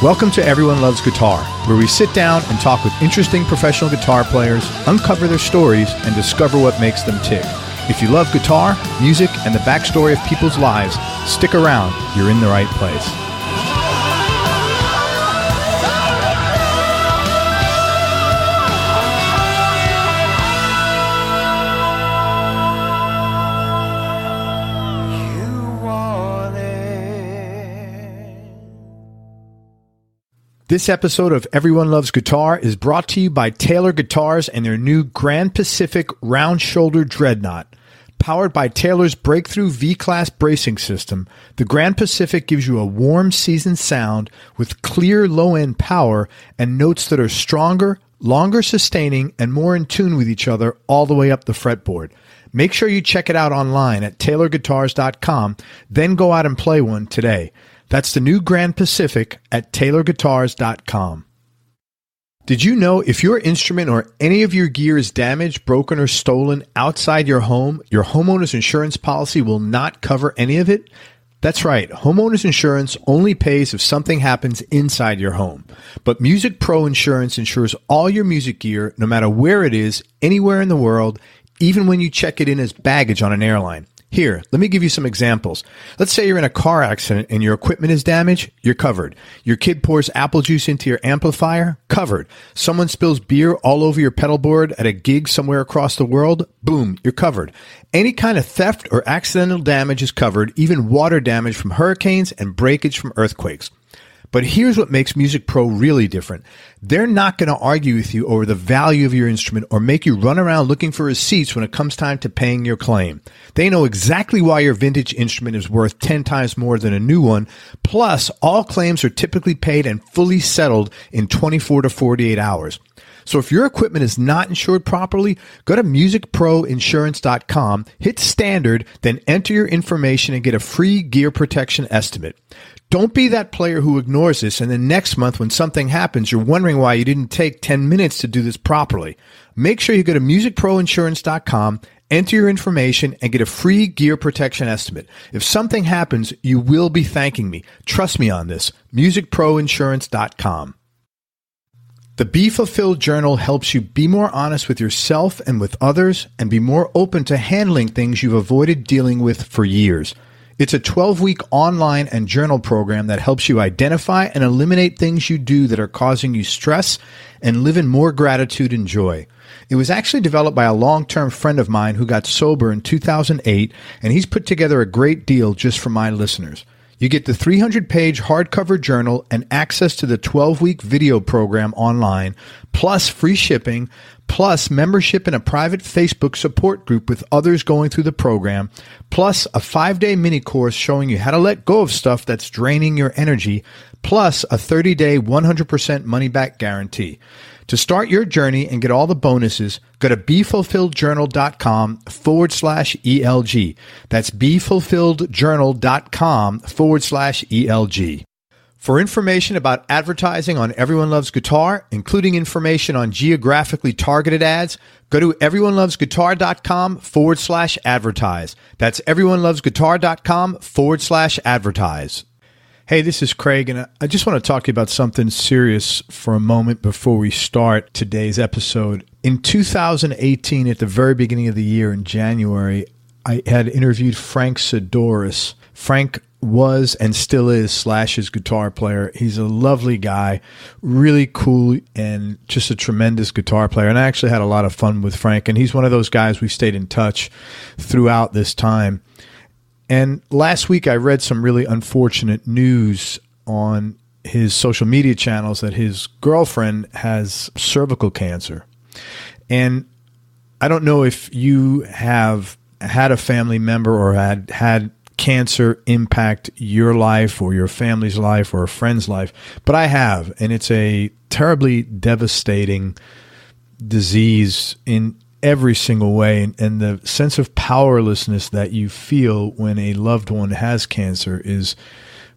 Welcome to Everyone Loves Guitar, where we sit down and talk with interesting professional guitar players, uncover their stories, and discover what makes them tick. If you love guitar, music, and the backstory of people's lives, stick around. You're in the right place. This episode of Everyone Loves Guitar is brought to you by Taylor Guitars and their new Grand Pacific Round Shoulder Dreadnought. Powered by Taylor's breakthrough V-Class bracing system, the Grand Pacific gives you a warm, seasoned sound with clear low-end power and notes that are stronger, longer sustaining, and more in tune with each other all the way up the fretboard. Make sure you check it out online at taylorguitars.com, then go out and play one today. That's the new Grand Pacific at taylorguitars.com. Did you know if your instrument or any of your gear is damaged, broken, or stolen outside your home, your homeowner's insurance policy will not cover any of it? That's right. Homeowner's insurance only pays if something happens inside your home. But Music Pro Insurance insures all your music gear, no matter where it is, anywhere in the world, even when you check it in as baggage on an airline. Here, let me give you some examples. Let's say you're in a car accident and your equipment is damaged, you're covered. Your kid pours apple juice into your amplifier, covered. Someone spills beer all over your pedal board at a gig somewhere across the world, boom, you're covered. Any kind of theft or accidental damage is covered, even water damage from hurricanes and breakage from earthquakes. But here's what makes Music Pro really different. They're not going to argue with you over the value of your instrument or make you run around looking for receipts when it comes time to paying your claim. They know exactly why your vintage instrument is worth 10 times more than a new one. Plus, all claims are typically paid and fully settled in 24 to 48 hours. So if your equipment is not insured properly, go to musicproinsurance.com, hit standard, then enter your information and get a free gear protection estimate. Don't be that player who ignores this, and then next month when something happens, you're wondering why you didn't take 10 minutes to do this properly. Make sure you go to musicproinsurance.com, enter your information, and get a free gear protection estimate. If something happens, you will be thanking me. Trust me on this. musicproinsurance.com. The Be Fulfilled Journal helps you be more honest with yourself and with others and be more open to handling things you've avoided dealing with for years. It's a 12-week online and journal program that helps you identify and eliminate things you do that are causing you stress and live in more gratitude and joy. It was actually developed by a long-term friend of mine who got sober in 2008, and he's put together a great deal just for my listeners. You get the 300-page hardcover journal and access to the 12-week video program online, plus free shipping, plus membership in a private Facebook support group with others going through the program, plus a 5-day mini course showing you how to let go of stuff that's draining your energy, plus a 30-day 100% money-back guarantee. To start your journey and get all the bonuses, go to BeFulfilledJournal.com/ELG. That's BeFulfilledJournal.com/ELG. For information about advertising on Everyone Loves Guitar, including information on geographically targeted ads, go to everyonelovesguitar.com/advertise. That's everyonelovesguitar.com/advertise. Hey, this is Craig, and I just want to talk to you about something serious for a moment before we start today's episode. In 2018, at the very beginning of the year, in January, I had interviewed Frank Sidoris. Frank was and still is Slash's guitar player. He's a lovely guy, really cool, and just a tremendous guitar player. And I actually had a lot of fun with Frank, and he's one of those guys we stayed in touch throughout this time. And last week I read some really unfortunate news on his social media channels that his girlfriend has cervical cancer. And I don't know if you have had a family member or had cancer impact your life or your family's life or a friend's life, but I have, and it's a terribly devastating disease in every single way, and the sense of powerlessness that you feel when a loved one has cancer is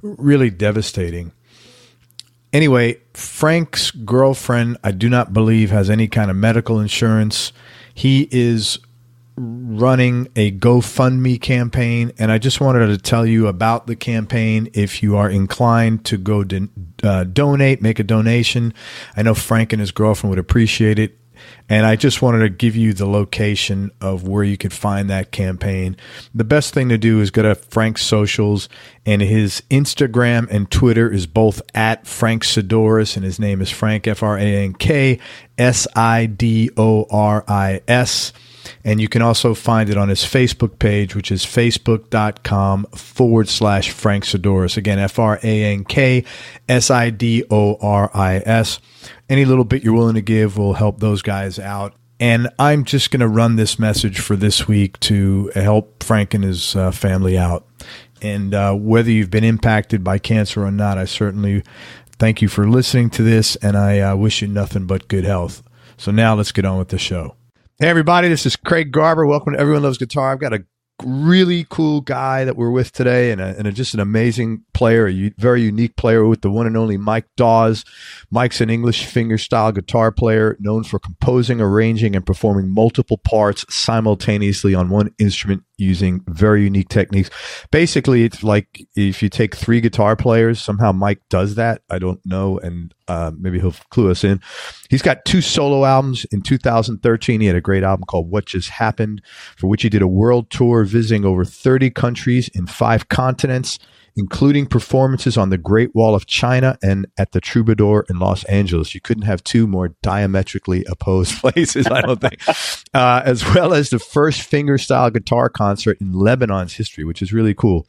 really devastating. Anyway, Frank's girlfriend, I do not believe, has any kind of medical insurance. He is running a GoFundMe campaign, and I just wanted to tell you about the campaign if you are inclined to go donate, make a donation. I know Frank and his girlfriend would appreciate it. And I just wanted to give you the location of where you could find that campaign. The best thing to do is go to Frank's socials, and his Instagram and Twitter is both at Frank Sidoris, and his name is Frank, FrankSidoris. And you can also find it on his Facebook page, which is facebook.com/Frank Sidoris. Again, FrankSidoris. Any little bit you're willing to give will help those guys out. And I'm just going to run this message for this week to help Frank and his family out. And whether you've been impacted by cancer or not, I certainly thank you for listening to this, and I wish you nothing but good health. So now let's get on with the show. Hey, everybody, this is Craig Garber. Welcome to Everyone Loves Guitar. I've got a really cool guy that we're with today, and just an amazing player, a very unique player with the one and only Mike Dawes. Mike's an English fingerstyle guitar player known for composing, arranging, and performing multiple parts simultaneously on one instrument using very unique techniques. Basically, it's like if you take three guitar players, somehow Mike does that. I don't know, and maybe he'll clue us in. He's got 2 solo albums. In 2013, he had a great album called What Just Happened, for which he did a world tour visiting over 30 countries in 5 continents, including performances on the Great Wall of China and at the Troubadour in Los Angeles. You couldn't have 2 more diametrically opposed places, I don't think. As well as the first fingerstyle guitar concert in Lebanon's history, which is really cool.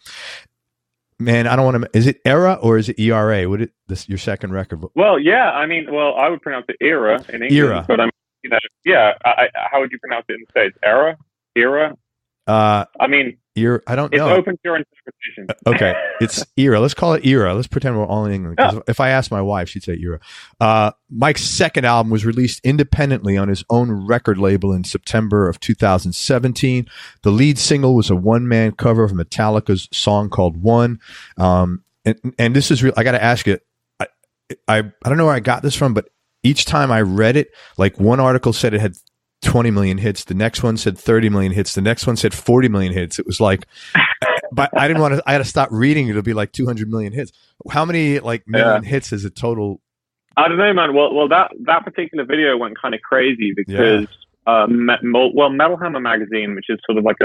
Man, I don't want to. Is it Era or is it ERA? Your second record? Well, yeah. I mean, I would pronounce it Era in English. Era. But how would you pronounce it in the States? Era? I mean, I don't know. It's open to your interpretation. Okay, it's Era. Let's call it Era. Let's pretend we're all in England. If I asked my wife, she'd say Era. Mike's second album was released independently on his own record label in September of 2017. The lead single was a one-man cover of Metallica's song called One. And this is real. I got to ask you, I don't know where I got this from, but each time I read it, like one article said it had 20 million hits. The next one said 30 million hits. The next one said 40 million hits. It was like, but I didn't want to, I had to stop reading. It'll be like 200 million hits. How many million hits is a total? I don't know, man. Well, that particular video went kind of crazy because, Metal Hammer magazine, which is sort of like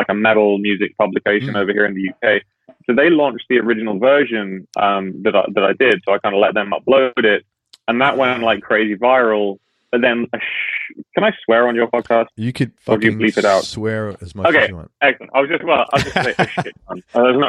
a metal music publication over here in the UK. So they launched the original version, that I did. So I kind of let them upload it, and that went like crazy viral. But then, can I swear on your podcast? You could fucking bleep it out. Swear as much as you want. Excellent. I was just say a shit ton.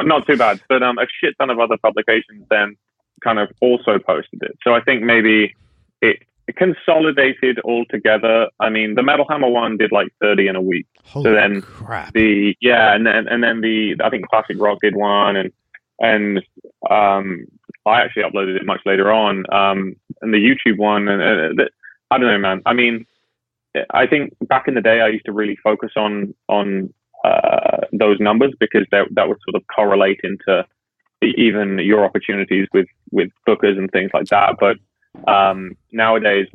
Not too bad, but a shit ton of other publications then kind of also posted it. So I think maybe it consolidated all together. I mean, the Metal Hammer one did like 30 in a week. Holy crap. And then I think Classic Rock did one, and I actually uploaded it much later on, and the YouTube one, and I don't know, man. I mean, I think back in the day, I used to really focus on those numbers because that would sort of correlate into even your opportunities with bookers and things like that. But nowadays,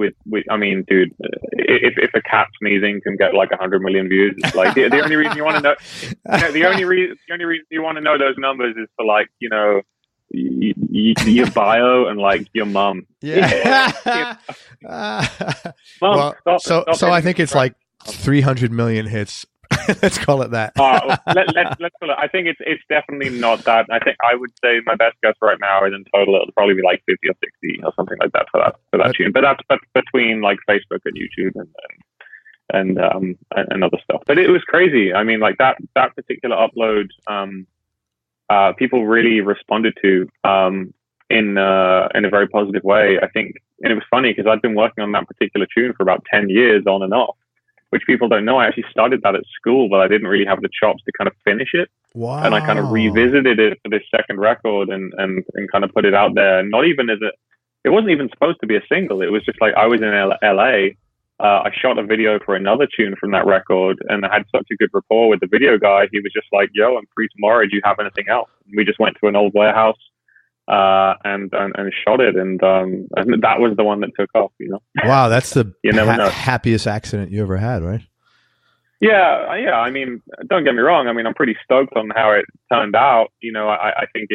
I mean, dude, if a cat sneezing can get like 100 million views, it's like the only reason you want to know, the only reason you want to know those numbers is for like, you know, your bio and like your mum. Yeah. Mom, so I think it's like 300 million hits. Let's call it that. Let's call it. I think it's definitely not that. I think I would say my best guess right now is in total it'll probably be like 50 or 60 or something like that for that tune. But that's between like Facebook and YouTube and other stuff. But it was crazy. I mean, like that particular upload, people really responded to in a very positive way, I think. And it was funny because I'd been working on that particular tune for about 10 years on and off, which people don't know. I actually started that at school, but I didn't really have the chops to kind of finish it. Wow. And I kind of revisited it for this second record and kind of put it out there. Not even it wasn't even supposed to be a single. It was just like I was in LA. I shot a video for another tune from that record, and I had such a good rapport with the video guy. He was just like, "Yo, I'm free tomorrow. Do you have anything else?" And we just went to an old warehouse and shot it, and that was the one that took off. You know. Wow, that's the you never know. Happiest accident you ever had, right? Yeah. I mean, don't get me wrong. I mean, I'm pretty stoked on how it turned out. You know, I think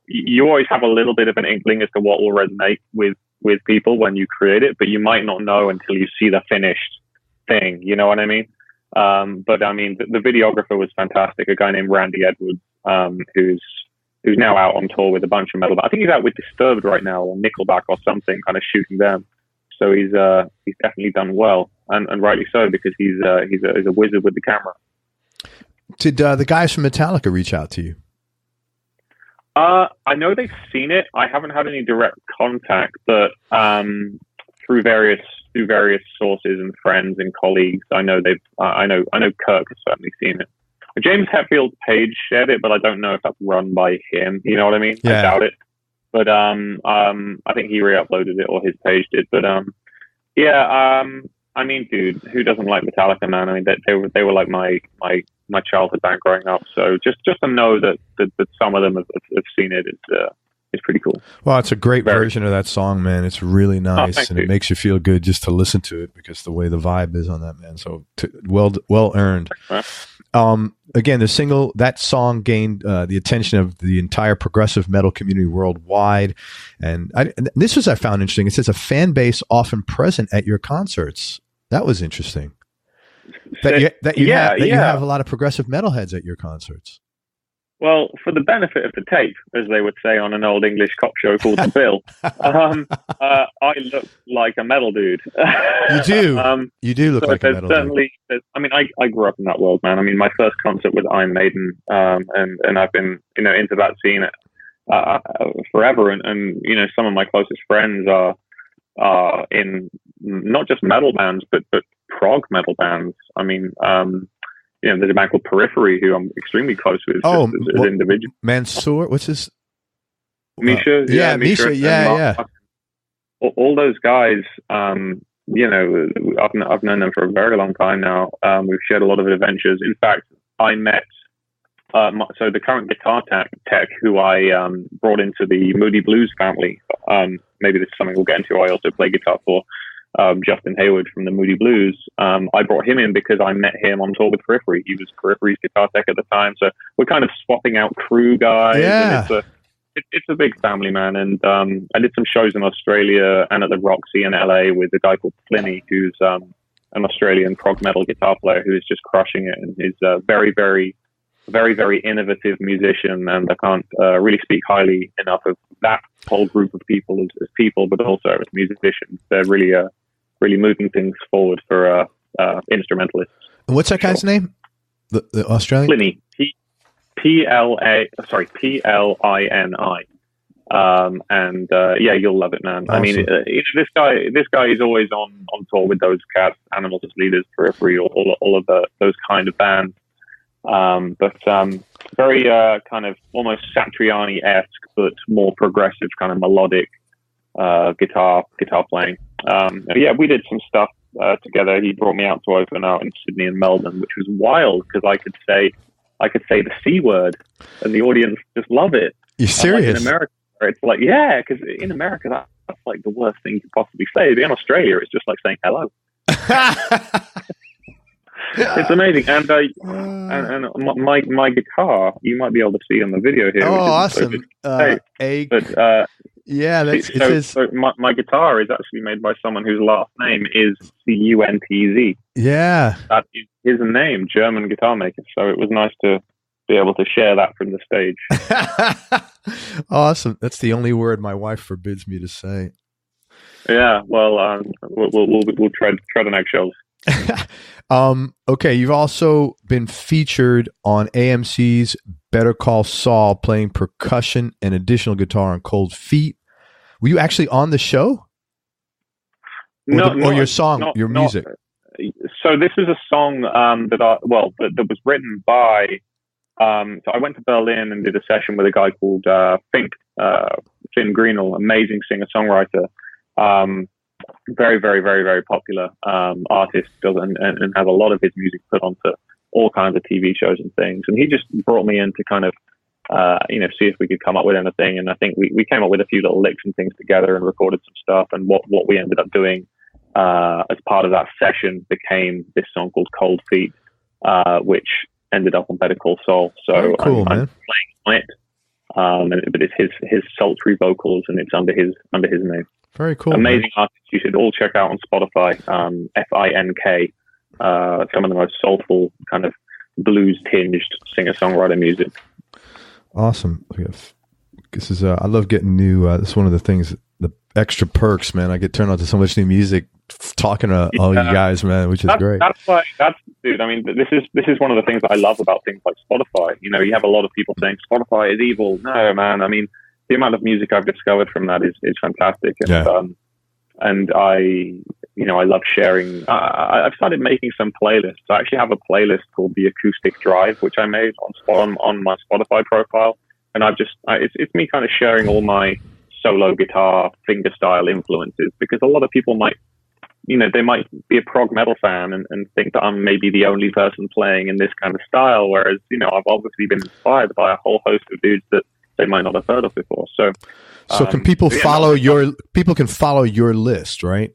you always have a little bit of an inkling as to what will resonate with people when you create it, but you might not know until you see the finished thing. You know what I mean? But I mean, the videographer was fantastic. A guy named Randy Edwards, who's now out on tour with a bunch of metal. I think he's out with Disturbed right now, or Nickelback or something, kind of shooting them. So he's definitely done well, and rightly so, because he's a wizard with the camera. Did the guys from Metallica reach out to you? I know they've seen it. I haven't had any direct contact, but through various sources and friends and colleagues, I know I know Kirk has certainly seen it. James Hetfield's page shared it, but I don't know if that's run by him. You know what I mean? Yeah. I doubt it. But I think he re-uploaded it, or his page did. But I mean, dude, who doesn't like Metallica, man? I mean, they were like my childhood band growing up. So just to know that some of them have seen it is pretty cool. Well, it's a great version of that song, man. It's really nice, and it makes you feel good just to listen to it, because the way the vibe is on that, man. So well earned. Again, that song gained the attention of the entire progressive metal community worldwide, and this was, I found interesting. It says a fan base often present at your concerts. That was interesting. That you have a lot of progressive metalheads at your concerts. Well, for the benefit of the tape, as they would say on an old English cop show called The Bill, I look like a metal dude. You do. You do look like a metal dude. I mean, I grew up in that world, man. I mean, my first concert was Iron Maiden, and I've been, into that scene forever. And some of my closest friends are in not just metal bands, but prog metal bands. I mean, there's a band called Periphery who I'm extremely close with as an individual. Mansoor, what's his? Misha? Misha, yeah. All those guys, I've known them for a very long time now. We've shared a lot of adventures. In fact, I met so the current guitar tech who I brought into the Moody Blues family. Maybe this is something we'll get into. I also play guitar for Justin Heyward from the Moody Blues. I brought him in because I met him on tour with Periphery. He was Periphery's guitar tech at the time. So we're kind of swapping out crew guys. Yeah. And it's a big family, man. And I did some shows in Australia and at the Roxy in LA with a guy called Pliny, who's an Australian prog metal guitar player who is just crushing it. And he's a very, very, very, very innovative musician. And I can't really speak highly enough of that whole group of people as people, but also as musicians. They're really moving things forward for instrumentalists. And what's that guy's name? The Australian? Pliny. Plini. You'll love it, man. Awesome. I mean, this guy is always on tour with those cats, Animals as Leaders, Periphery, all of those kind of bands. Very kind of almost Satriani-esque, but more progressive, kind of melodic guitar playing. We did some stuff together. He brought me out to open out in Sydney and Melbourne, which was wild because I could say the C word and the audience just love it. You're serious? Like in America, it's like, yeah, because in America that's like the worst thing you could possibly say. But in Australia, it's just like saying hello. It's amazing, and my guitar, you might be able to see on the video here. Oh, awesome! My guitar is actually made by someone whose last name is Cuntz. Yeah, that is his name, German guitar maker. So it was nice to be able to share that from the stage. Awesome! That's the only word my wife forbids me to say. Yeah, well, we'll tread on eggshells. Okay, you've also been featured on AMC's Better Call Saul playing percussion and additional guitar on Cold Feet. Were you actually on the show? Or your song, your music? So this is a song that was written by. So I went to Berlin and did a session with a guy called Finn Greenell, amazing singer-songwriter. Very, very, very, very popular artist, and has a lot of his music put onto all kinds of TV shows and things. And he just brought me in to kind of, see if we could come up with anything. And I think we came up with a few little licks and things together and recorded some stuff. And what we ended up doing as part of that session became this song called Cold Feet, which ended up on Better Call Saul. So cool, I'm playing on it. But it's his sultry vocals, and it's under his name. Very cool. Amazing artist. You should all check out on Spotify. Fink. Some of the most soulful, kind of blues tinged singer-songwriter music. Awesome. This is I love getting new. This is one of the things, the extra perks, man. I get turned on to so much new music, talking to all you guys, man, which is great. Dude. I mean, this is one of the things that I love about things like Spotify. You know, you have a lot of people saying Spotify is evil. No, man. I mean, the amount of music I've discovered from that is fantastic. And, and I love sharing. I've started making some playlists. I actually have a playlist called the Acoustic Drive, which I made on my Spotify profile. And it's me kind of sharing all my solo guitar fingerstyle influences, because a lot of people might be a prog metal fan and think that I'm maybe the only person playing in this kind of style. Whereas, I've obviously been inspired by a whole host of dudes that they might not have heard of before. So can people follow people can follow your list, right?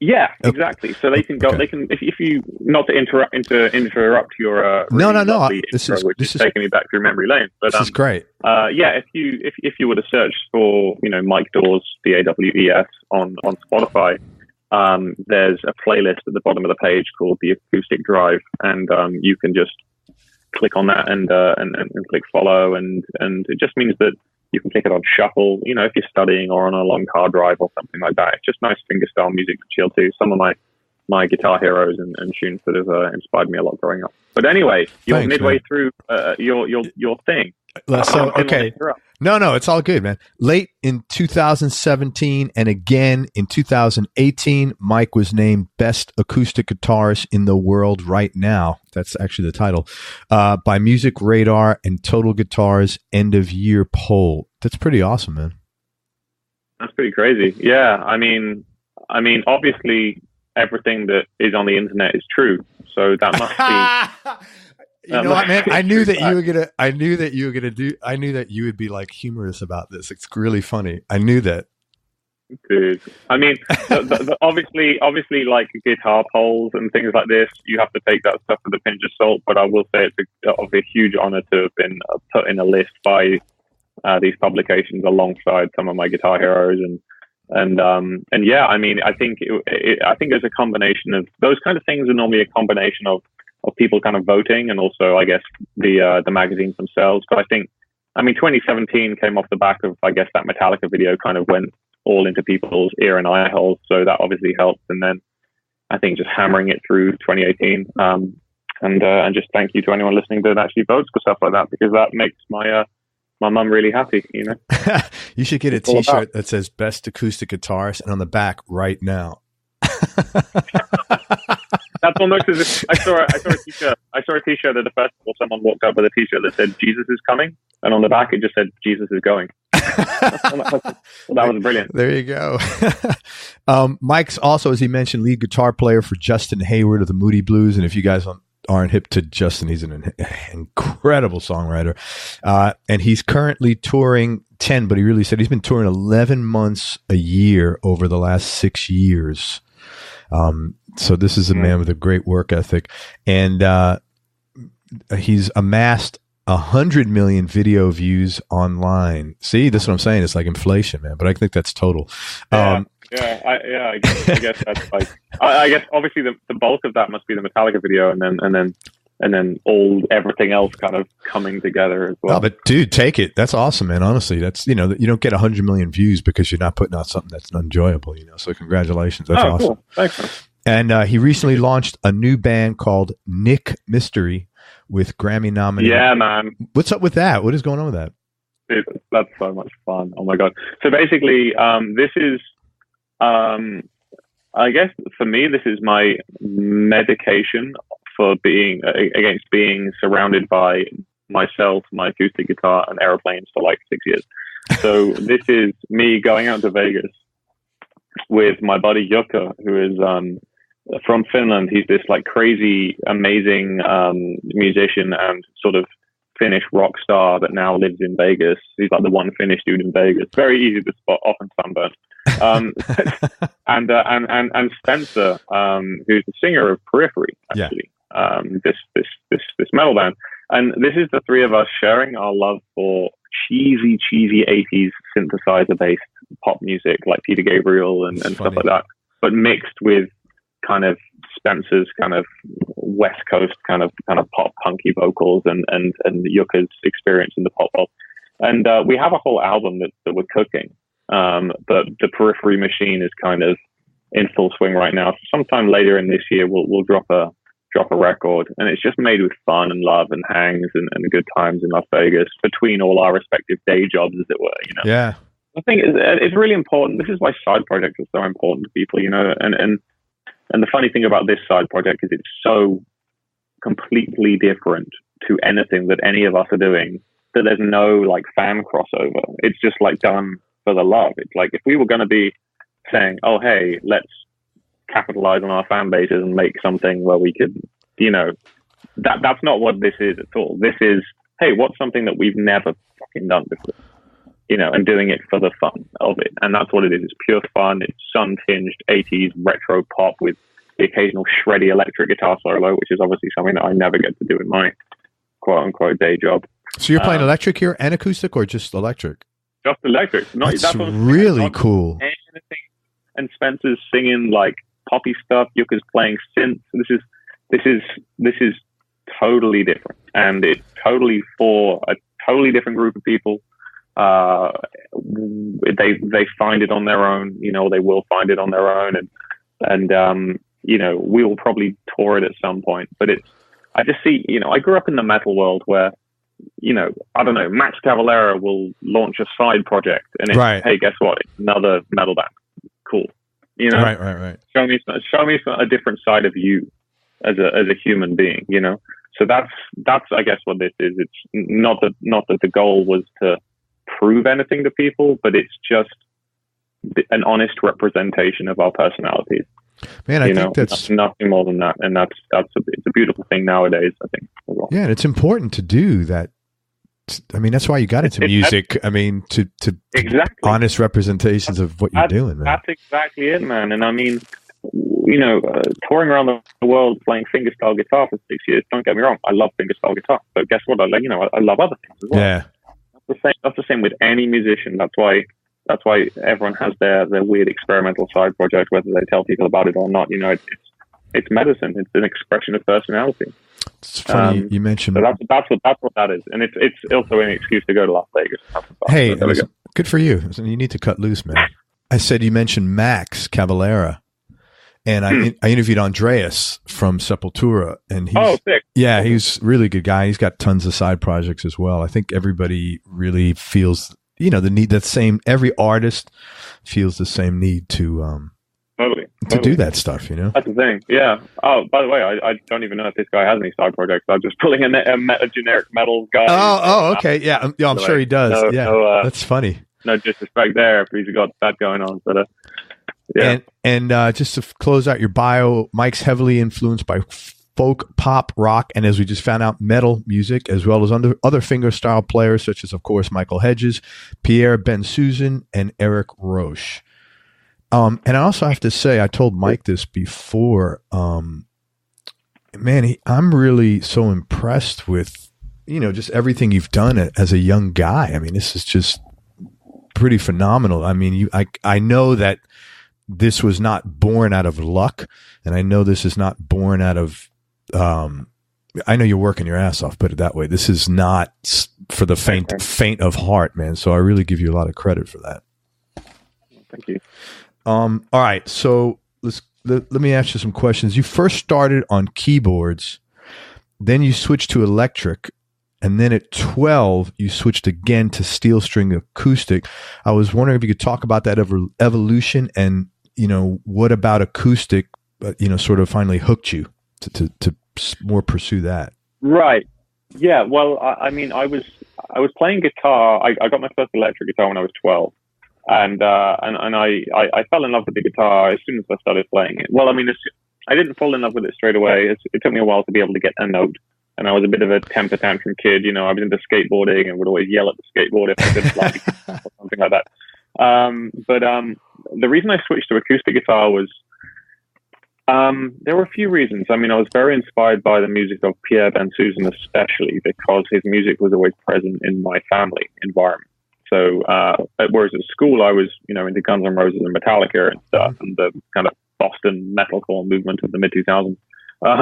Yeah, exactly. So they can go. Okay. They can if you not to interrupt your no. This is taking me back through memory lane. But this is great. If you were to search for Mike Dawes DAWES on Spotify, there's a playlist at the bottom of the page called the Acoustic Drive, and you can just click on that and click follow, and it just means that you can click it on shuffle, if you're studying or on a long car drive or something like that. It's just nice fingerstyle music to chill to. Some of my guitar heroes and tunes that have inspired me a lot growing up. But anyway, you're midway through your thing. So, okay. No, it's all good, man. Late in 2017 and again in 2018, Mike was named Best Acoustic Guitarist in the World Right Now. That's actually the title. By Music Radar and Total Guitar's End of Year poll. That's pretty awesome, man. That's pretty crazy. Yeah, I mean, obviously everything that is on the internet is true. So that must be. You know what, man? I knew that you would be like humorous about this. It's really funny. I knew that. Dude, I mean, obviously, like guitar polls and things like this, you have to take that stuff with a pinch of salt. But I will say it's a huge honor to have been put in a list by these publications alongside some of my guitar heroes, and yeah, I mean, I think there's a combination of those kind of things are normally a combination of people kind of voting, and also, I guess, the magazines themselves. But I think, 2017 came off the back of, I guess, that Metallica video kind of went all into people's ear and eye holes, so that obviously helped. And then I think just hammering it through 2018, and just thank you to anyone listening that actually votes for stuff like that, because that makes my mum really happy. You should get a T-shirt that says "Best Acoustic Guitarist" and on the back, "Right Now." That's almost as if I saw a T-shirt. I saw a T-shirt at the festival. Someone walked up with a T-shirt that said "Jesus is coming," and on the back it just said "Jesus is going." That was brilliant. There you go. Mike's also, as he mentioned, lead guitar player for Justin Heyward of the Moody Blues. And if you guys aren't hip to Justin, he's an incredible songwriter. And he's currently touring 10, but he really said he's been touring 11 months a year over the last 6 years. So this is a man with a great work ethic, and he's amassed 100 million video views online. See, that's what I'm saying. It's like inflation, man. But I think that's total. I guess that's like. I guess obviously the bulk of that must be the Metallica video, and then everything else kind of coming together as well. Oh, but dude, take it. That's awesome, man. Honestly, that's you don't get 100 million views because you're not putting out something that's enjoyable. So congratulations. That's awesome. Cool. Thanks, man. And he recently launched a new band called Nick Mystery with Grammy nominated. Yeah, man. What's up with that? What is going on with that? Dude, that's so much fun. Oh my God. So basically, this is, I guess for me, this is my medication for against being surrounded by myself, my acoustic guitar, and airplanes for like 6 years. So this is me going out to Vegas with my buddy Jukka, who is from Finland. He's this like crazy, amazing musician and sort of Finnish rock star that now lives in Vegas. He's like the one Finnish dude in Vegas. Very easy to spot, often sunburned. And Spencer, who's the singer of Periphery, actually. This metal band. And this is the three of us sharing our love for cheesy 80s synthesizer-based pop music like Peter Gabriel and stuff like that, but mixed with kind of Spencer's kind of West Coast kind of pop punky vocals and Yucca's experience in the pop world. And we have a whole album that we're cooking, but the Periphery machine is kind of in full swing right now. So sometime later in this year, we'll drop a record, and it's just made with fun and love and hangs and good times in Las Vegas between all our respective day jobs, as it were. You know. Yeah. I think it's really important. This is why side projects are so important to people. You know, and the funny thing about this side project is it's so completely different to anything that any of us are doing that there's no like fan crossover. It's just like done for the love. It's like if we were going to be saying, oh, hey, let's capitalize on our fan bases and make something where we could, you know, that's not what this is at all. This is, hey, what's something that we've never fucking done before, you know, and doing it for the fun of it. And that's what it is. It's pure fun. It's sun-tinged 80s retro pop with the occasional shreddy electric guitar solo, which is obviously something that I never get to do in my quote-unquote day job. So you're playing electric here and acoustic, or just electric? Just electric. That's really cool. Anything. And Spencer's singing like poppy stuff. Yucca's playing synths. This is totally different, and it's totally for a totally different group of people. They find it on their own. You know, they will find it on their own, and you know, we will probably tour it at some point. But I just see, you know, I grew up in the metal world where, you know, I don't know, Max Cavalera will launch a side project, and it's, hey, guess what? It's another metal band. Cool. You know, right. Show me a different side of you as a human being. You know, so that's I guess what this is. It's not that the goal was to prove anything to people, but it's just an honest representation of our personalities. Man, I think that's nothing more than that, and it's a beautiful thing nowadays, I think. As well. Yeah, and it's important to do that. I mean, that's why you got into music. I mean, to exactly honest representations of what you're doing, man. That's exactly it, man. And I mean, you know, touring around the world playing fingerstyle guitar for 6 years. Don't get me wrong, I love fingerstyle guitar, but guess what? I love other things as well. Yeah, that's the same with any musician. That's why everyone has their weird experimental side project, whether they tell people about it or not. You know, it's medicine. It's an expression of personality. It's funny you mentioned. So that's what that is, and it's also an excuse to go to Las Vegas. Hey, good for you. You need to cut loose, man. I said you mentioned Max Cavalera, and I interviewed Andreas from Sepultura, and sick. Yeah, he's a really good guy. He's got tons of side projects as well. I think everybody really feels, you know, the need, that same, every artist feels the same need to do that stuff, you know? That's the thing, yeah. Oh, by the way, I don't even know if this guy has any side projects. I'm just pulling a generic metal guy. Oh, okay, yeah. I'm sure he does. That's funny. No disrespect there if he's got that going on, but yeah. And just to close out your bio, Mike's heavily influenced by folk, pop, rock, and as we just found out, metal music, as well as other fingerstyle players such as, of course, Michael Hedges, Pierre Ben Susan, and Eric Roche. And I also have to say, I told Mike this before, man, I'm really so impressed with, you know, just everything you've done as a young guy. I mean, this is just pretty phenomenal. I mean, I know that this was not born out of luck, and I know this is not born out of, I know you're working your ass off, put it that way. This is not for the faint of heart, man. So I really give you a lot of credit for that. Thank you. All right, so let me ask you some questions. You first started on keyboards, then you switched to electric, and then at 12 you switched again to steel string acoustic. I was wondering if you could talk about that evolution, and you know, what about acoustic, you know, sort of finally hooked you to more pursue that. Right. Yeah. Well, I mean, I was playing guitar. I got my first electric guitar when I was 12. And I fell in love with the guitar as soon as I started playing it. Well, I mean, I didn't fall in love with it straight away. It took me a while to be able to get a note. And I was a bit of a temper tantrum kid. You know, I was into skateboarding and would always yell at the skateboard if I didn't like it or something like that. But the reason I switched to acoustic guitar was There were a few reasons. I mean, I was very inspired by the music of Pierre Ben Susan, especially because his music was always present in my family environment. So, whereas at school, I was, into Guns N' Roses and Metallica and stuff, and the kind of Boston metalcore movement of the mid 2000s. At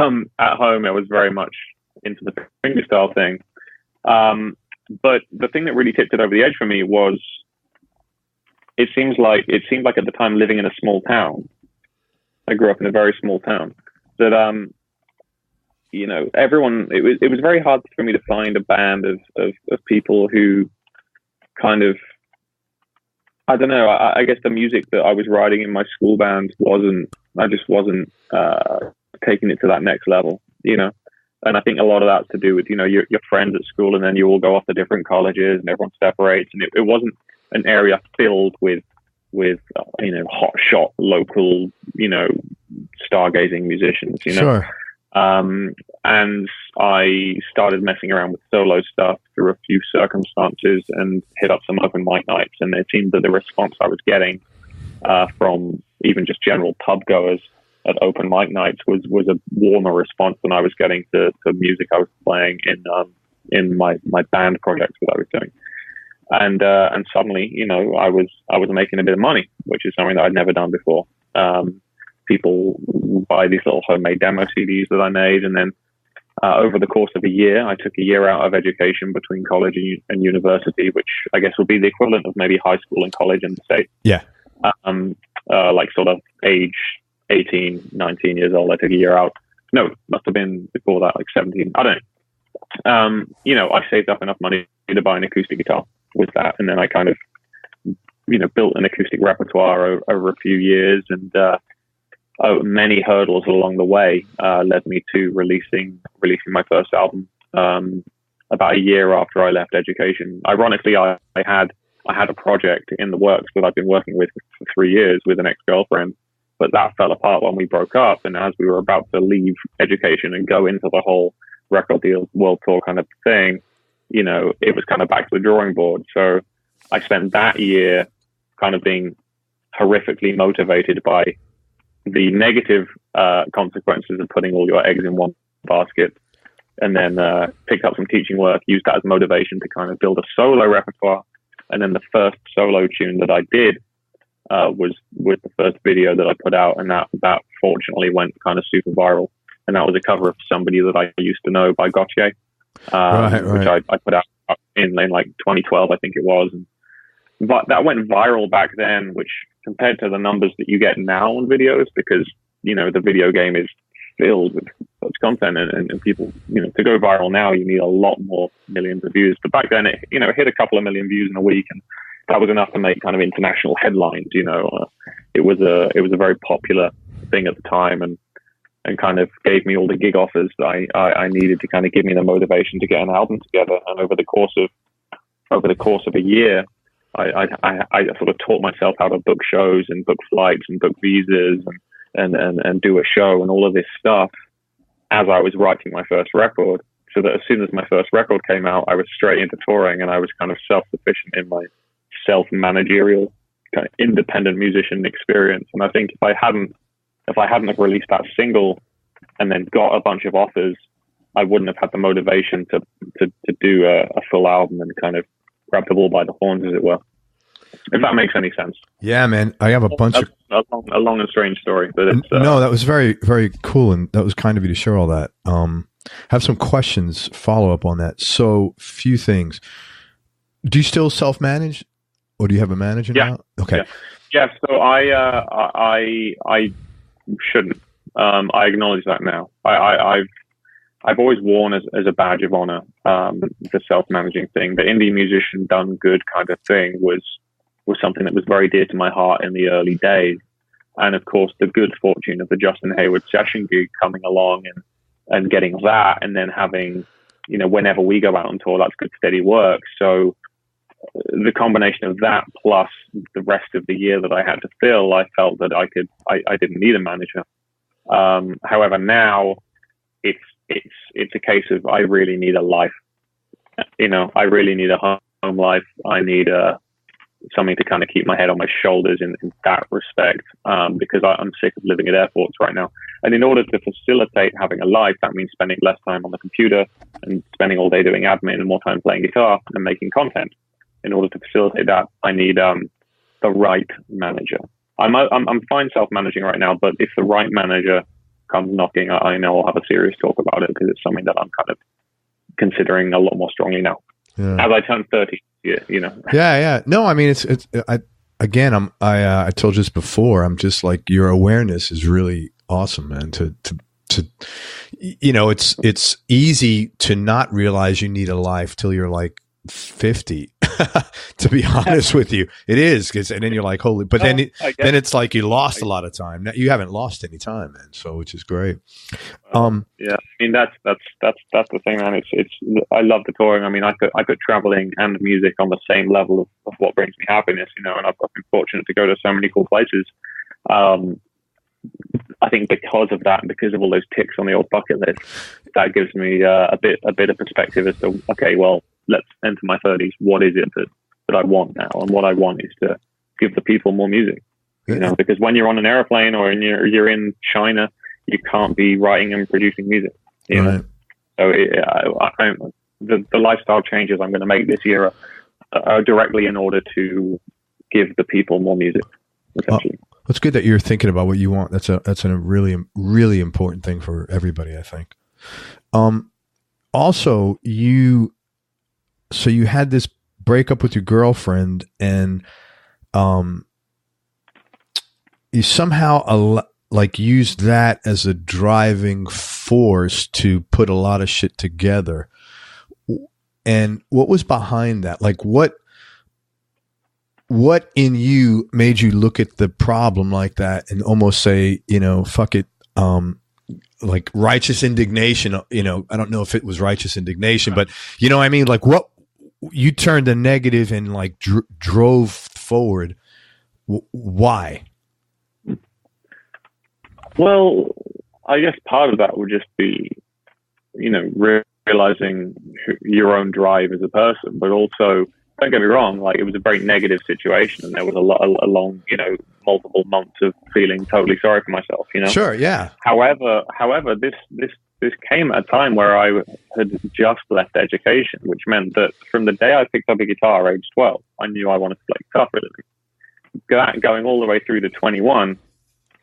home, I was very much into the fingerstyle thing. But the thing that really tipped it over the edge for me was, it seemed like at the time living in a small town. I grew up in a very small town. That everyone. It was very hard for me to find a band of people who kind of, I don't know. I guess the music that I was writing in my school band wasn't taking it to that next level, And I think a lot of that's to do with, your friends at school, and then you all go off to different colleges and everyone separates. And it wasn't an area filled with hot shot local, stargazing musicians, Sure. And I started messing around with solo stuff through a few circumstances and hit up some open mic nights. And it seemed that the response I was getting from even just general pub goers at open mic nights was a warmer response than I was getting to music I was playing in my band projects that I was doing. And suddenly, I was making a bit of money, which is something that I'd never done before. People buy these little homemade demo CDs that I made, and then over the course of a year, I took a year out of education between college and university, which I guess would be the equivalent of maybe high school and college in the States. Yeah. Like sort of age 18, 19 years old, I took a year out. No, must have been before that, like 17. I don't know. I saved up enough money to buy an acoustic guitar with that, and then I kind of, built an acoustic repertoire over a few years, and many hurdles along the way led me to releasing my first album about a year after I left education. Ironically, I had a project in the works that I've been working with for 3 years with an ex-girlfriend, but that fell apart when we broke up. And as we were about to leave education and go into the whole record deal, world tour kind of thing, it was kind of back to the drawing board. So I spent that year kind of being horrifically motivated by the negative consequences of putting all your eggs in one basket, and then picked up some teaching work, used that as motivation to kind of build a solo repertoire. And then the first solo tune that I did was the first video that I put out, and that fortunately went kind of super viral. And that was a cover of Somebody That I Used to Know by Gautier, which I put out in like 2012, I think it was. But that went viral back then, which compared to the numbers that you get now on videos, because, the video game is filled with such content and people, to go viral now, you need a lot more millions of views. But back then it hit a couple of million views in a week, and that was enough to make kind of international headlines. It was a very popular thing at the time, and kind of gave me all the gig offers that I needed to kind of give me the motivation to get an album together. And over the course of a year, I sort of taught myself how to book shows and book flights and book visas and do a show and all of this stuff as I was writing my first record, so that as soon as my first record came out, I was straight into touring, and I was kind of self-sufficient in my self-managerial kind of independent musician experience. And I think if I hadn't have released that single and then got a bunch of offers, I wouldn't have had the motivation to do a full album and kind of grab the bull by the horns, as it were. If that makes any sense. Yeah, man. I have a bunch of a long and strange story, but it's no, that was very, very cool, and that was kind of you to share all that. Have some questions follow up on that. So, few things. Do you still self-manage, or do you have a manager now? Okay. Yeah. So I shouldn't. I acknowledge that now. I've always worn as a badge of honor the self-managing thing. The indie musician done good kind of thing was something that was very dear to my heart in the early days. And of course, the good fortune of the Justin Hayward session gig coming along and getting that, and then having, whenever we go out on tour, that's good steady work. So the combination of that plus the rest of the year that I had to fill, I felt that I didn't need a manager. However, now it's a case of I really need a life. I really need a home life. I need something to kind of keep my head on my shoulders in that respect, because I'm sick of living at airports right now. And in order to facilitate having a life, that means spending less time on the computer and spending all day doing admin and more time playing guitar and making content. In order to facilitate that, I need the right manager. I'm fine self-managing right now, but if the right manager comes knocking, I know I'll have a serious talk about it, because it's something that I'm kind of considering a lot more strongly now. Yeah. As I turn 30, you know. Yeah. No, I mean, I told you this before. I'm just like, your awareness is really awesome, man. To you know, it's easy to not realize you need a life till you're like 50. To be honest with you, it is, and then you're like, holy. But then it's like you lost a lot of time. You haven't lost any time, man. So, which is great. Yeah, I mean, that's the thing, man. It's I love the touring. I mean, I put traveling and music on the same level of what brings me happiness, you know. And I've been fortunate to go to so many cool places. I think because of that, because of all those ticks on the old bucket list, that gives me a bit of perspective as to, okay, well, let's enter my 30s. What is it that I want now? And what I want is to give the people more music. You know, because when you're on an airplane or you're in China, you can't be writing and producing music. You know, so the lifestyle changes I'm going to make this year are directly in order to give the people more music. Essentially. It's good that you're thinking about what you want. That's a really, really important thing for everybody, I think. Also, you had this breakup with your girlfriend, and you somehow used that as a driving force to put a lot of shit together. And what was behind that? Like, what in you made you look at the problem like that and almost say, you know, fuck it, like righteous indignation, you know, I don't know if it was righteous indignation, but you know what I mean? Like, what you turned the negative and like drove forward. Why? Well, I guess part of that would just be, you know, realizing your own drive as a person, but also, don't get me wrong, like, it was a very negative situation, and there was a long, you know, multiple months of feeling totally sorry for myself, you know? Sure, yeah. However, this came at a time where I had just left education, which meant that from the day I picked up a guitar, age 12, I knew I wanted to play guitar for a living. Going all the way through to 21,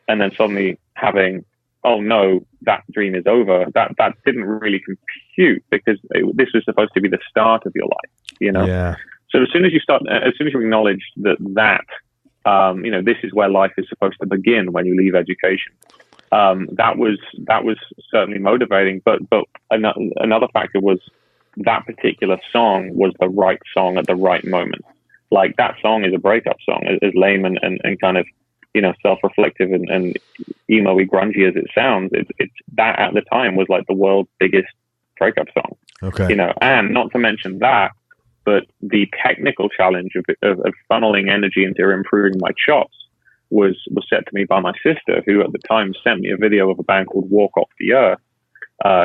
and then suddenly having, oh no, that dream is over. That didn't really compute, because this was supposed to be the start of your life, you know? Yeah. So as soon as you acknowledge that, you know, this is where life is supposed to begin when you leave education, that was certainly motivating. But another factor was that particular song was the right song at the right moment. Like, that song is a breakup song, as lame and kind of, you know, self-reflective and emo-y, grungy as it sounds. It's that at the time was like the world's biggest breakup song. Okay. You know, and not to mention that, but the technical challenge of funneling energy into improving my chops was set to me by my sister, who at the time sent me a video of a band called Walk Off the Earth,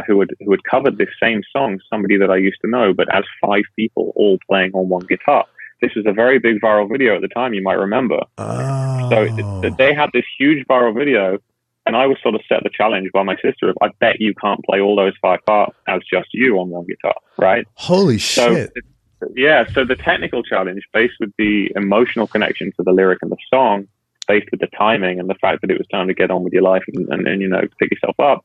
who had covered this same song, somebody that I used to know, but as 5 people all playing on one guitar. This was a very big viral video at the time, you might remember. Oh. So they had this huge viral video, and I was sort of set the challenge by my sister of, I bet you can't play all those 5 parts as just you on one guitar, right? Holy shit. So the technical challenge, based with the emotional connection to the lyric and the song, based with the timing and the fact that it was time to get on with your life and you know, pick yourself up,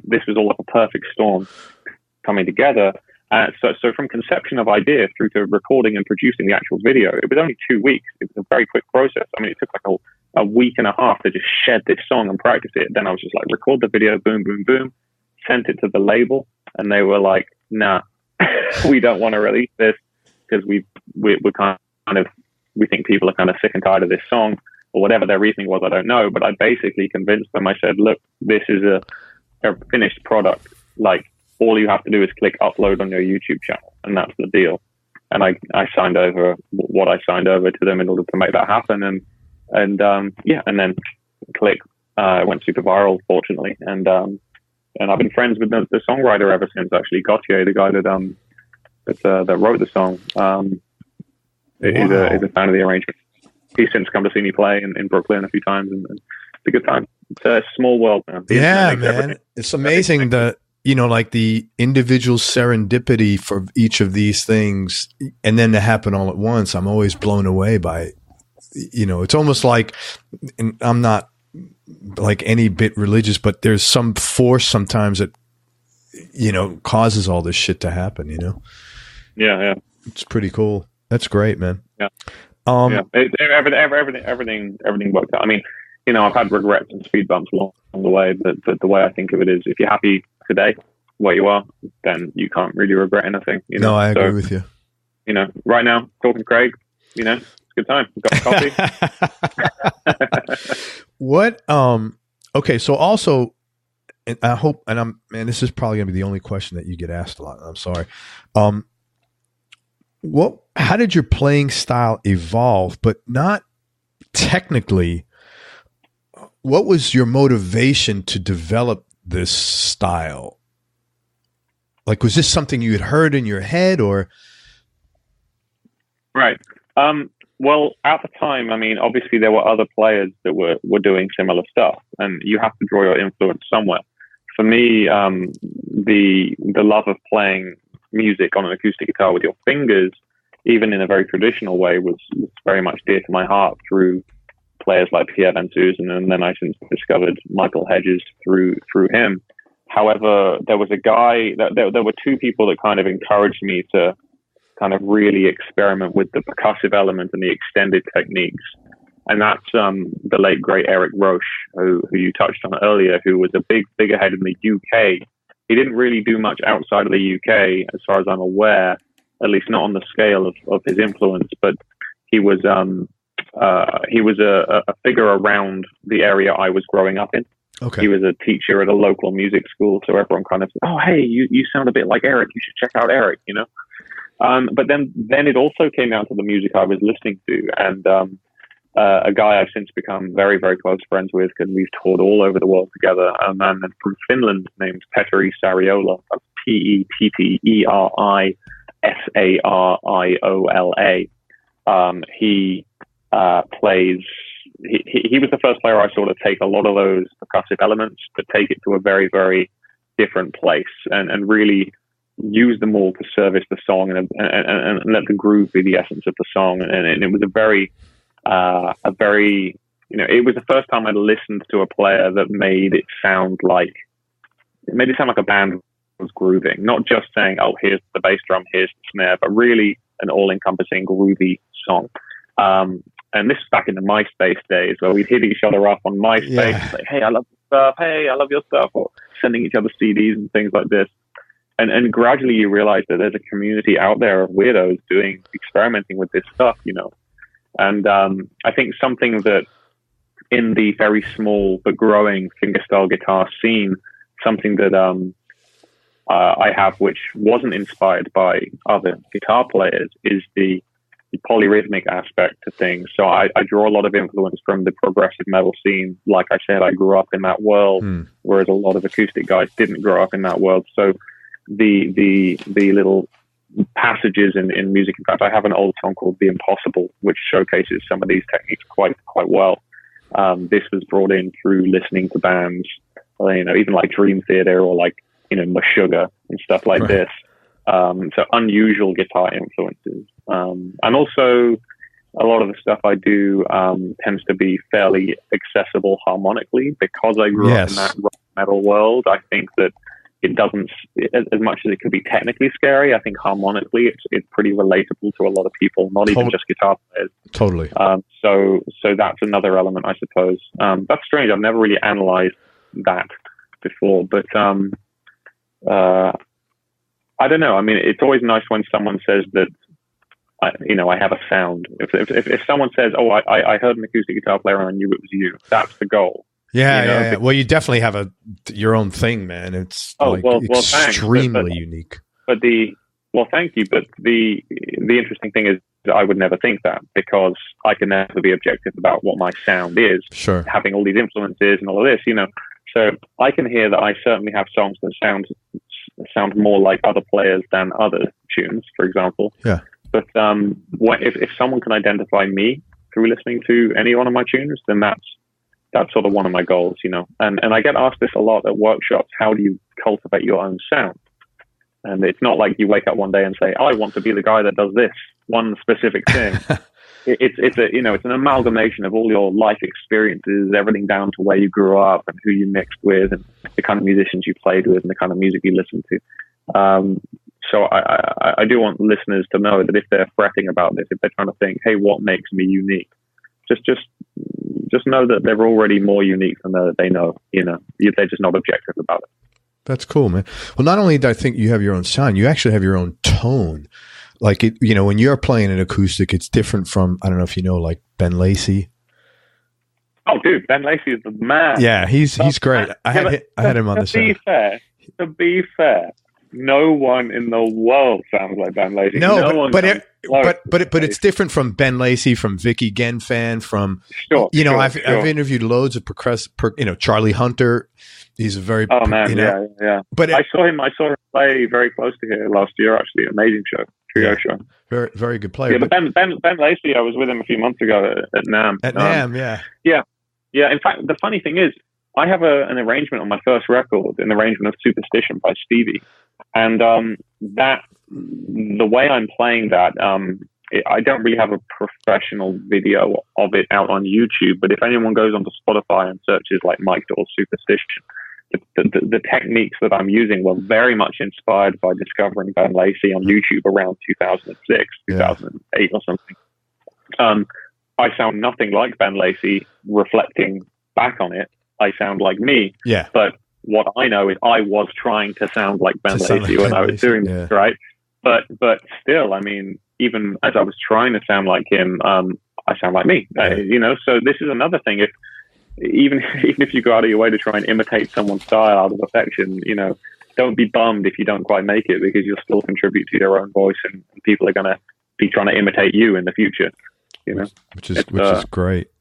this was all like a perfect storm coming together. So from conception of idea through to recording and producing the actual video, it was only 2 weeks. It was a very quick process. I mean, it took like a week and a half to just shed this song and practice it. Then I was just like, record the video, boom, boom, boom, sent it to the label, and they were like, nah, we don't want to release this because we're kind of, we think people are kind of sick and tired of this song, or whatever their reasoning was, I don't know. But I basically convinced them. I said, look, this is a finished product. Like, all you have to do is click upload on your YouTube channel, and that's the deal. And I signed over what I signed over to them in order to make that happen. And then click, went super viral, fortunately. And I've been friends with the songwriter ever since, actually. Gautier, the guy that wrote the song. is a fan of the arrangement. He's since come to see me play in Brooklyn a few times, and it's a good time. It's a small world, man. Yeah, man. It's amazing that, like the individual serendipity for each of these things, and then to happen all at once. I'm always blown away by, it's almost like, and I'm not like any bit religious, but there's some force sometimes that, causes all this shit to happen, Yeah. It's pretty cool. That's great, man. Yeah. Everything worked out. I mean, I've had regrets and speed bumps along the way, but the way I think of it is, if you're happy today where you are, then you can't really regret anything. No, I agree with you. Right now, talking to Craig, it's a good time. We've got coffee. What? Okay, so also, and I hope, and this is probably gonna be the only question that you get asked a lot. I'm sorry. How did your playing style evolve, but not technically? What was your motivation to develop this style? Like, was this something you had heard in your head, or? Right. Well, at the time, I mean, obviously there were other players that were doing similar stuff, and you have to draw your influence somewhere. For me, the love of playing music on an acoustic guitar with your fingers, even in a very traditional way, was very much dear to my heart through players like Pierre Van Susan, and then I since discovered Michael Hedges through him. However, there was a guy there were two people that kind of encouraged me to kind of really experiment with the percussive element and the extended techniques, and that's the late great Eric Roche, who you touched on earlier, who was a big figurehead in the UK. He didn't really do much outside of the UK, as far as I'm aware, at least not on the scale of his influence, but he was a figure around the area I was growing up in. Okay. He was a teacher at a local music school, so everyone kind of said, "Oh, hey, you sound a bit like Eric. You should check out Eric," But then it also came down to the music I was listening to, and a guy I've since become very, very close friends with, because we've toured all over the world together, a man from Finland named Petteri Sariola. That's PETTERI SARIOLA. He plays. He was the first player I saw to take a lot of those percussive elements, but take it to a very, very different place, and really use them all to service the song, and let the groove be the essence of the song. And it was it was the first time I'd listened to a player that made it sound like a band was grooving, not just saying, "Oh, here's the bass drum, here's the snare," but really an all-encompassing groovy song. And this is back in the MySpace days, where we'd hit each other up on MySpace, like, "Hey, I love your stuff. Hey, I love your stuff," or sending each other CDs and things like this. And gradually you realize that there's a community out there of weirdos experimenting with this stuff, And I think something that in the very small but growing fingerstyle guitar scene, something that I have, which wasn't inspired by other guitar players, is the polyrhythmic aspect to things. So I draw a lot of influence from the progressive metal scene. Like I said, I grew up in that world, whereas a lot of acoustic guys didn't grow up in that world. So the little passages in music. In fact, I have an old song called "The Impossible," which showcases some of these techniques quite well. This was brought in through listening to bands, even like Dream Theater or like Meshuggah and stuff like this. So unusual guitar influences, and also a lot of the stuff I do tends to be fairly accessible harmonically, because I grew up in that rock metal world. I think that it doesn't, as much as it could be technically scary, I think harmonically it's pretty relatable to a lot of people, not even just guitar players. Totally. So that's another element, I suppose. That's strange. I've never really analyzed that before, but I don't know. I mean, it's always nice when someone says that, I have a sound. If someone says, "Oh, I heard an acoustic guitar player and I knew it was you," that's the goal. Yeah. Well, you definitely have your own thing, man. It's extremely unique. Thank you. But the interesting thing is that I would never think that, because I can never be objective about what my sound is. Sure. Having all these influences and all of this, So I can hear that I certainly have songs that sound more like other players than other tunes, for example. Yeah. But if someone can identify me through listening to any one of my tunes, then that's sort of one of my goals, you know. And I get asked this a lot at workshops: how do you cultivate your own sound? And it's not like you wake up one day and say, I want to be the guy that does this one specific thing. It's an amalgamation of all your life experiences, everything down to where you grew up and who you mixed with and the kind of musicians you played with and the kind of music you listened to. So I do want listeners to know that if they're fretting about this, if they're trying to think, hey, what makes me unique? Just know that they're already more unique than they know. You know, they're just not objective about it. That's cool, man. Well, not only do I think you have your own sound, you actually have your own tone. Like, when you're playing an acoustic, it's different from, I don't know if you know, like Ben Lacey. Oh, dude, Ben Lacey is the man. Yeah, he's great. I had him on the show. To be fair, no one in the world sounds like Ben Lacey. But it's different from Ben Lacey, from Vicky Genfan, from I've interviewed loads of Charlie Hunter. He's a very yeah. But I saw him play very close to here last year. Actually, amazing trio show. Very very good player. Yeah, but Ben Lacey, I was with him a few months ago at NAMM. Yeah. In fact, the funny thing is, I have an arrangement on my first record, an arrangement of Superstition by Stevie. And the way I'm playing that, I don't really have a professional video of it out on YouTube, but if anyone goes onto Spotify and searches like Mike Dawes Superstition, the techniques that I'm using were very much inspired by discovering Ben Lacey on YouTube around 2006, 2008 or something. I sound nothing like Ben Lacey. Reflecting back on it, I sound like me. Yeah. But what I know is I was trying to sound like Ben Lacey when I was doing this, right? But still, I mean, even as I was trying to sound like him, I sound like me. So this is another thing. Even if you go out of your way to try and imitate someone's style out of affection, don't be bummed if you don't quite make it, because you'll still contribute to your own voice, and people are going to be trying to imitate you in the future. Which is great.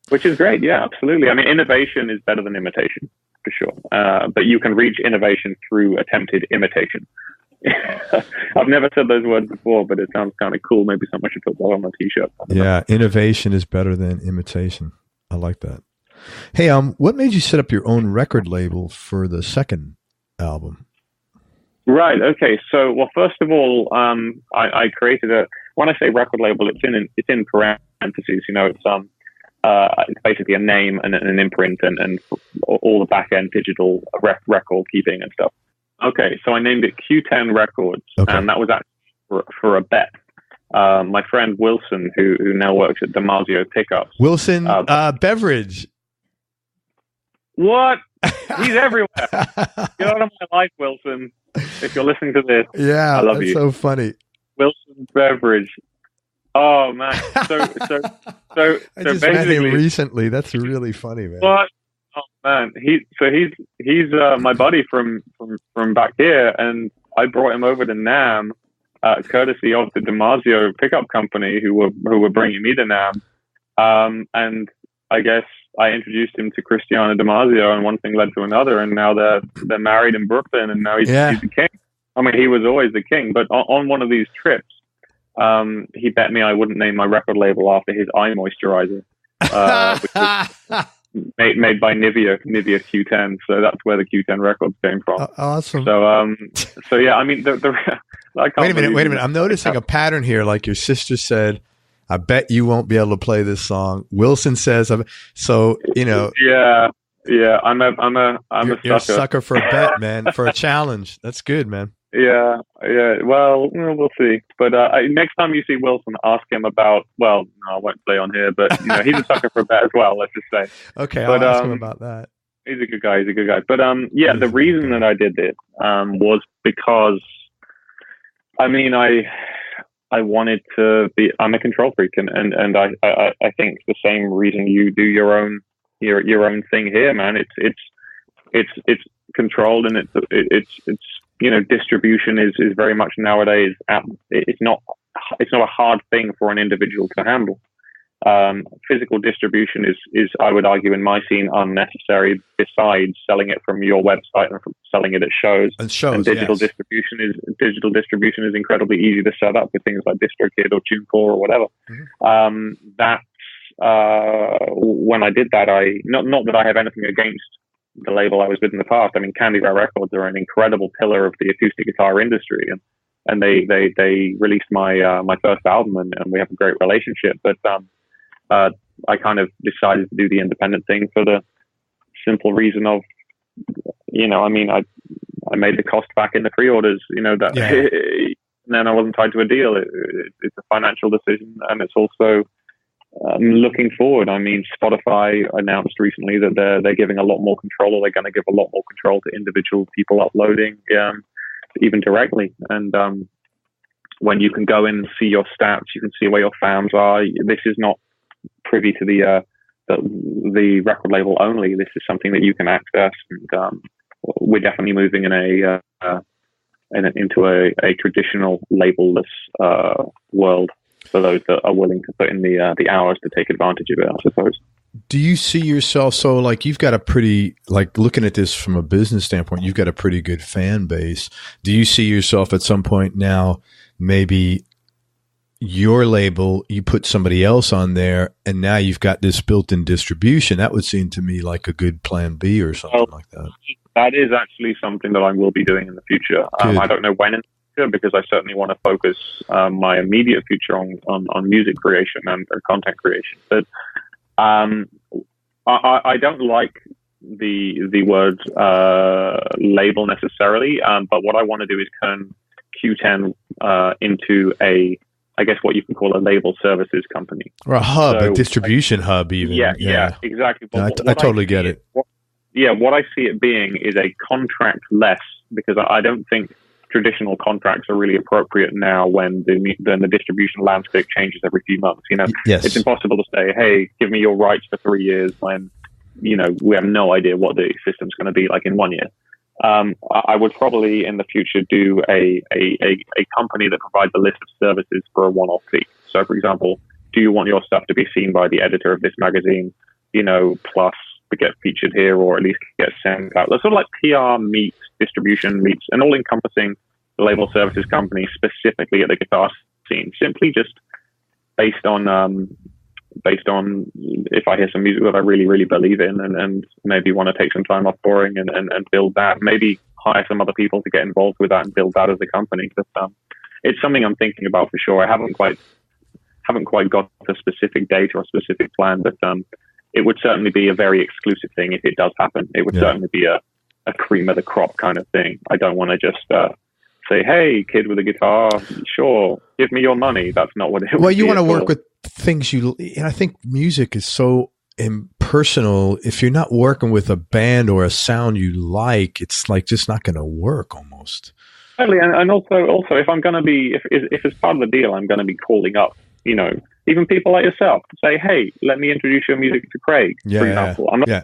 Which is great, yeah, absolutely. I mean, innovation is better than imitation, for sure. But you can reach innovation through attempted imitation. I've never said those words before, but it sounds kind of cool. Maybe someone should put that on a t-shirt. Yeah, innovation is better than imitation. I like that. Hey, what made you set up your own record label for the second album? Right. Okay. So, well, first of all, I created when I say record label, it's in parentheses. It's basically a name and an imprint and all the back end digital record keeping and stuff. Okay. So I named it Q10 Records, and that was actually for a bet. My friend Wilson, who now works at DiMarzio Pickups. Wilson Beverage. What? He's everywhere. Get out of my life, Wilson. If you're listening to this, I love you. So funny. Wilson Beverage. Oh man. So I just met him recently. That's really funny, man. What? Oh man. He's my buddy from back here, and I brought him over to NAMM, courtesy of the DiMarzio Pickup Company, who were bringing me to NAMM. And I guess I introduced him to Cristiano DiMarzio, and one thing led to another, and now they're married in Brooklyn, and now he's the king. I mean, he was always the king, but on one of these trips, he bet me I wouldn't name my record label after his eye moisturizer, which was made by Nivea Q10. So that's where the Q10 Records came from. Awesome. So yeah, I mean, wait a minute. I'm noticing a pattern here. Like your sister said, I bet you won't be able to play this song. Wilson says, so. Yeah. I'm a sucker. You're a sucker for a bet, man. For a challenge. That's good, man. Yeah. Well, we'll see. But next time you see Wilson, ask him about. Well, no, I won't play on here. But he's a sucker for a bet as well. Let's just say. Okay, I'll ask him about that. He's a good guy. But the reason that I did this was because, I mean, I wanted to be. I'm a control freak, and I think it's the same reason you do your own thing here, man. It's controlled, and it's distribution is very much nowadays. It's not a hard thing for an individual to handle. Physical distribution is, I would argue, in my scene, unnecessary. Besides selling it from your website and from selling it at shows, and digital distribution is incredibly easy to set up with things like DistroKid or TuneCore or whatever. When I did that, not that I have anything against the label I was with in the past. I mean, candidly Records are an incredible pillar of the acoustic guitar industry, and they released my first album, and we have a great relationship. But I kind of decided to do the independent thing for the simple reason of, I mean, I made the cost back in the pre-orders, that, and then I wasn't tied to a deal. It's a financial decision, and it's also looking forward. I mean, Spotify announced recently that they're giving a lot more control, or they're going to give a lot more control to individual people uploading, even directly. And when you can go in and see your stats, you can see where your fans are. This is not privy to the record label only. This is something that you can access, and we're definitely moving into a traditional label-less world for those that are willing to put in the hours to take advantage of it, I suppose. Do you see yourself, so like you've got a pretty, like looking at this from a business standpoint, you've got a pretty good fan base. Do you see yourself at some point now, maybe your label, you put somebody else on there, and now you've got this built-in distribution? That would seem to me like a good plan B or something like that. That is actually something that I will be doing in the future. I don't know when in the future, because I certainly want to focus my immediate future on music creation and content creation. But I don't like the word label necessarily, but what I want to do is turn Q10 into I guess what you can call a label services company. Or a hub, a distribution hub even. Yeah, exactly. No, I totally get it. What I see it being is a contract less, because I don't think traditional contracts are really appropriate now when the distribution landscape changes every few months. Yes. It's impossible to say, hey, give me your rights for 3 years when, we have no idea what the system's going to be like in 1 year. I would probably in the future do a company that provides a list of services for a one-off fee. So, for example, do you want your stuff to be seen by the editor of this magazine, plus to get featured here, or at least get sent out? That's sort of like PR meets distribution meets an all-encompassing label services company specifically at the guitar scene, simply just based on if I hear some music that I really, really believe in, and maybe want to take some time off boring and build that, maybe hire some other people to get involved with that and build that as a company. But it's something I'm thinking about for sure. I haven't quite got a specific date or a specific plan, but it would certainly be a very exclusive thing if it does happen. It would certainly be a cream of the crop kind of thing. I don't want to just say, hey, kid with a guitar, sure, give me your money. That's not what it would be. Well, you want to work with things and I think music is so impersonal. If you're not working with a band or a sound you like, it's like just not going to work almost. Totally. And also if I'm going to be, if it's part of the deal, I'm going to be calling up, even people like yourself to say, hey, let me introduce your music to Craig, for example. I'm not saying,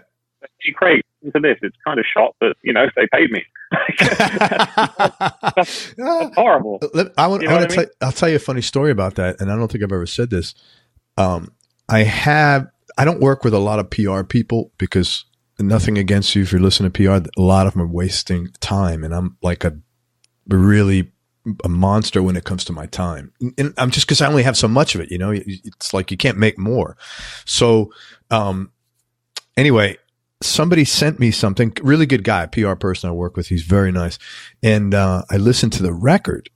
Craig, listen to this. It's kind of shot, but, they paid me. that's horrible. I'll tell you a funny story about that, and I don't think I've ever said this. I don't work with a lot of PR people, because nothing against you if you're listening to PR, a lot of them are wasting time, and I'm like a monster when it comes to my time. And I'm just, because I only have so much of it, it's like you can't make more. So anyway, somebody sent me something, really good guy, a PR person I work with. He's very nice. And I listened to the record,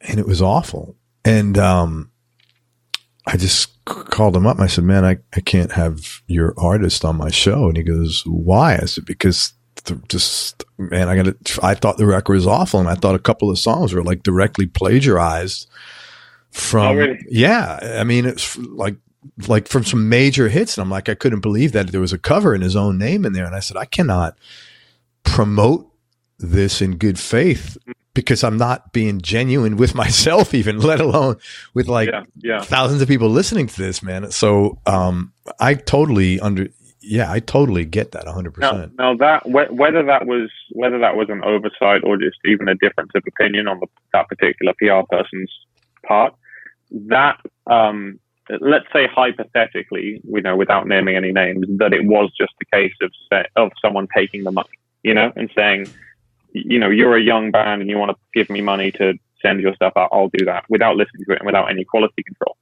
and it was awful. And I just called him up and I said, man, I can't have your artist on my show. And he goes, why? I said, because I thought the record was awful, and I thought a couple of songs were like directly plagiarized from, oh, really? Yeah. I mean, it's like from some major hits. And I'm like, I couldn't believe that there was a cover in his own name in there. And I said, I cannot promote this in good faith, because I'm not being genuine with myself, even, let alone with thousands of people listening to this, man. So I totally get that 100%. Now that whether that was an oversight or just even a difference of opinion on that particular PR person's part, that let's say hypothetically, without naming any names, that it was just a case of someone taking the money, and saying, you're a young band and you want to give me money to send your stuff out, I'll do that, without listening to it and without any quality control.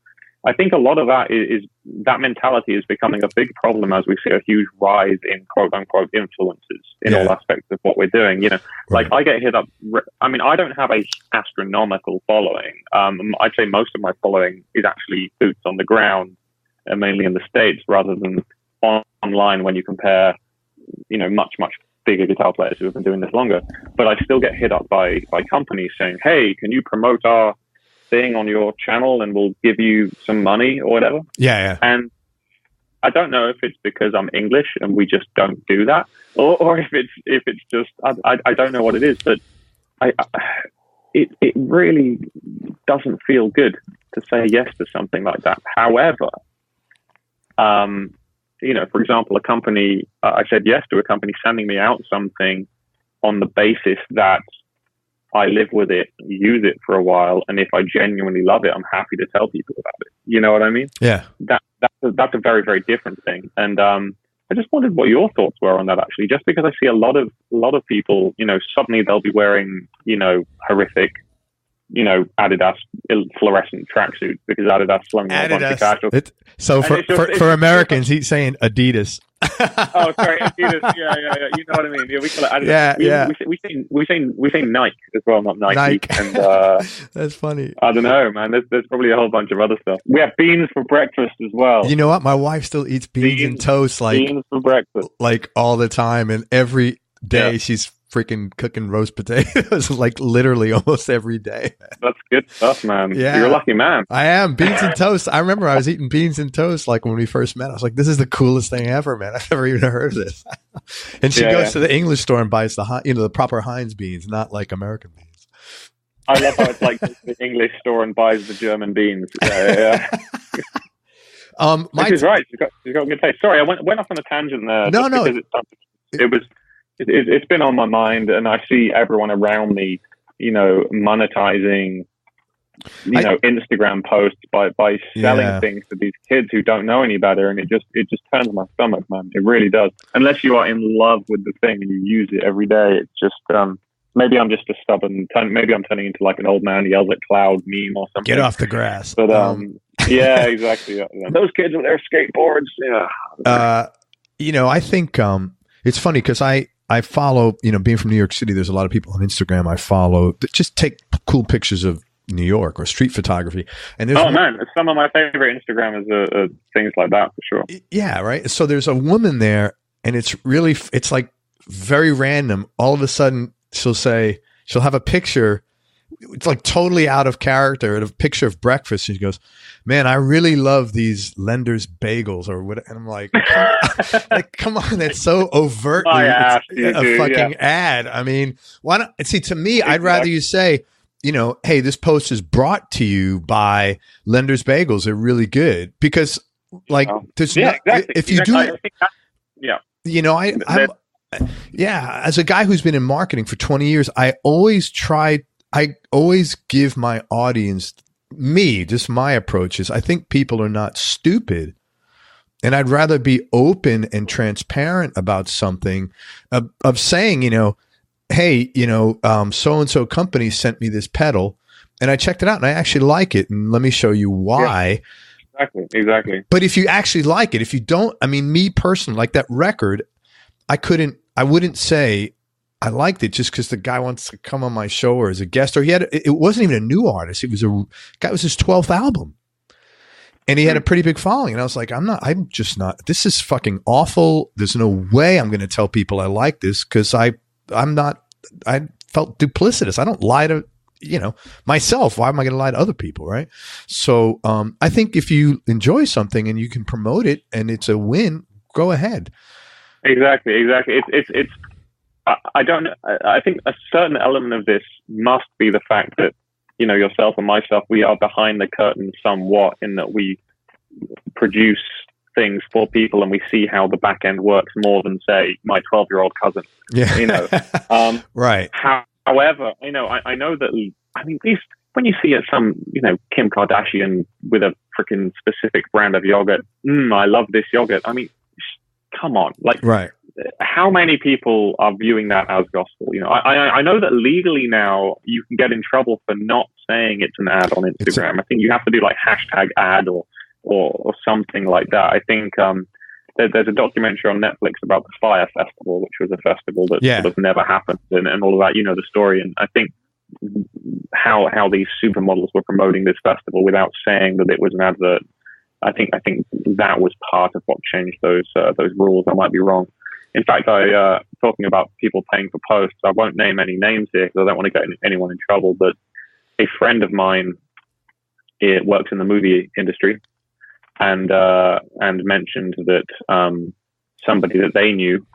I think a lot of that is that mentality is becoming a big problem as we see a huge rise in quote unquote influencers in all aspects of what we're doing. Like I get hit up. I mean, I don't have a astronomical following. I'd say most of my following is actually boots on the ground, mainly in the States, rather than online when you compare, much bigger guitar players who have been doing this longer. But I still get hit up by companies saying, hey, can you promote our thing on your channel and we'll give you some money or whatever. Yeah. And I don't know if it's because I'm English and we just don't do that, or if it's just I don't know what it is, but it really doesn't feel good to say yes to something like that. However, for example, a company, I said yes to a company sending me out something on the basis that I live with it, use it for a while, and if I genuinely love it, I'm happy to tell people about it. You know what I mean? Yeah. That's a very, very different thing. And I just wondered what your thoughts were on that, actually, just because I see a lot of people, suddenly they'll be wearing, horrific, Adidas fluorescent tracksuits because Adidas slung a bunch of cash. So for Americans, he's saying Adidas. Oh, sorry, Adidas. Yeah. You know what I mean? Yeah, we call it Adidas. We say Nike as well, not Nike. And that's funny. I don't know, man. There's probably a whole bunch of other stuff. We have beans for breakfast as well. You know what? My wife still eats beans and toast beans for breakfast, like all the time, and every day she's freaking cooking roast potatoes like literally almost every day. That's good stuff, man. Yeah. You're a lucky man. I am. Beans and toast. I remember I was eating beans and toast like when we first met. I was like, this is the coolest thing ever, man. I've never even heard of this. And she goes to the English store and buys the proper Heinz beans, not like American beans. I love how it's like the English store and buys the German beans. Yeah. Which is right. She's got good taste. Sorry, I went off on a tangent there. No. It's been on my mind, and I see everyone around me, monetizing, Instagram posts by selling things to these kids who don't know any better, and it just turns my stomach, man. It really does. Unless you are in love with the thing and you use it every day, it's just maybe I'm just a stubborn. Maybe I'm turning into like an old man who yells at cloud meme or something. Get off the grass. But yeah, exactly. Yeah. Those kids with their skateboards. Yeah. I think it's funny because I follow, being from New York City, there's a lot of people on Instagram I follow that just take cool pictures of New York or street photography. And man, some of my favorite Instagrammers are things like that for sure. Yeah, right. So there's a woman there, and it's like very random. All of a sudden, she'll have a picture. It's like totally out of character, a picture of breakfast. She goes, man, I really love these Lender's bagels or what. And I'm like, come on. That's so overtly a fucking ad. I mean, why not? See, to me, I'd rather you say, hey, this post is brought to you by Lender's Bagels. They're really good because there's exactly. If you as a guy who's been in marketing for 20 years, I always give my audience, just my approach is I think people are not stupid. And I'd rather be open and transparent about something of saying, hey, so-and-so company sent me this pedal and I checked it out and I actually like it. And let me show you why. Yeah, exactly. But if you actually like it, if you don't, me personally, like that record, I wouldn't say, I liked it just because the guy wants to come on my show or as a guest, or it wasn't even a new artist. It was it was his 12th album and he had a pretty big following. And I was like, I'm just not, this is fucking awful. There's no way I'm going to tell people I like this. Cause I felt duplicitous. I don't lie to, myself. Why am I going to lie to other people? Right. So, I think if you enjoy something and you can promote it and it's a win, go ahead. Exactly. It's, I think a certain element of this must be the fact that, yourself and myself, we are behind the curtain somewhat in that we produce things for people and we see how the back end works more than, say, my 12-year-old cousin. Yeah. Right. However, I know that, when you see some, Kim Kardashian with a freaking specific brand of yogurt, I love this yogurt. I mean, come on, like, right. How many people are viewing that as gospel? I know that legally now you can get in trouble for not saying it's an ad on Instagram. I think you have to do like #ad or something like that. I think there's a documentary on Netflix about the Fire Festival, which was a festival that sort of never happened, and all of that. You know the story, and I think how these supermodels were promoting this festival without saying that it was an advert. I think that was part of what changed those rules. I might be wrong. In fact, talking about people paying for posts, I won't name any names here because I don't want to get anyone in trouble, but a friend of mine works in the movie industry and mentioned that somebody that they knew,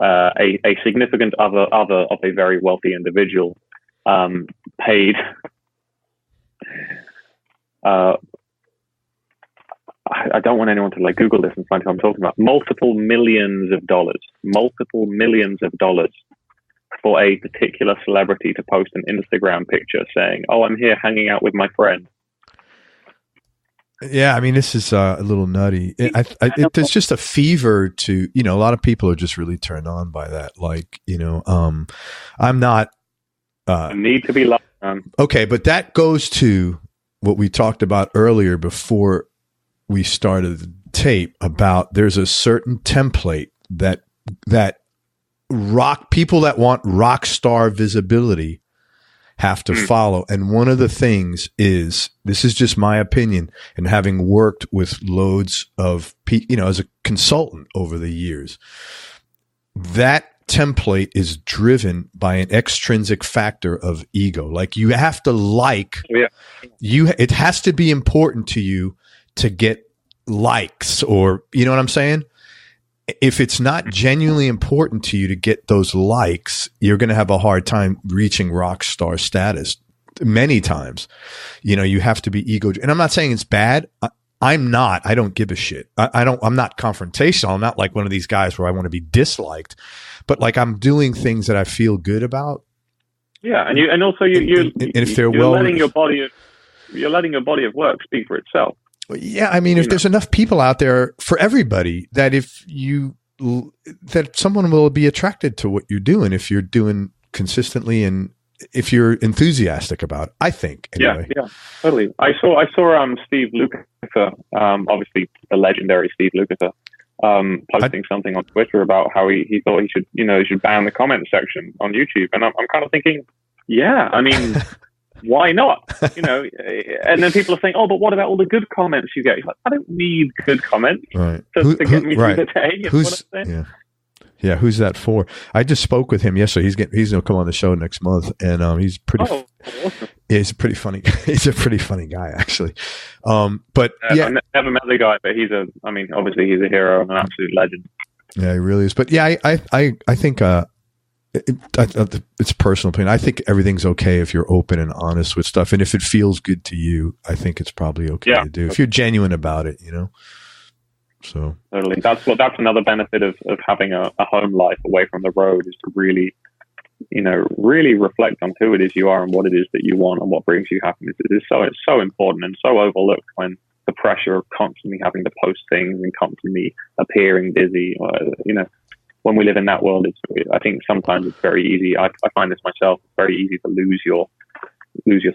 a significant other of a very wealthy individual, paid I don't want anyone to like Google this and find who I'm talking about. Multiple millions of dollars for a particular celebrity to post an Instagram picture saying, "Oh, I'm here hanging out with my friend." Yeah, I mean, this is a little nutty. There's just a fever to, a lot of people are just really turned on by that. Like, I'm not. Need to be loved. Okay, but that goes to what we talked about earlier before we started the tape about there's a certain template that people that want rock star visibility have to follow. And one of the things is, this is just my opinion, and having worked with loads of as a consultant over the years, that template is driven by an extrinsic factor of ego. Like, you have to it has to be important to you to get likes, or you know what I'm saying? If it's not genuinely important to you to get those likes, you're going to have a hard time reaching rock star status many times. You have to be ego. And I'm not saying it's bad. I don't give a shit. I'm not confrontational. I'm not like one of these guys where I want to be disliked, but like, I'm doing things that I feel good about. Yeah. And if they're letting your body of work speak for itself. Yeah, I mean, if there's enough people out there for everybody, that that someone will be attracted to what you're doing if you're doing consistently and if you're enthusiastic about it, I think. Anyway. Yeah, totally. I saw Steve Lukather, obviously the legendary Steve Lukather, posting something on Twitter about how he thought he should ban the comment section on YouTube, and I'm kind of thinking, yeah, I mean. Why not? And then people are saying, "Oh, but what about all the good comments you get?" He's like, "I don't need good comments to get me through the day." Who's that for? I just spoke with him yesterday. He's going to come on the show next month, and he's pretty. Awesome. Yeah, he's a pretty funny. He's a pretty funny guy, actually. But yeah, I've never met the guy, but obviously he's a hero and an absolute legend. Yeah, he really is. But yeah, I think. It's a personal opinion. I think everything's okay if you're open and honest with stuff, and if it feels good to you, I think it's probably okay to do. If you're genuine about it, So totally, that's another benefit of having a home life away from the road, is to really, really reflect on who it is you are and what it is that you want and what brings you happiness. It's so important and so overlooked when the pressure of constantly having to post things and constantly appearing busy, when we live in that world, I think sometimes it's very easy. I find this myself. It's very easy to lose your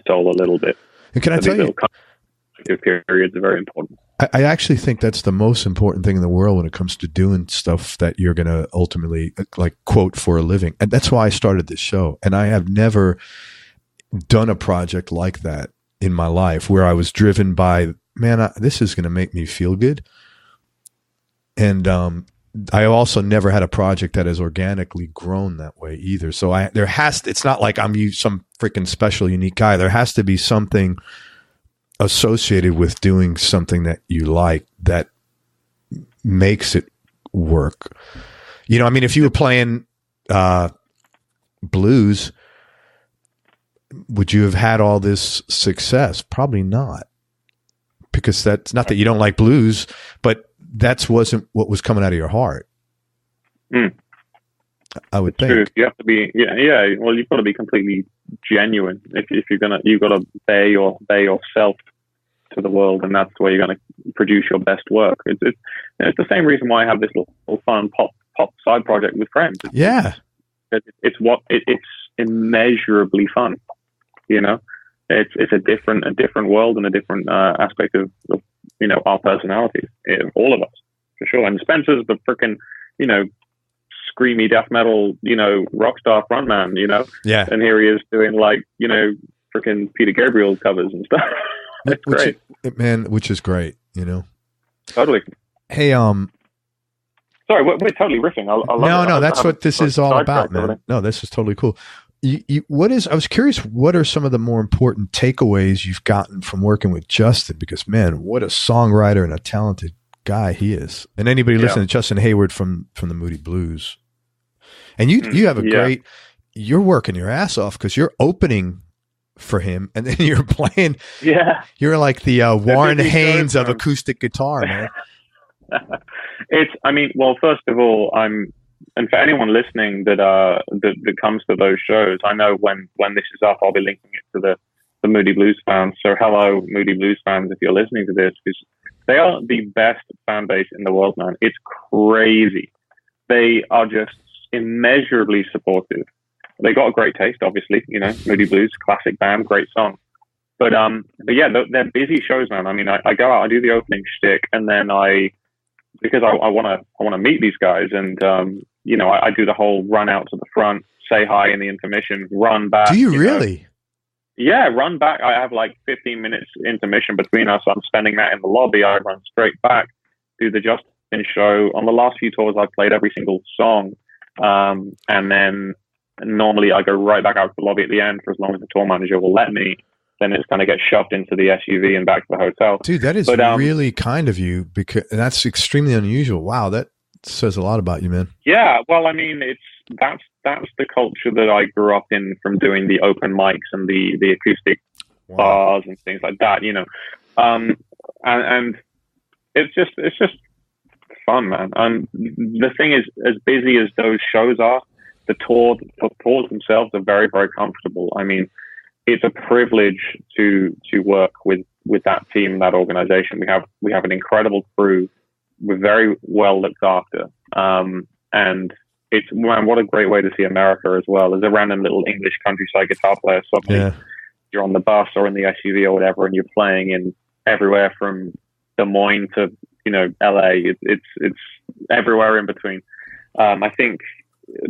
soul a little bit. And can I tell you, periods are very important. I actually think that's the most important thing in the world when it comes to doing stuff that you're going to ultimately quote for a living. And that's why I started this show. And I have never done a project like that in my life where I was driven by, this is going to make me feel good. And, I also never had a project that has organically grown that way either. So it's not like I'm some freaking special, unique guy. There has to be something associated with doing something that you like that makes it work. If you were playing blues, would you have had all this success? Probably not. Because that's not that you don't like blues, but that wasn't what was coming out of your heart. I would think. True. You have to be, yeah. Well, you've got to be completely genuine if you've got to bare yourself to the world, and that's the way you're going to produce your best work. It's the same reason why I have this little fun pop side project with friends. It's immeasurably fun. You know, it's a different world and a different aspect of our personalities, all of us for sure. And Spencer's the freaking screamy death metal Rockstar frontman, yeah, and here he is doing freaking Peter Gabriel covers and stuff. It's great, man. Which is great, Totally. Hey, sorry, we're totally riffing. No, that's what this is all about, man. No, this is totally cool. I was curious, what are some of the more important takeaways you've gotten from working with Justin? Because, man, what a songwriter and a talented guy he is. And anybody listening to Justin Heyward from the Moody Blues. And you have a great, you're working your ass off because you're opening for him, and then you're playing. Yeah, you're like the Warren Haynes of acoustic guitar, man. Well, first of all, and for anyone listening that comes to those shows, I know when this is up, I'll be linking it to the Moody Blues fans. So hello, Moody Blues fans, if you're listening to this, because they are the best fan base in the world, man. It's crazy. They are just immeasurably supportive. They got a great taste, obviously, Moody Blues, classic band, great song. But yeah, they're busy shows, man. I go out, I do the opening shtick, and then because I want to meet these guys, and I do the whole run out to the front, say hi in the intermission, run back. Do you really? Yeah, run back. I have like 15 minutes intermission between us. I'm spending that in the lobby. I run straight back, do the Justin show. On the last few tours, I've played every single song, and then normally I go right back out to the lobby at the end for as long as the tour manager will let me. Then it's going to get shoved into the SUV and back to the hotel. Dude, that is really kind of you, because that's extremely unusual. Wow, that says a lot about you, man. Yeah, well, that's the culture that I grew up in from doing the open mics and the acoustic bars and things like that, and it's just fun, man. And the thing is, as busy as those shows are, the tours themselves are very, very comfortable. It's a privilege to work with that team, that organization. We have an incredible crew. We're very well looked after. And it's, man, what a great way to see America as well. As a random little English countryside guitar player, suddenly you're on the bus or in the SUV or whatever, and you're playing in everywhere from Des Moines to, LA. It's everywhere in between. I think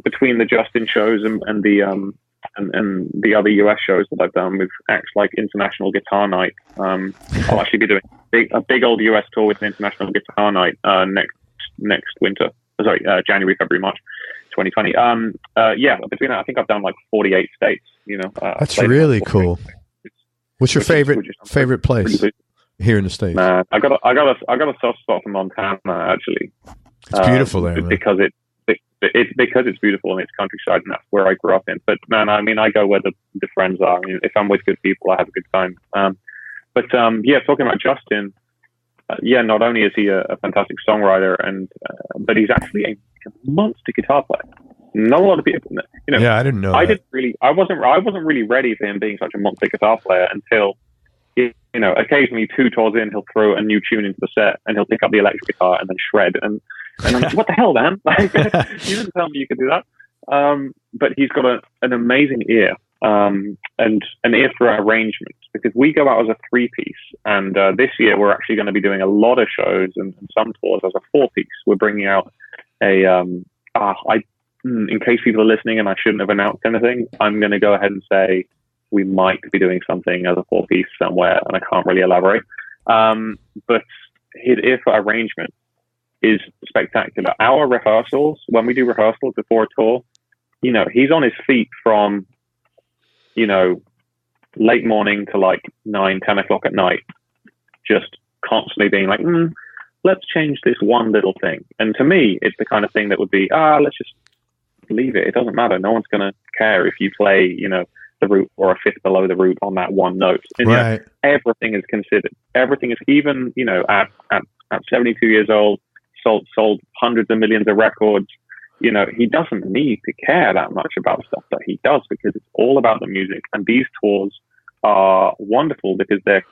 between the Justin shows and the other US shows that I've done with acts like International Guitar Night, I'll actually be doing a big old US tour with International Guitar Night next winter. January, February, March 2020. Between that, I think I've done like 48 states. That's really cool. What's your favorite place here in the States? I got a soft spot for Montana, actually. It's beautiful there, man. because it's beautiful and it's countryside, and that's where I grew up in. But man, I go where the friends are. If I'm with good people, I have a good time. Talking about Justin, not only is he a fantastic songwriter, but he's actually a monster guitar player. Not a lot of people, Yeah, I didn't know. I wasn't really ready for him being such a monster guitar player until, occasionally 2 tours in, he'll throw a new tune into the set and he'll pick up the electric guitar and then shred. And I'm like, what the hell, man? You didn't tell me you could do that. But he's got an amazing ear, and an ear for arrangements, because we go out as a 3-piece. And this year we're actually going to be doing a lot of shows and some tours as a 4-piece. We're bringing out in case people are listening and I shouldn't have announced anything, I'm going to go ahead and say we might be doing something as a 4-piece somewhere, and I can't really elaborate. But his ear for arrangement is spectacular. Our rehearsals, when we do rehearsals before a tour, he's on his feet from, late morning to like 9-10 o'clock at night, just constantly being like, let's change this one little thing. And to me, it's the kind of thing that would be, let's just leave it. It doesn't matter. No one's going to care if you play, the root or a fifth below the root on that one note. And right. Everything is considered. Everything is, even, at 72 years old, sold hundreds of millions of records. he doesn't need to care that much about stuff that he does, because it's all about the music. And these tours are wonderful because they're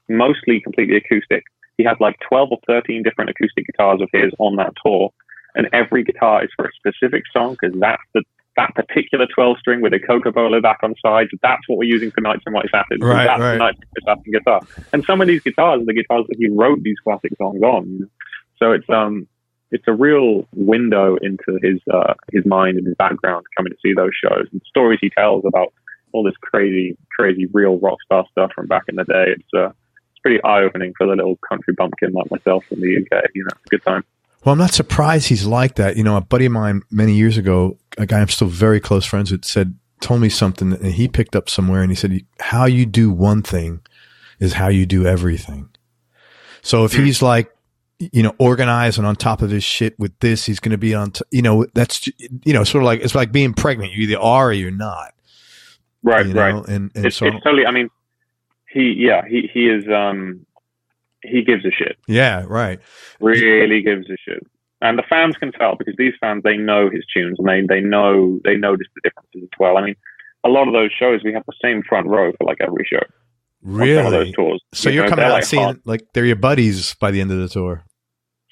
mostly completely acoustic. He had like 12 or 13 different acoustic guitars of his on that tour, and every guitar is for a specific song, because that particular 12 string with a Coca-Cola back on side, that's what we're using for Nights and White Satin. Right, that's right. the Nights and White Satin guitar. And some of these guitars are the guitars that he wrote these classic songs on. So it's a real window into his mind and his background coming to see those shows, and the stories he tells about all this crazy real rock star stuff from back in the day. It's pretty eye-opening for the little country bumpkin like myself in the UK. It's a good time. Well, I'm not surprised he's like that. A buddy of mine many years ago, a guy I'm still very close friends with, told me something that he picked up somewhere, and he said, how you do one thing is how you do everything. So if he's like, organized and on top of his shit with this, he's going to be on, that's, sort of like, it's like being pregnant. You either are or you're not. Right. Right. And it's so totally, I mean, he is, he gives a shit. Yeah. Right. Really gives a shit. And the fans can tell, because these fans, they know his tunes, and they notice the differences as well. I mean, a lot of those shows, we have the same front row for like every show. Really? Some of those tours. So you're coming out seeing like they're your buddies by the end of the tour.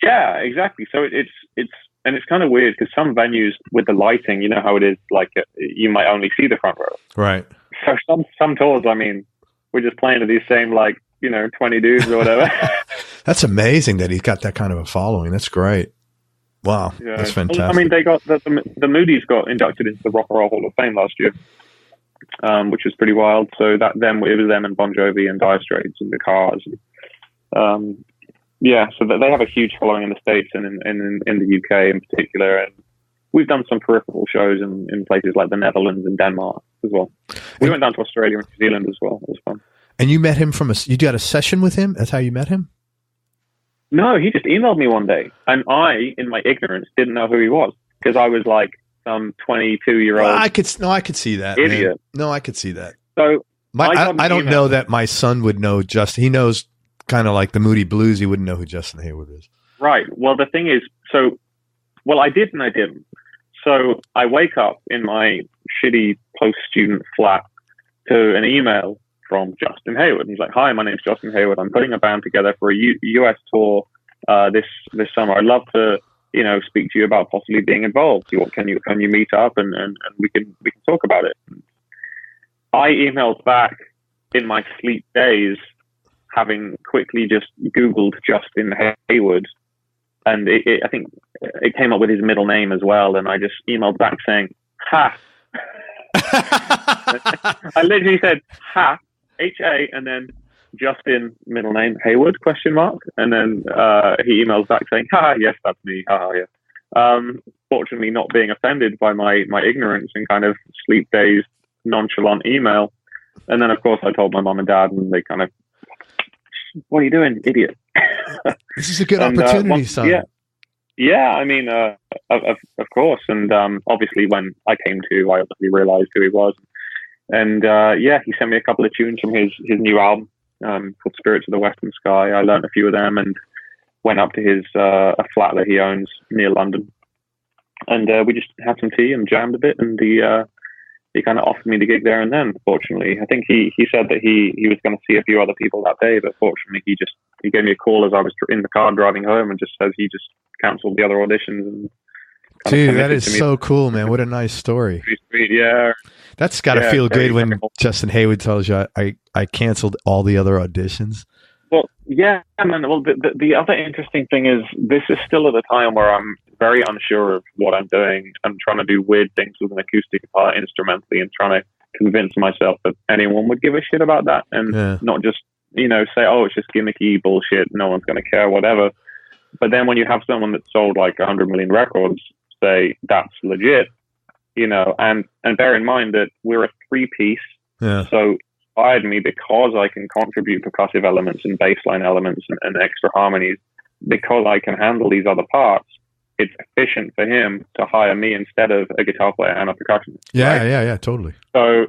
Yeah, exactly. So it's kind of weird, because some venues with the lighting, you know how it is, like you might only see the front row. Right. So some tours, I mean, we're just playing to these same 20 dudes or whatever. That's amazing that he's got that kind of a following. That's great. Wow, yeah. That's fantastic. I mean, they got the Moody's got inducted into the Rock and Roll Hall of Fame last year, which was pretty wild. So it was them and Bon Jovi and Dire Straits and the Cars. So they have a huge following in the States and in the UK in particular. And we've done some peripheral shows in places like the Netherlands and Denmark as well. We went down to Australia and New Zealand as well. It was fun. And you met him you got a session with him? That's how you met him? No, he just emailed me one day, and I, in my ignorance, didn't know who he was, because I was like some 22-year-old. I could see that. Idiot. Man. No, I could see that. So I don't know that my son would know Justin. He knows kind of like the Moody Blues. He wouldn't know who Justin Hayward is. Right. Well, the thing is, I did and I didn't. So I wake up in my shitty post-student flat to an email from Justin Hayward. He's like, "Hi, my name's Justin Hayward. I'm putting a band together for a US tour this summer. I'd love to, speak to you about possibly being involved. Can you meet up and we can talk about it?" I emailed back in my sleep days, having quickly just Googled Justin Hayward, and I think it came up with his middle name as well, and I just emailed back saying, "Ha." I literally said, "Ha." H-A, and then Justin, middle name, Hayward, ? And then he emails back saying, "Ha, yes, that's me. Ha, yeah." Fortunately, not being offended by my ignorance and kind of sleep-dazed, nonchalant email. And then, of course, I told my mom and dad, and they kind of, "What are you doing, idiot?" This is a good opportunity, son. Yeah, I mean, of course. And obviously, when I came to, I obviously realized who he was. And he sent me a couple of tunes from his new album called Spirits of the Western Sky. I learned a few of them and went up to his a flat that he owns near London. And we just had some tea and jammed a bit. And he kind of offered me the gig there and then, fortunately. I think he said that he was going to see a few other people that day, but fortunately he gave me a call as I was in the car driving home and just says he just cancelled the other auditions. And dude, that is so cool, man. What a nice story. Pretty sweet, yeah. That's got to feel good when Justin Hayward tells you, I canceled all the other auditions. Well, yeah, man. Well, the other interesting thing is this is still at a time where I'm very unsure of what I'm doing. I'm trying to do weird things with an acoustic guitar instrumentally and trying to convince myself that anyone would give a shit about that and not just, say, "Oh, it's just gimmicky bullshit. No one's going to care, whatever." But then when you have someone that sold like 100 million records say that's legit, and bear in mind that we're a 3-piece. Yeah. So inspired me because I can contribute percussive elements and bass line elements and extra harmonies, because I can handle these other parts. It's efficient for him to hire me instead of a guitar player and a percussionist. Yeah, right? yeah, totally. So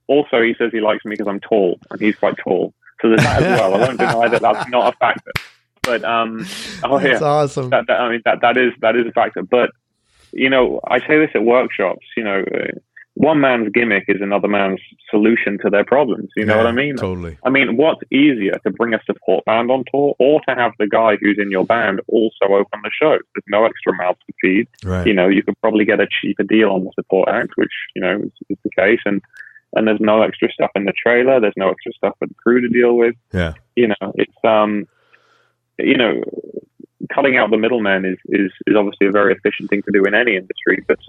also he says he likes me because I'm tall, and he's quite tall. So there's that as well. I won't deny that that's not a factor. But that's awesome. That is a factor. But I say this at workshops, one man's gimmick is another man's solution to their problems. You know what I mean? Totally. I mean, what's easier, to bring a support band on tour or to have the guy who's in your band also open the show? There's no extra mouths to feed. Right. You could probably get a cheaper deal on the support act, which, is the case. And there's no extra stuff in the trailer. There's no extra stuff for the crew to deal with. Yeah. It's, cutting out the middleman is obviously a very efficient thing to do in any industry, but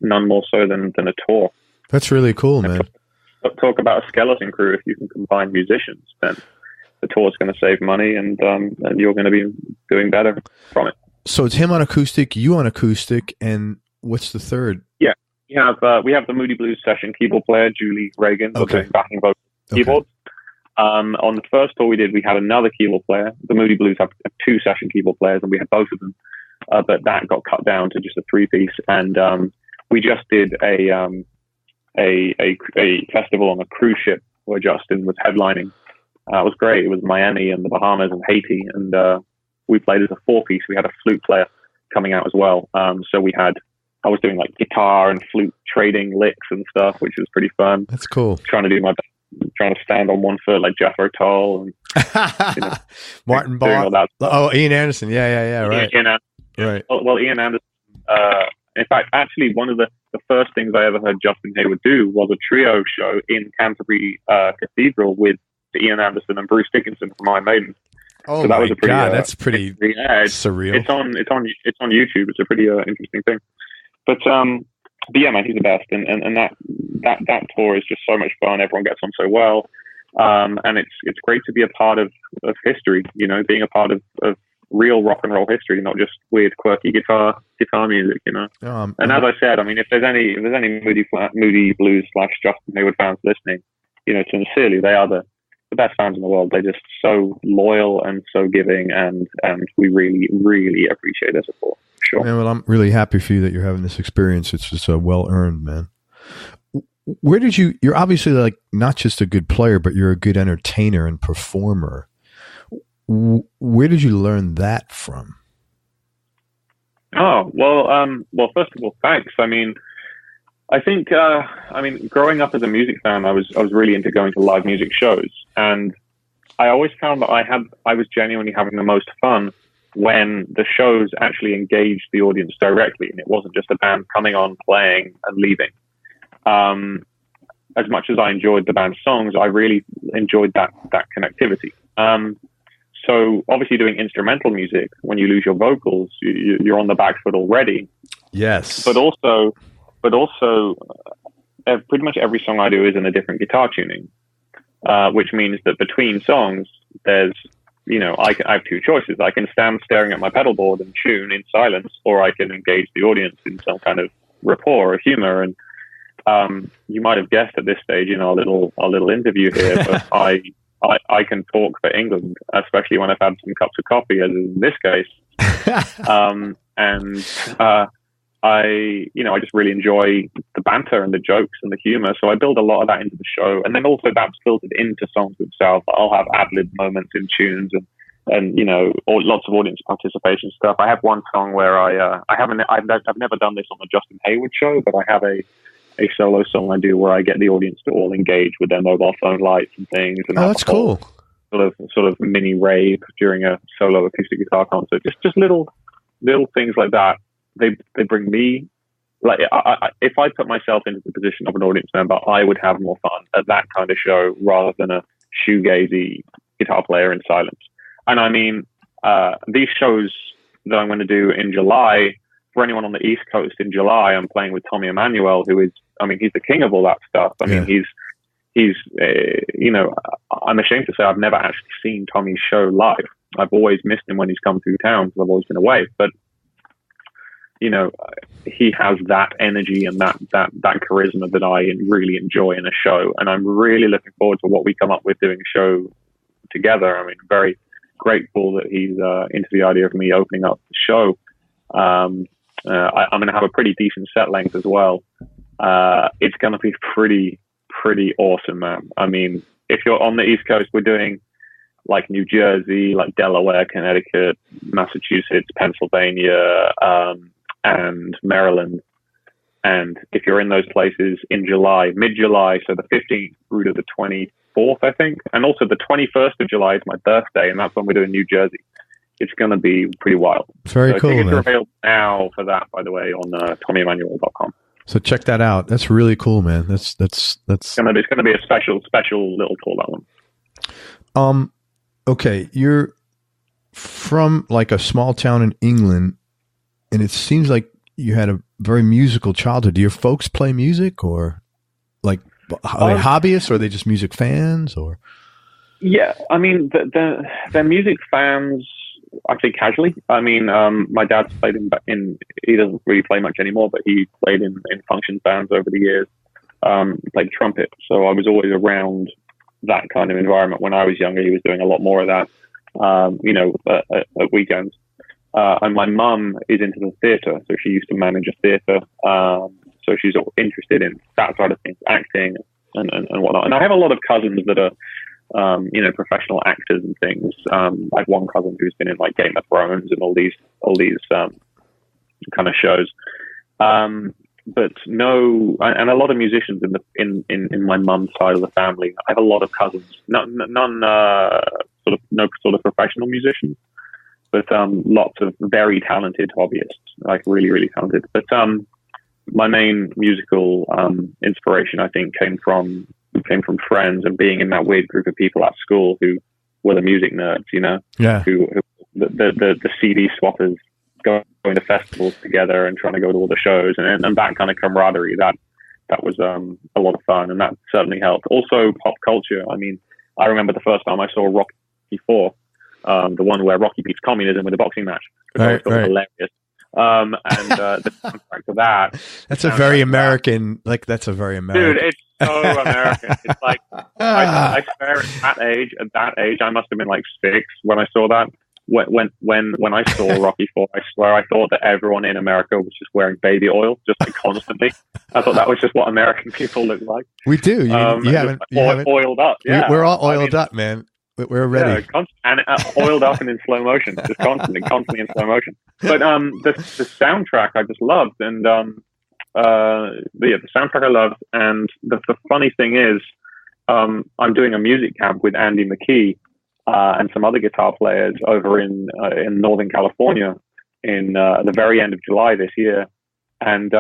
none more so than a tour. That's really cool, man. Talk about a skeleton crew. If you can combine musicians, then the tour's going to save money, and you're going to be doing better from it. So it's him on acoustic, you on acoustic, and what's the third? Yeah, we have the Moody Blues session keyboard player Julie Reagan, doing backing vocals, keyboards. On the first tour we did, we had another keyboard player. The Moody Blues have 2 session keyboard players, and we had both of them, but that got cut down to just a 3-piece. And we just did a festival on a cruise ship where Justin was headlining. It was great. It was Miami and the Bahamas and Haiti, and we played as a 4-piece. We had a flute player coming out as well. So I was doing like guitar and flute trading licks and stuff, which was pretty fun. That's cool. Trying to stand on one foot like Jeff O'Toole and Martin Barr. Oh, Ian Anderson. Yeah. Right. Right. Well, Ian Anderson. In fact, actually, one of the first things I ever heard Justin Hayward do was a trio show in Canterbury Cathedral with Ian Anderson and Bruce Dickinson from Iron Maiden. Oh, so that was a pretty, God, that's pretty surreal. It's on YouTube. It's a pretty interesting thing. But yeah, man, he's the best, and that tour is just so much fun. Everyone gets on so well, and it's great to be a part of history. Being a part of real rock and roll history, not just weird, quirky guitar music. And as I said, I mean, if there's any Moody Blues / Justin Hayward fans listening, sincerely, they are the best fans in the world. They're just so loyal and so giving, and we really, really appreciate their support. Sure. Man, well, I'm really happy for you that you're having this experience. It's just well earned, man. Where did you're obviously like not just a good player, but you're a good entertainer and performer. Where did you learn that from? Oh, well, first of all, thanks. I mean, I think, growing up as a music fan, I was really into going to live music shows, and I always found that I was genuinely having the most fun when the shows actually engaged the audience directly, and it wasn't just a band coming on, playing, and leaving. As much as I enjoyed the band's songs, I really enjoyed that connectivity. So obviously doing instrumental music, when you lose your vocals, you're on the back foot already. Yes. But also, pretty much every song I do is in a different guitar tuning, which means that between songs, there's, I have 2 choices. I can stand staring at my pedal board and tune in silence, or I can engage the audience in some kind of rapport or humor. And you might have guessed at this stage in our little interview here, but I can talk for England, especially when I've had some cups of coffee, as in this case. I just really enjoy the banter and the jokes and the humor. So I build a lot of that into the show. And then also that's filtered into songs themselves. I'll have ad-lib moments in tunes and lots of audience participation stuff. I have one song where I've never done this on the Justin Hayward show, but I have a solo song I do where I get the audience to all engage with their mobile phone lights and things. And that's cool. Sort of mini rave during a solo acoustic guitar concert. Just little things like that. They bring me, like, if I put myself into the position of an audience member, I would have more fun at that kind of show rather than a shoegazy guitar player in silence. And I mean, these shows that I'm going to do in July, for anyone on the East Coast in July, I'm playing with Tommy Emmanuel, who is, he's the king of all that stuff. He's I'm ashamed to say I've never actually seen Tommy's show live. I've always missed him when he's come through town because I've always been away. But he has that energy and that charisma that I really enjoy in a show. And I'm really looking forward to what we come up with doing a show together. I mean, very grateful that he's into the idea of me opening up the show. I'm going to have a pretty decent set length as well. It's going to be pretty awesome, man. I mean, if you're on the East Coast, we're doing like New Jersey, like Delaware, Connecticut, Massachusetts, Pennsylvania, and Maryland. And if you're in those places in July, mid-July, so the 15th through to the 24th, I think, and also the 21st of July is my birthday, and that's when we're doing New Jersey. It's going to be pretty wild. Very cool, tickets man. are available now for that, by the way, on TommyEmmanuel.com. So check that out. That's really cool, man. That's It's going to be a special little tour, that one. Okay, you're from like a small town in England, and it seems like you had a very musical childhood. Do your folks play music, or like are they hobbyists, or are they just music fans, or? Yeah, I mean, they're music fans. I say casually. I mean, my dad's played in. He doesn't really play much anymore, but he played in function bands over the years. He played trumpet, so I was always around that kind of environment. When I was younger, he was doing a lot more of that. At weekends. And my mum is into the theatre, so she used to manage a theatre. So she's interested in that side of things, acting and whatnot. And I have a lot of cousins that are, professional actors and things. Like one cousin who's been in like Game of Thrones and all these kind of shows. But no, and a lot of musicians in my mum's side of the family. I have a lot of cousins, none no sort of professional musicians, but lots of very talented hobbyists, like really, really talented. But my main musical inspiration, I think, came from friends and being in that weird group of people at school who were the music nerds, who the CD swappers, going to festivals together and trying to go to all the shows, and that kind of camaraderie, that was a lot of fun, and that certainly helped. Also, pop culture. I mean, I remember the first time I saw Rocky IV, the one where Rocky beats communism with a boxing match, which I thought was hilarious. And the soundtrack to that. That's a very American. That's a very American. Dude, it's so American. It's like I swear at that age, I must have been like 6 when I saw that. When I saw Rocky IV, I swear I thought that everyone in America was just wearing baby oil, just like constantly. I thought that was just what American people look like. We do. You haven't oiled up. Yeah, we're all oiled up, man. We're ready. Yeah, and oiled up and in slow motion, just constantly in slow motion. But the soundtrack I just loved, and the soundtrack I loved. And the funny thing is, I'm doing a music camp with Andy McKee and some other guitar players over in Northern California in the very end of July this year. And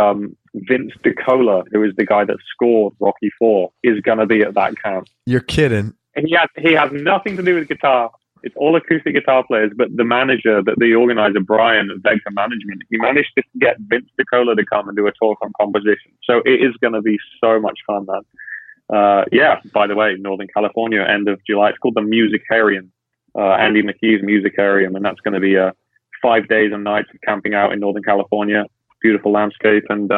Vince DiCola, who is the guy that scored Rocky IV, is going to be at that camp. You're kidding. And he has nothing to do with guitar. It's all acoustic guitar players. But the manager, the organizer, Brian at Vector Management, he managed to get Vince DiCola to come and do a talk on composition. So it is going to be so much fun, man. By the way, Northern California, end of July. It's called the Musicarium, Andy McKee's Musicarium. And that's going to be 5 days and nights of camping out in Northern California. Beautiful landscape and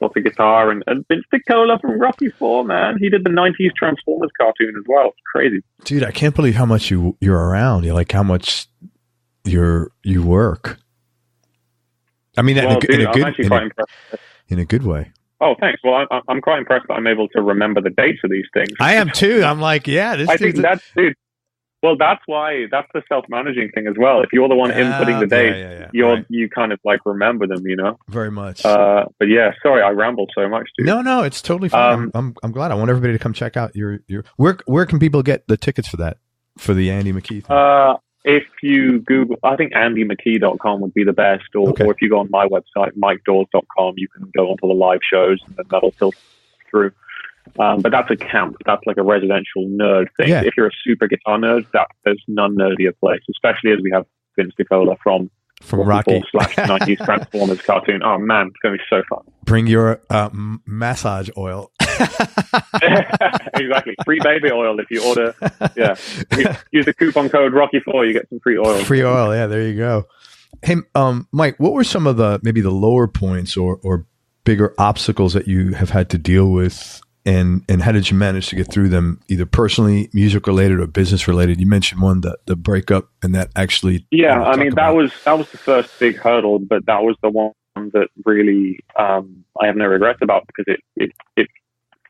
lots of guitar, and Vince DiCola from Rocky IV, man. He did the 90s Transformers cartoon as well. It's crazy. Dude, I can't believe how much you're around. You're like how much you work. I mean, in a good way. Oh, thanks. Well, I'm quite impressed that I'm able to remember the dates of these things. I am too. I'm like, well, that's why, that's the self-managing thing as well. If you're the one inputting the dates, you kind of like remember them, Very much. But yeah, sorry, I rambled so much, dude. No, it's totally fine. I'm glad. I want everybody to come check out your where can people get the tickets for that, for the Andy McKee thing? If you Google, I think andymckee.com would be the best, or if you go on my website, mikedawes.com, you can go onto the live shows and then that'll filter through. But that's a camp. That's like a residential nerd thing. Yeah. If you're a super guitar nerd, there's none nerdier place, especially as we have Vince DiCola from Rocky / 90s Transformers cartoon. Oh man, it's going to be so fun. Bring your massage oil. Exactly. Free baby oil if you order. Yeah. Use the coupon code Rocky4, you get some free oil. Free oil. Yeah, there you go. Hey, Mike, what were some of maybe the lower points or bigger obstacles that you have had to deal with? And how did you manage to get through them, either personally, music related, or business related? You mentioned one, the breakup, and that actually. Yeah, I mean that was the first big hurdle, but that was the one that really I have no regrets about, because it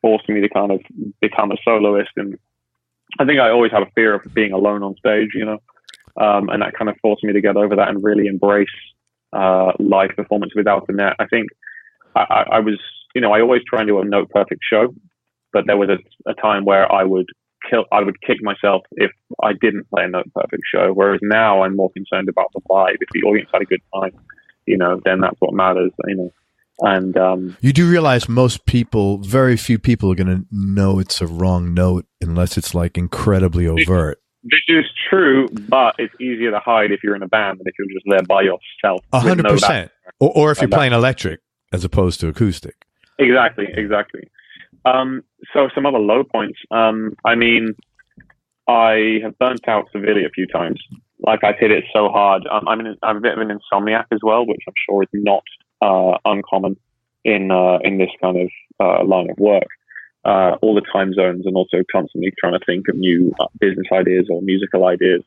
forced me to kind of become a soloist, and I think I always had a fear of being alone on stage, and that kind of forced me to get over that and really embrace live performance without the net. I think I was, I always try and do a note perfect show, but there was a time where I would kick myself if I didn't play a note perfect show. Whereas now I'm more concerned about the vibe. If the audience had a good time, then that's what matters. And you do realize very few people are going to know it's a wrong note unless it's like incredibly overt. This is true, but it's easier to hide if you're in a band than if you're just there by yourself. 100%. Or if you're playing electric as opposed to acoustic. Exactly. So some other low points. I have burnt out severely a few times. Like I've hit it so hard. I'm a bit of an insomniac as well, which I'm sure is not uncommon in this kind of line of work. All the time zones, and also constantly trying to think of new business ideas or musical ideas.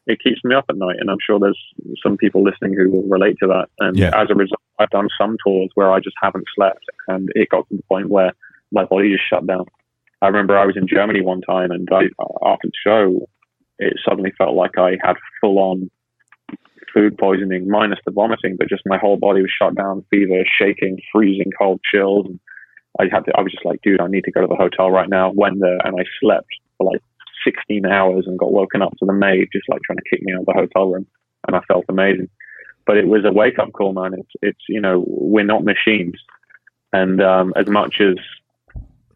It keeps me up at night, and I'm sure there's some people listening who will relate to that. And as a result, I've done some tours where I just haven't slept, and it got to the point where my body just shut down. I remember I was in Germany one time, and after the show, it suddenly felt like I had full-on food poisoning, minus the vomiting, but just my whole body was shut down, fever, shaking, freezing cold chills. And I was just like, dude, I need to go to the hotel right now. Went there, and I slept for like 16 hours and got woken up to the maid just like trying to kick me out of the hotel room. And I felt amazing. But it was a wake-up call, man. It's we're not machines. And as much as,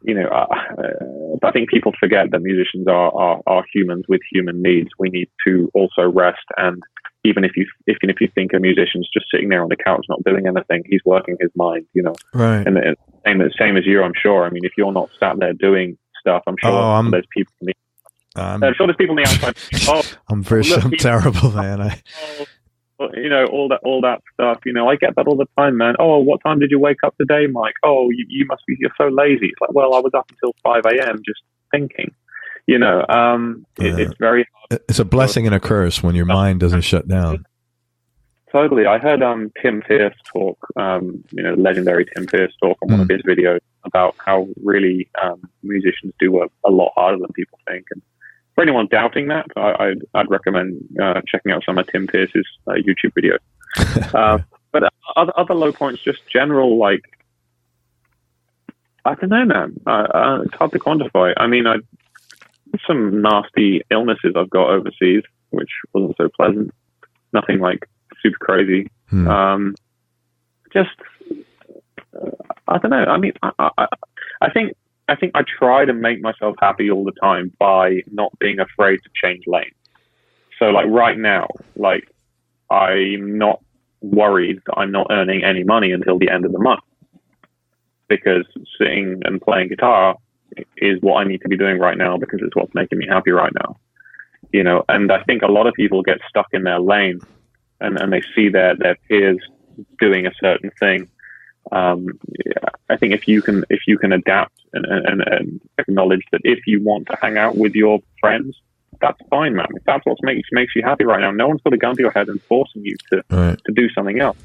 I think people forget that musicians are humans with human needs. We need to also rest. And even if you think a musician's just sitting there on the couch not doing anything, he's working his mind, Right. And same as you, I'm sure. I mean, if you're not sat there doing stuff, I'm sure there's people in the I'm sure there's people on the outside. I'm terrible, man. All that stuff. I get that all the time, man. Oh, what time did you wake up today, Mike? Oh, you're so lazy. It's like, well, I was up until 5 a.m. just thinking. It's very hard. It's a blessing and a curse when your mind doesn't shut down. Totally. I heard Tim Pierce talk, legendary Tim Pierce talk on one of his videos about how really musicians do work a lot harder than people think. And for anyone doubting that, I'd recommend checking out some of Tim Pierce's YouTube videos. But other low points, just general, like, I don't know, man. It's hard to quantify. I mean, some nasty illnesses I've got overseas, which wasn't so pleasant. Nothing like super crazy. I don't know. I mean, I think I try to make myself happy all the time by not being afraid to change lanes. So like right now, like I'm not worried that I'm not earning any money until the end of the month, because sitting and playing guitar is what I need to be doing right now, because it's what's making me happy right now. And I think a lot of people get stuck in their lane and they see their peers doing a certain thing. I think if you can adapt and acknowledge that if you want to hang out with your friends, that's fine, man. If that's what makes you happy right now, no one's put a gun to your head and forcing you to do something else.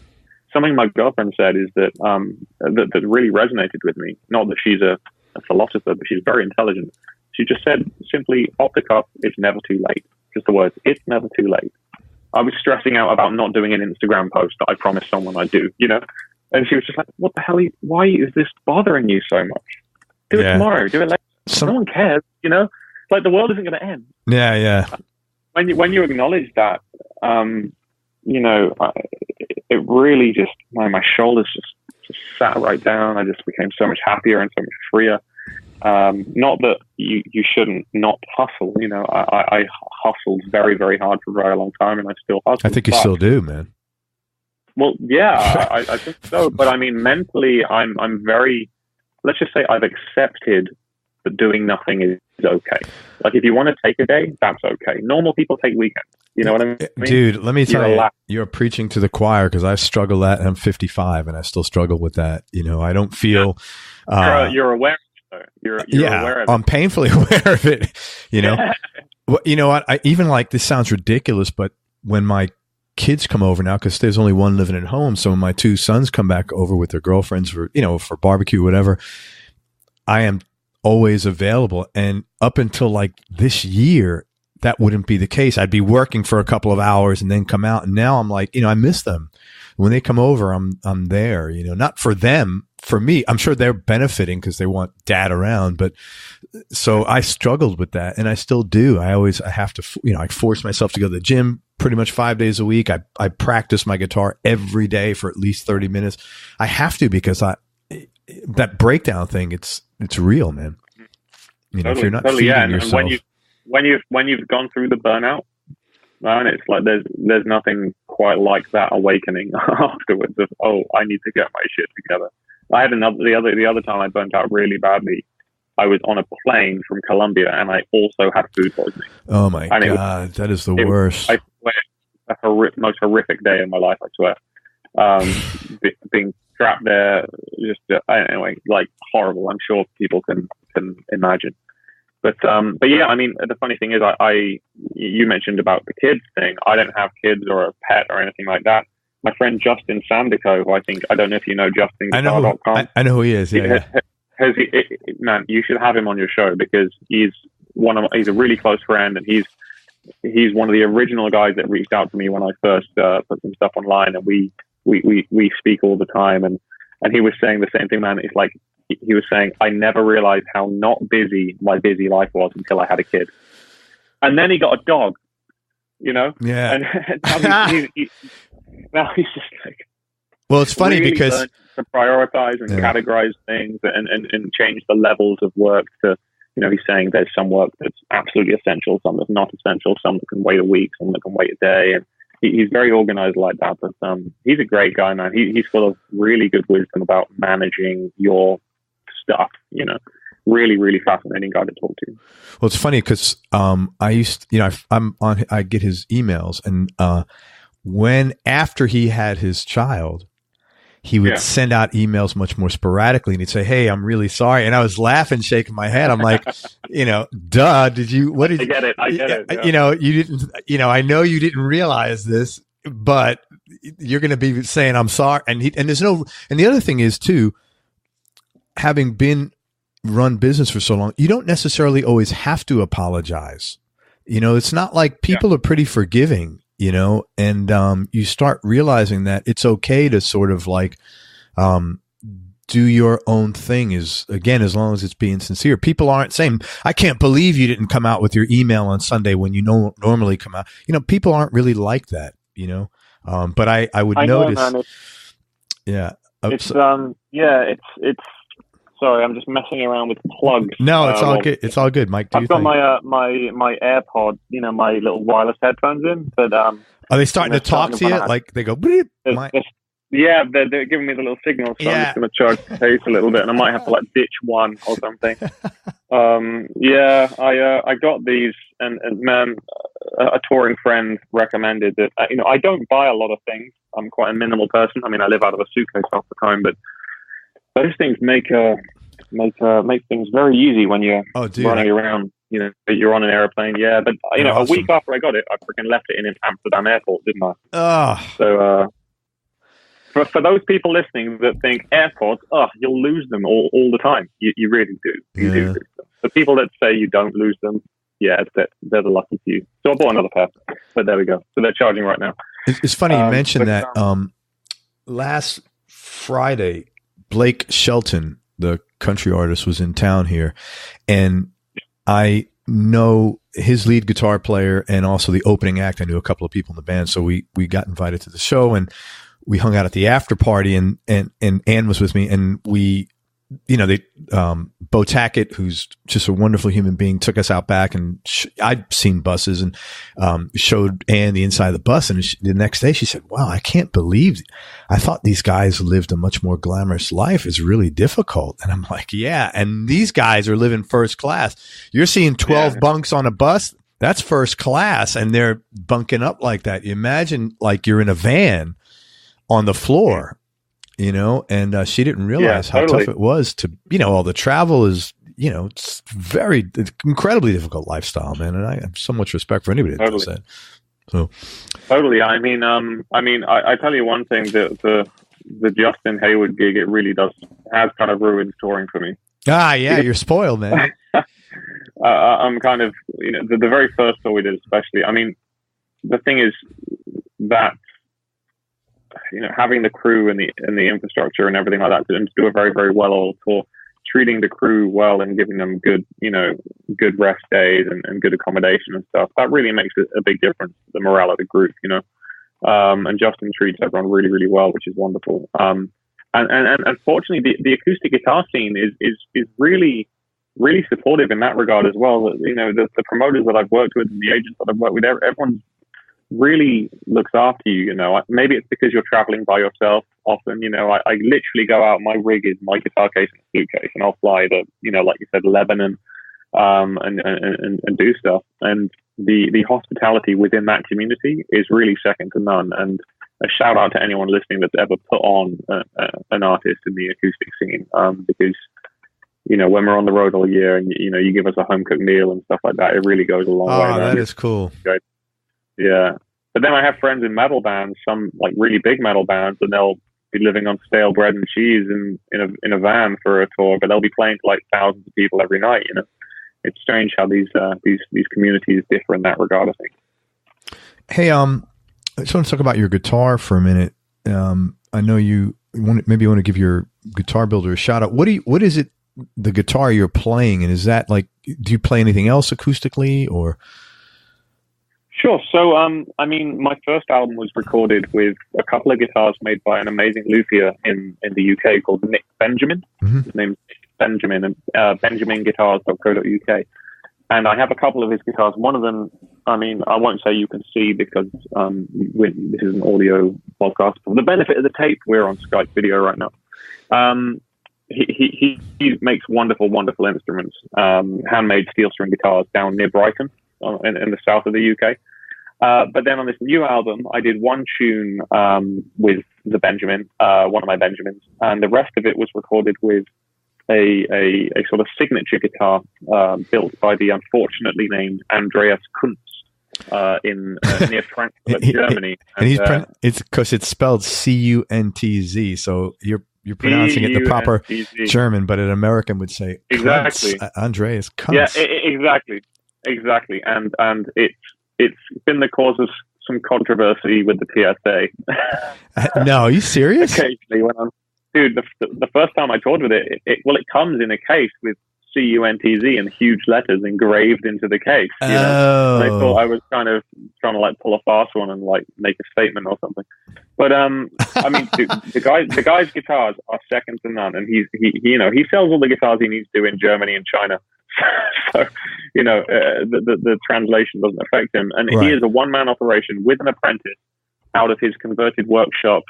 Something my girlfriend said is that that really resonated with me. Not that she's a philosopher, but she's very intelligent. She just said simply, off the cuff, it's never too late. Just the words, it's never too late. I was stressing out about not doing an Instagram post that I promised someone I'd do, And she was just like, what the hell? Why is this bothering you so much? Do it tomorrow. Do it later. No one cares, Like the world isn't going to end. Yeah. When you acknowledge that, it really just, my shoulders just sat right down. I just became so much happier and so much freer. Not that you shouldn't not hustle. I hustled very, very hard for a very long time, and I still hustle. I think you still do, man. Well, yeah, I think so. But I mean, mentally, I'm very, let's just say I've accepted that doing nothing is okay. Like if you want to take a day, that's okay. Normal people take weekends. You know what I mean? Dude, let me tell you, you're preaching to the choir, because I struggle that, and I'm 55 and I still struggle with that. I don't feel... You're aware of it, though. You're aware of it. I'm painfully aware of it, Well, you know what? I even this sounds ridiculous, but when my kids come over now, because there's only one living at home, so when my two sons come back over with their girlfriends for barbecue, whatever, I am always available. And up until like this year, that wouldn't be the case. I'd be working for a couple of hours and then come out. And now I'm like, I miss them. When they come over, I'm there, not for them, for me. I'm sure they're benefiting because they want dad around. But so I struggled with that, and I still do. I have to, I force myself to go to the gym pretty much 5 days a week. I practice my guitar every day for at least 30 minutes. I have to, because that breakdown thing, it's real, man. If you're not feeding yourself. And when you've gone through the burnout, man, it's like there's nothing quite like that awakening afterwards of, oh, I need to get my shit together. I had the other time I burnt out really badly. I was on a plane from Colombia, and I also had food poisoning. Oh my God, that is the worst. I swear, the most horrific day of my life. I swear, being trapped there, just anyway, like horrible. I'm sure people can imagine. But yeah, I mean, the funny thing is, you mentioned about the kids thing. I don't have kids or a pet or anything like that. My friend Justin Sandico, who I don't know if you know JustinGuitar.com. I know who he is. Yeah. Man, you should have him on your show, because he's a really close friend, and he's one of the original guys that reached out to me when I first put some stuff online, and we speak all the time, and he was saying the same thing, man. It's like, he was saying, I never realized how not busy my busy life was until I had a kid. And then he got a dog, Yeah. And now he's just like, well, it's funny really because to prioritize and categorize things and change the levels of work to, he's saying there's some work that's absolutely essential, some that's not essential, some that can wait a week, some that can wait a day. And he's very organized like that. But he's a great guy, man. He's full of really good wisdom about managing your stuff, really, really fascinating guy to talk to. Well, it's funny because I used, I get his emails, and after he had his child, he would send out emails much more sporadically, and he'd say, "Hey, I'm really sorry," and I was laughing, shaking my head. I'm like, duh, did you? What did I get it? I get it. Yeah. You didn't. I know you didn't realize this, but you're going to be saying, "I'm sorry," and there's no. And the other thing is too, having been run business for so long, you don't necessarily always have to apologize. It's not like people are pretty forgiving, and you start realizing that it's okay to sort of like do your own thing, as long as it's being sincere. People aren't saying, I can't believe you didn't come out with your email on Sunday when you normally come out. People aren't really like that, but I would notice. Know, man, it's sorry, I'm just messing around with plugs. No, it's all good. It's all good, Mike. I've got my AirPod, my little wireless headphones in, but are they starting to talk to you? Like they go, beep, yeah, they're giving me the little signal, so I'm just going to charge the case a little bit, and I might have to ditch one or something. I got these, and man, a touring friend recommended that. I don't buy a lot of things. I'm quite a minimal person. I mean, I live out of a suitcase half the time, but those things make things very easy when you're running around. You're on an airplane. Yeah, but awesome. A week after I got it, I freaking left it in Amsterdam airport, didn't I? Oh. So for those people listening that think AirPods, you'll lose them all the time. You really do. You do lose them. The people that say you don't lose them, they're the lucky few. So I bought another pair, but there we go. So they're charging right now. It's funny you mentioned that. Last Friday, Blake Shelton, the country artist, was in town here, and I know his lead guitar player and also the opening act. I knew a couple of people in the band, so we got invited to the show, and we hung out at the after party, and Ann was with me, and we, Bo Tackett, who's just a wonderful human being, took us out back, and I'd seen buses, and showed Ann the inside of the bus, and the next day she said, "Wow, I can't believe I thought these guys lived a much more glamorous life. It's really difficult." And I'm like, yeah, and these guys are living first class. You're seeing 12 bunks on a bus. That's first class, and they're bunking up like that. You imagine like you're in a van on the floor, and she didn't realize how tough it was to, all the travel is, it's incredibly difficult lifestyle, man. And I have so much respect for anybody that does that. So totally. I mean, I tell you one thing, the Justin Heyward gig, it really has kind of ruined touring for me. You're spoiled, man. I'm kind of, the very first tour we did, especially. I mean, the thing is that, having the crew and the infrastructure and everything like that to do a very, very well-oiled tour, treating the crew well and giving them good, good rest days and good accommodation and stuff, that really makes a big difference to the morale of the group, and Justin treats everyone really, really well, which is wonderful. And unfortunately, the acoustic guitar scene is really, really supportive in that regard as well. The promoters that I've worked with and the agents that I've worked with, everyone really looks after you. Maybe it's because you're traveling by yourself often. I literally go out, my rig is my guitar case and a suitcase, and I'll fly to, like you said, Lebanon, and do stuff. And the hospitality within that community is really second to none. And a shout out to anyone listening that's ever put on an artist in the acoustic scene, because when we're on the road all year and you give us a home cooked meal and stuff like that, it really goes a long way. Oh, that is cool. Yeah. But then I have friends in metal bands, some like really big metal bands, and they'll be living on stale bread and cheese in a van for a tour, but they'll be playing to like thousands of people every night. It's strange how these communities differ in that regard, I think. Hey, I just want to talk about your guitar for a minute. I know you want to give your guitar builder a shout out. What is it, the guitar you're playing, and is that like, do you play anything else acoustically or? Sure. So, my first album was recorded with a couple of guitars made by an amazing luthier in the UK called Nick Benjamin. Mm-hmm. His name's Benjamin, and benjaminguitars.co.uk. And I have a couple of his guitars. One of them, I won't say you can see because this is an audio podcast. For the benefit of the tape, we're on Skype video right now. He makes wonderful, wonderful instruments, handmade steel string guitars down near Brighton in the south of the UK. But then on this new album, I did one tune with the Benjamin, one of my Benjamins, and the rest of it was recorded with a sort of signature guitar built by the unfortunately named Andreas Kuntz in near Frankfurt, Germany. And it's because it's spelled Cuntz, so you're pronouncing it the proper German, but an American would say exactly. Kuntz, Andreas Kuntz. Yeah, exactly, and it's been the cause of some controversy with the PSA. No, are you serious? Occasionally, the first time I toured with it, it comes in a case with Cuntz in huge letters engraved into the case. And I thought I was kind of trying to like pull a fast one and like make a statement or something. But dude, the guy's guitars are second to none, and he sells all the guitars he needs to in Germany and China. So the translation doesn't affect him, and right. He is a one-man operation with an apprentice out of his converted workshop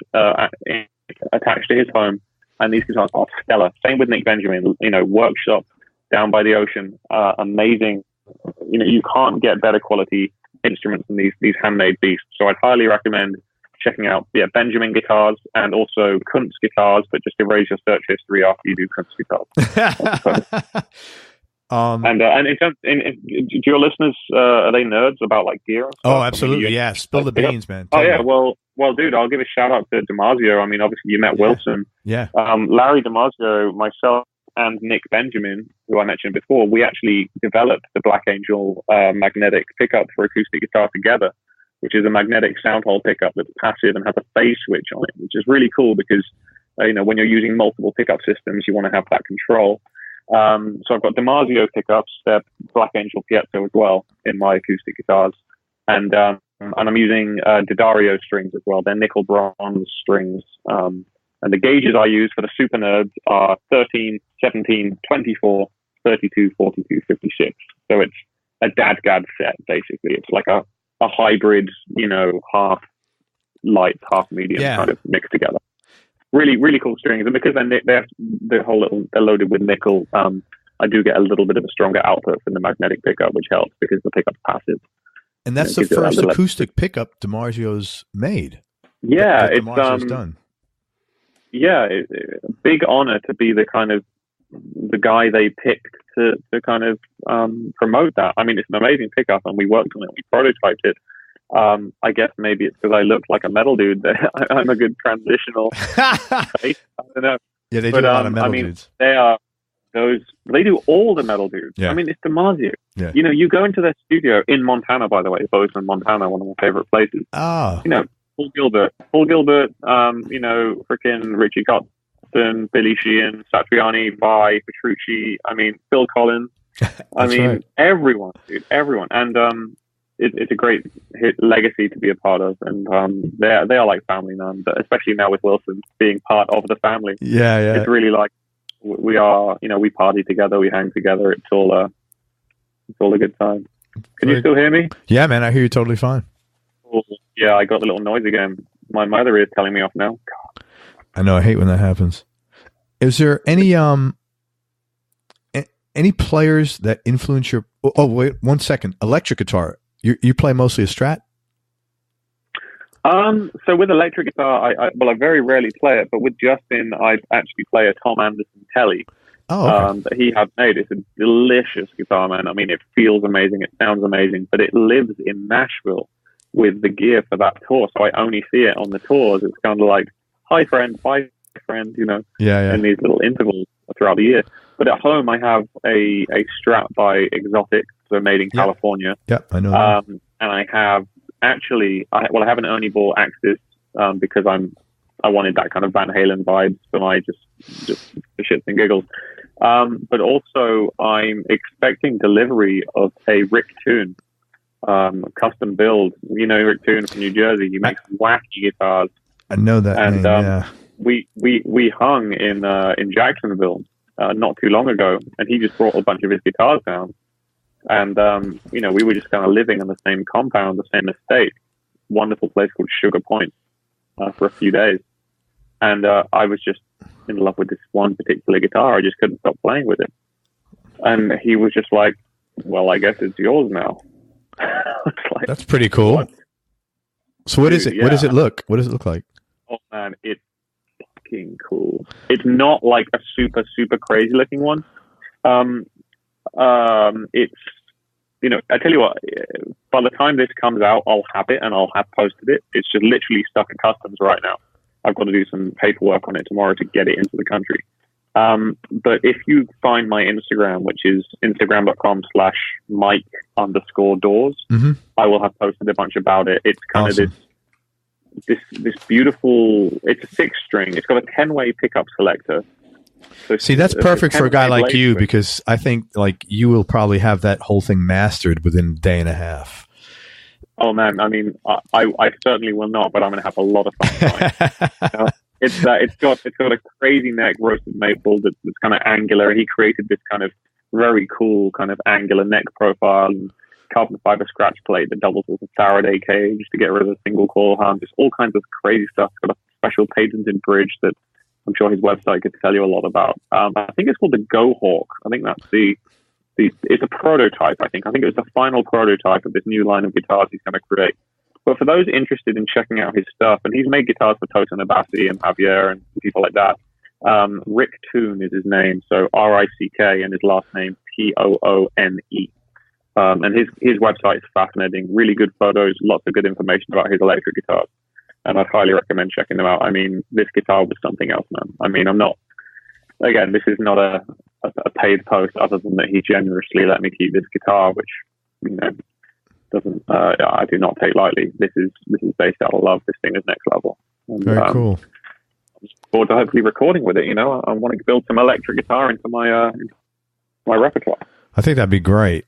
attached to his home, and these guitars are stellar. Same with Nick Benjamin, workshop down by the ocean, amazing. You can't get better quality instruments than these handmade beasts. So I'd highly recommend checking out Benjamin guitars and also Kuntz guitars, but just erase your search history after you do Kuntz guitars. And do your listeners, are they nerds about like gear? Oh, absolutely. Yeah. Spill the beans, man. Oh yeah. Well, dude, I'll give a shout out to Damasio. Obviously you met Wilson. Yeah. Larry Damasio, myself, and Nick Benjamin, who I mentioned before, we actually developed the Black Angel magnetic pickup for acoustic guitar together, which is a magnetic sound hole pickup that's passive and has a phase switch on it, which is really cool because when you're using multiple pickup systems, you want to have that control. So I've got Damasio pickups, they're Black Angel piezo as well in my acoustic guitars, and I'm using D'Addario strings as well. They're nickel bronze strings, and the gauges I use for the super nerds are 13, 17, 24, 32, 42, 56. So it's a dadgad set basically. It's like a hybrid, half light, half medium kind of mixed together. Really, really cool strings, and because they're loaded with nickel, I do get a little bit of a stronger output from the magnetic pickup, which helps because the pickup's passive. And that's the first acoustic pickup Damasio's made. Yeah, it's done. Yeah, a big honor to be the guy they picked to kind of promote that. It's an amazing pickup, and we worked on it. We prototyped it. I guess maybe it's because I look like a metal dude. I'm a good transitional face. I don't know. Yeah, they do a lot of metal dudes. They're they do all the metal dudes. Yeah. I mean, it's DiMaggio. Yeah. You know, you go into their studio in Montana, by the way, Bozeman, Montana, one of my favorite places. Oh. You know, Paul Gilbert, you know, freaking Richie Kotzen, Billy Sheehan, Satriani, Vai, Petrucci, I mean, Phil Collins. I mean, right. everyone, dude, everyone. And it's a great legacy to be a part of. And they are like family now, but especially now with Wilson being part of the family. Yeah, yeah. It's really like we are, you know, we party together, we hang together. It's all a good time. Can you still hear me? Yeah, man, I hear you totally fine. Oh, yeah, I got the little noise again. My mother is telling me off now. God. I know, I hate when that happens. Is there any players that influence your? Oh, wait, 1 second. Electric guitar. You play mostly a Strat? So with electric guitar, I very rarely play it, but with Justin, I actually play a Tom Anderson Telly. Oh, okay. That he had made. It's a delicious guitar, man. I mean, it feels amazing, it sounds amazing, but it lives in Nashville with the gear for that tour, so I only see it on the tours. It's kind of like, hi friend, bye friend, you know, in these little intervals throughout the year. But at home, I have a Strat by Exotic, so made in California. Yeah, I know that. And I have actually, I haven't only bought Axis because I wanted that kind of Van Halen vibes for my just for shits and giggles. But also, I'm expecting delivery of a Rick Toon, custom build. You know Rick Toon from New Jersey. He makes wacky guitars. I know that and, name, yeah. We hung in Jacksonville not too long ago, and he just brought a bunch of his guitars down. And, you know, we were just kind of living on the same compound, the same estate, wonderful place called Sugar Point for a few days. And I was just in love with this one particular guitar. I just couldn't stop playing with it. And he was just like, well, I guess it's yours now. Like, that's pretty cool. What? So what is it? Yeah. What does it look? What does it look like? Oh, man, it's fucking cool. It's not like a super, super crazy looking one. It's, you know, I tell you what, by the time this comes out, I'll have it and I'll have posted it. It's just literally stuck in customs right now. I've got to do some paperwork on it tomorrow to get it into the country. But if you find my Instagram, which is instagram.com/Mike_Dawes, I will have posted a bunch about it. It's kind of this beautiful, it's a 6-string. It's got a 10-way pickup selector. So see, that's perfect for a guy like you, because I think like you will probably have that whole thing mastered within a day and a half. Oh man, I mean, I certainly will not, but I'm going to have a lot of fun. It's got a crazy neck roasted maple that's kind of angular. He created this kind of very cool kind of angular neck profile and carbon fiber scratch plate that doubles as a Faraday cage to get rid of a single coil harm. Just all kinds of crazy stuff. It's got a special patented bridge that I'm sure his website could tell you a lot about. I think it's called the Go Hawk. I think that's it's a prototype. I think it was the final prototype of this new line of guitars he's going to create. But for those interested in checking out his stuff, and he's made guitars for Toto Nabasi and Javier and people like that. Rick Toon is his name, so RICK, and his last name TOONE. And his website is fascinating. Really good photos, lots of good information about his electric guitars. And I'd highly recommend checking them out. I mean, this guitar was something else, man. I mean, this is not a paid post other than that he generously let me keep this guitar, which, you know, doesn't, I do not take lightly. This is based out of love. This thing is next level. And, very cool. I'm looking forward to hopefully recording with it. You know, I want to build some electric guitar into my repertoire. I think that'd be great.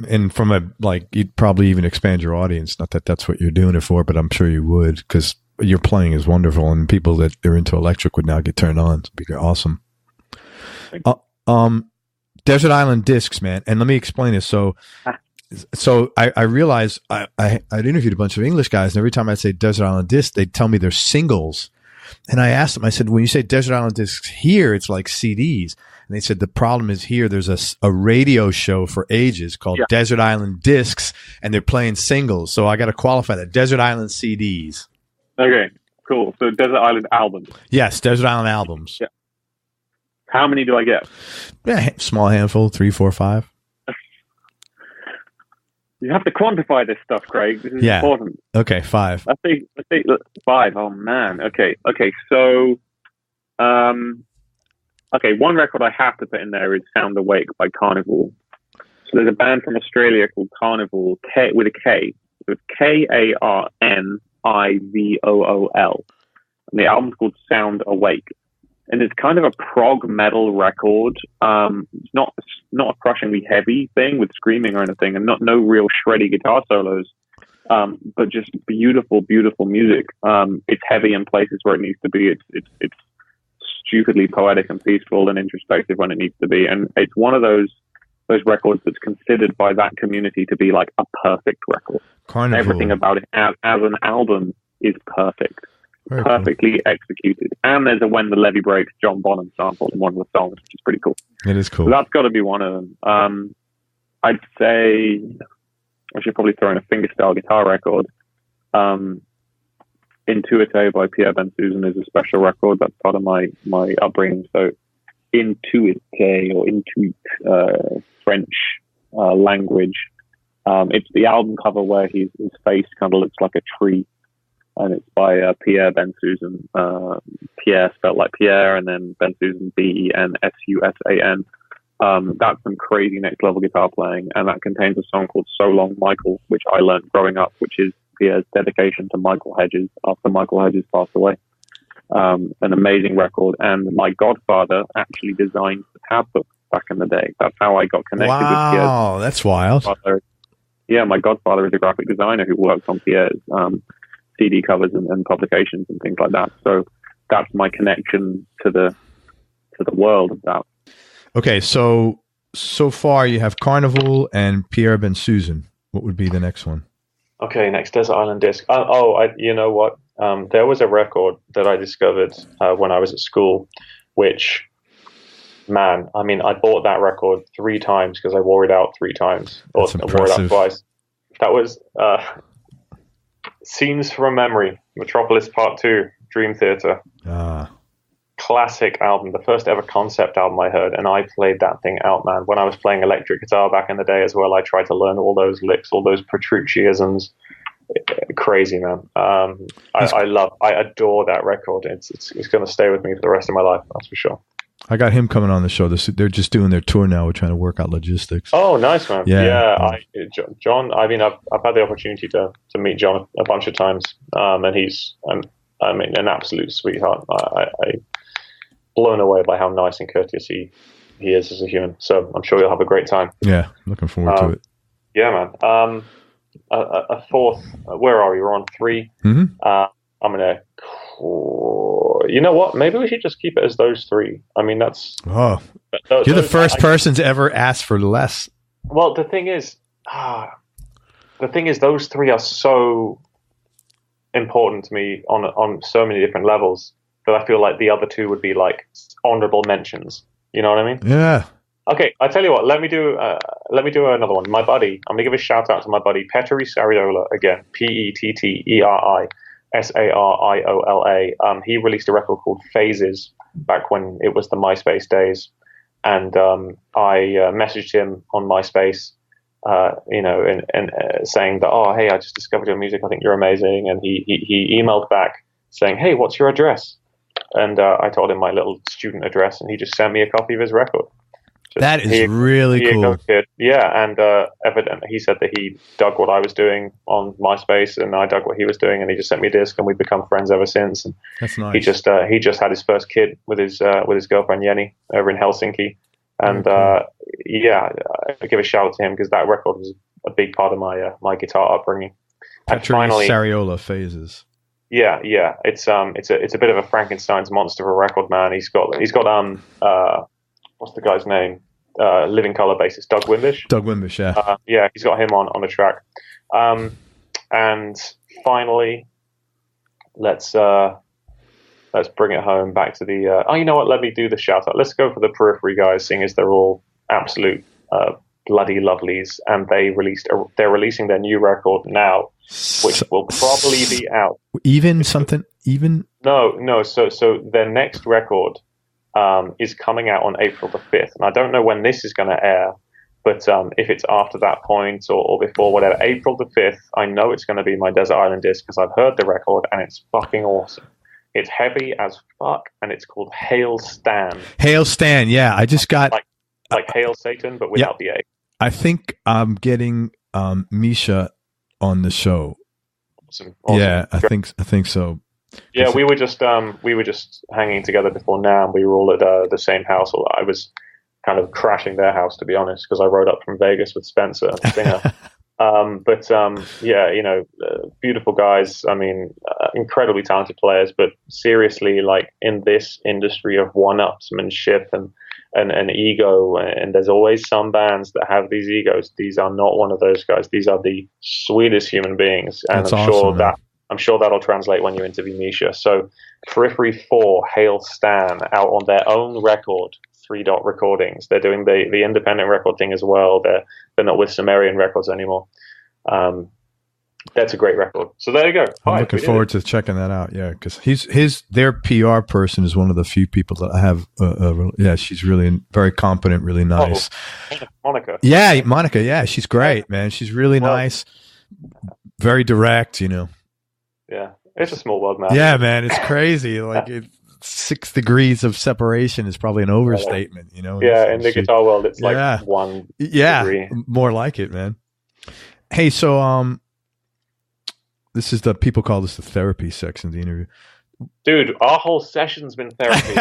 And from you'd probably even expand your audience. Not that that's what you're doing it for, but I'm sure you would, because your playing is wonderful, and people that are into electric would now get turned on. It'd be awesome. Desert Island Discs, man. And let me explain this. So I realized I'd interviewed a bunch of English guys, and every time I'd say Desert Island Discs, they'd tell me they're singles. And I asked them, I said, when you say Desert Island Discs here, it's like CDs. And they said, the problem is here, there's a radio show for ages called Desert Island Discs, and they're playing singles. So I got to qualify that. Desert Island CDs. Okay, cool. So Desert Island albums. Yes, Desert Island albums. Yeah. How many do I get? Yeah, small handful, 3, 4, 5. You have to quantify this stuff, Craig. This is important. Okay, 5. Let's say 5. Oh man. Okay. So, Okay, one record I have to put in there is Sound Awake by Carnival. So there's a band from Australia called Carnival, with a K. So it's Karnivool. And the album's called Sound Awake. And it's kind of a prog metal record. It's not a crushingly heavy thing with screaming or anything, and no real shreddy guitar solos. But just beautiful, beautiful music. It's heavy in places where it needs to be. It's stupidly poetic and peaceful and introspective when it needs to be. And it's one of those records that's considered by that community to be like a perfect record. Carnival. Everything about it as an album is perfect. Very perfectly cool. executed. And there's a When the Levee Breaks John Bonham sample in one of the songs, which is pretty cool. It is cool. So that's got to be one of them. I'd say I should probably throw in a fingerstyle guitar record. Intuite by Pierre Ben Susan is a special record. That's part of my upbringing. So Intuite or Intuit, French language. It's the album cover where his face kind of looks like a tree. And it's by Pierre Ben Susan. Pierre spelled like Pierre, and then Ben Susan, BenSusan. That's some crazy next level guitar playing, and that contains a song called So Long Michael, which I learned growing up, which is Pierre's dedication to Michael Hedges after Michael Hedges passed away. An amazing record, and my godfather actually designed the tab book back in the day. That's how I got connected with Pierre. Wow, that's wild. Yeah, my godfather is a graphic designer who works on Pierre's CD covers and publications and things like that. So that's my connection to the world of that. Okay, so far you have Carnival and Pierre Ben Susan. What would be the next one? Okay, next Desert Island Disc. You know what? There was a record that I discovered when I was at school, which, man, I mean, I bought that record 3 times because I wore it out 3 times. That's or wore it out impressive. twice. That was Scenes from Memory, Metropolis Part 2, Dream Theater. Classic album, the first ever concept album I heard, and I played that thing out, man. When I was playing electric guitar back in the day as well, I tried to learn all those licks, all those Petrucciisms. Crazy, man. I adore that record. It's going to stay with me for the rest of my life, that's for sure. I got him coming on the show. They're just doing their tour now. We're trying to work out logistics. Oh, nice, man. Yeah. John, I mean, I've had the opportunity to meet John a bunch of times, and he's, an absolute sweetheart. I blown away by how nice and courteous he is as a human. So I'm sure you'll have a great time. Yeah, looking forward to it. Yeah, man. A fourth. Where are we? We're on 3. Mm-hmm. I'm gonna. You know what? Maybe we should just keep it as those 3. I mean, that's. Oh, you're the first person to ever ask for less. Well, the thing is, those 3 are so important to me on so many different levels that I feel like the other 2 would be like honorable mentions. You know what I mean? Yeah. Okay, I tell you what. Let me do another one. My buddy. I'm gonna give a shout out to my buddy Petteri Sariola again. Petteri Sariola. He released a record called Phases back when it was the MySpace days, and I messaged him on MySpace, and saying that, oh, hey, I just discovered your music. I think you're amazing. And he emailed back saying, hey, what's your address? And I told him my little student address, and he just sent me a copy of his record. That is really cool. Yeah, and evidently he said that he dug what I was doing on MySpace, and I dug what he was doing, and he just sent me a disc, and we've become friends ever since. And that's nice. He just had his first kid with his girlfriend Jenny over in Helsinki, and I give a shout out to him because that record was a big part of my guitar upbringing. And finally, Sariola Phases. Yeah, it's a bit of a Frankenstein's monster of a record, man. He's got what's the guy's name? Living Colour bassist Doug Wimbish. Yeah. He's got him on the track. And finally, let's bring it home back to the. You know what? Let me do the shout out. Let's go for the Periphery guys, seeing as they're all absolute bloody lovelies, and they're releasing their new record now, which will probably be out. Even. No. So their next record is coming out on April the 5th. And I don't know when this is going to air, but if it's after that point or before, whatever, April the 5th, I know it's going to be my Desert Island Disc because I've heard the record and it's fucking awesome. It's heavy as fuck, and it's called Hail Stan. Hail Stan, yeah. I just got like Hail Satan, but without the A. I think I'm getting Misha on the show. Awesome. Yeah, I think so. Yeah, we were just hanging together before now, and we were all at the same house. I was kind of crashing their house, to be honest, because I rode up from Vegas with Spencer, the singer. Beautiful guys. I mean, incredibly talented players, but seriously, like in this industry of one-upsmanship and ego, and there's always some bands that have these egos. These are not one of those guys. These are the sweetest human beings, and I'm sure that'll translate when you interview Misha. So, Periphery 4, Hail Stan, out on their own record, 3 Dot Recordings. They're doing the independent record thing as well. They're not with Sumerian Records anymore. That's a great record. So there you go. I'm looking forward to checking that out. Yeah, because their PR person is one of the few people that I have. She's really very competent, really nice. Monica. Yeah, Monica. Yeah, she's great, man. She's really nice, very direct. Yeah, it's a small world, man. Yeah, man, it's crazy. Like 6 degrees of separation is probably an overstatement. Yeah, in the guitar world, it's like 1 degree. More like it, man. Hey, so this is people call this the therapy section of the interview. Dude, our whole session's been therapy.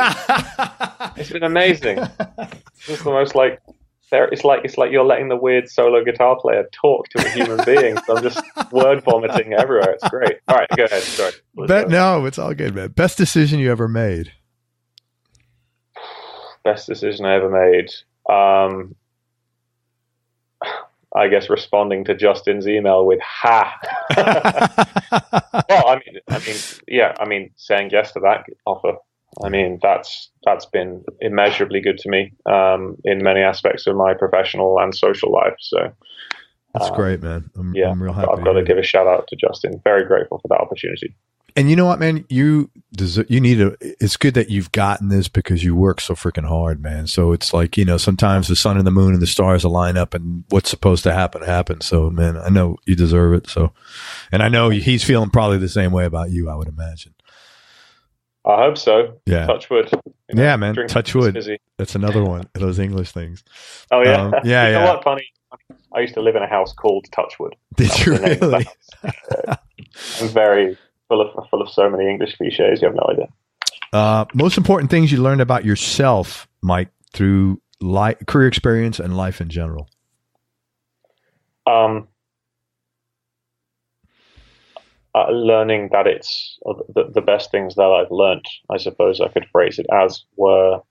It's been amazing. It's the most like it's like you're letting the weird solo guitar player talk to a human being. So I'm just word vomiting everywhere. It's great. All right, go ahead. Sorry. No, it's all good, man. Best decision you ever made? Best decision I ever made. I guess responding to Justin's email with "ha." Well, I mean, saying yes to that offer. I mean, that's been immeasurably good to me in many aspects of my professional and social life. So that's great, man. I'm real happy. I've got to give a shout out to Justin. Very grateful for that opportunity. And you know what, man? It's good that you've gotten this because you work so freaking hard, man. So it's like, sometimes the sun and the moon and the stars align up and what's supposed to happen happens. So, man, I know you deserve it. So, and I know he's feeling probably the same way about you, I would imagine. I hope so. Yeah. Touch wood. Yeah, man. Touch wood. That's another one of those English things. Oh, yeah. Yeah. You know what? Funny. I used to live in a house called Touchwood. Did you really? I'm very full of so many English cliches. You have no idea. Most important things you learned about yourself, Mike, through career experience and life in general. Learning that it's the best things that I've learned, I suppose I could phrase it as, were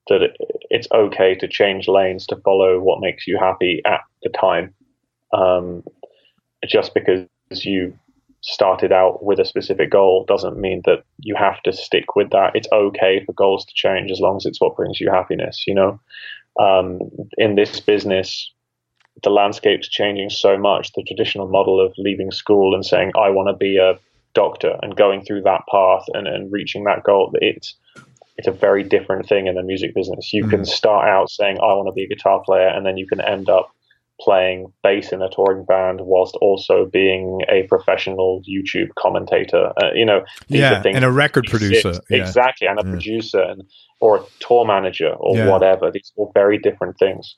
that it's okay to change lanes to follow what makes you happy at the time. Just because you started out with a specific goal doesn't mean that you have to stick with that. It's okay for goals to change as long as it's what brings you happiness, in this business, the landscape's changing so much. The traditional model of leaving school and saying, I want to be a doctor, and going through that path and reaching that goal, it's a very different thing in the music business. You can start out saying, I want to be a guitar player, and then you can end up playing bass in a touring band whilst also being a professional YouTube commentator. These are things, and a record producer. Exactly, and a producer or a tour manager or whatever. These are all very different things.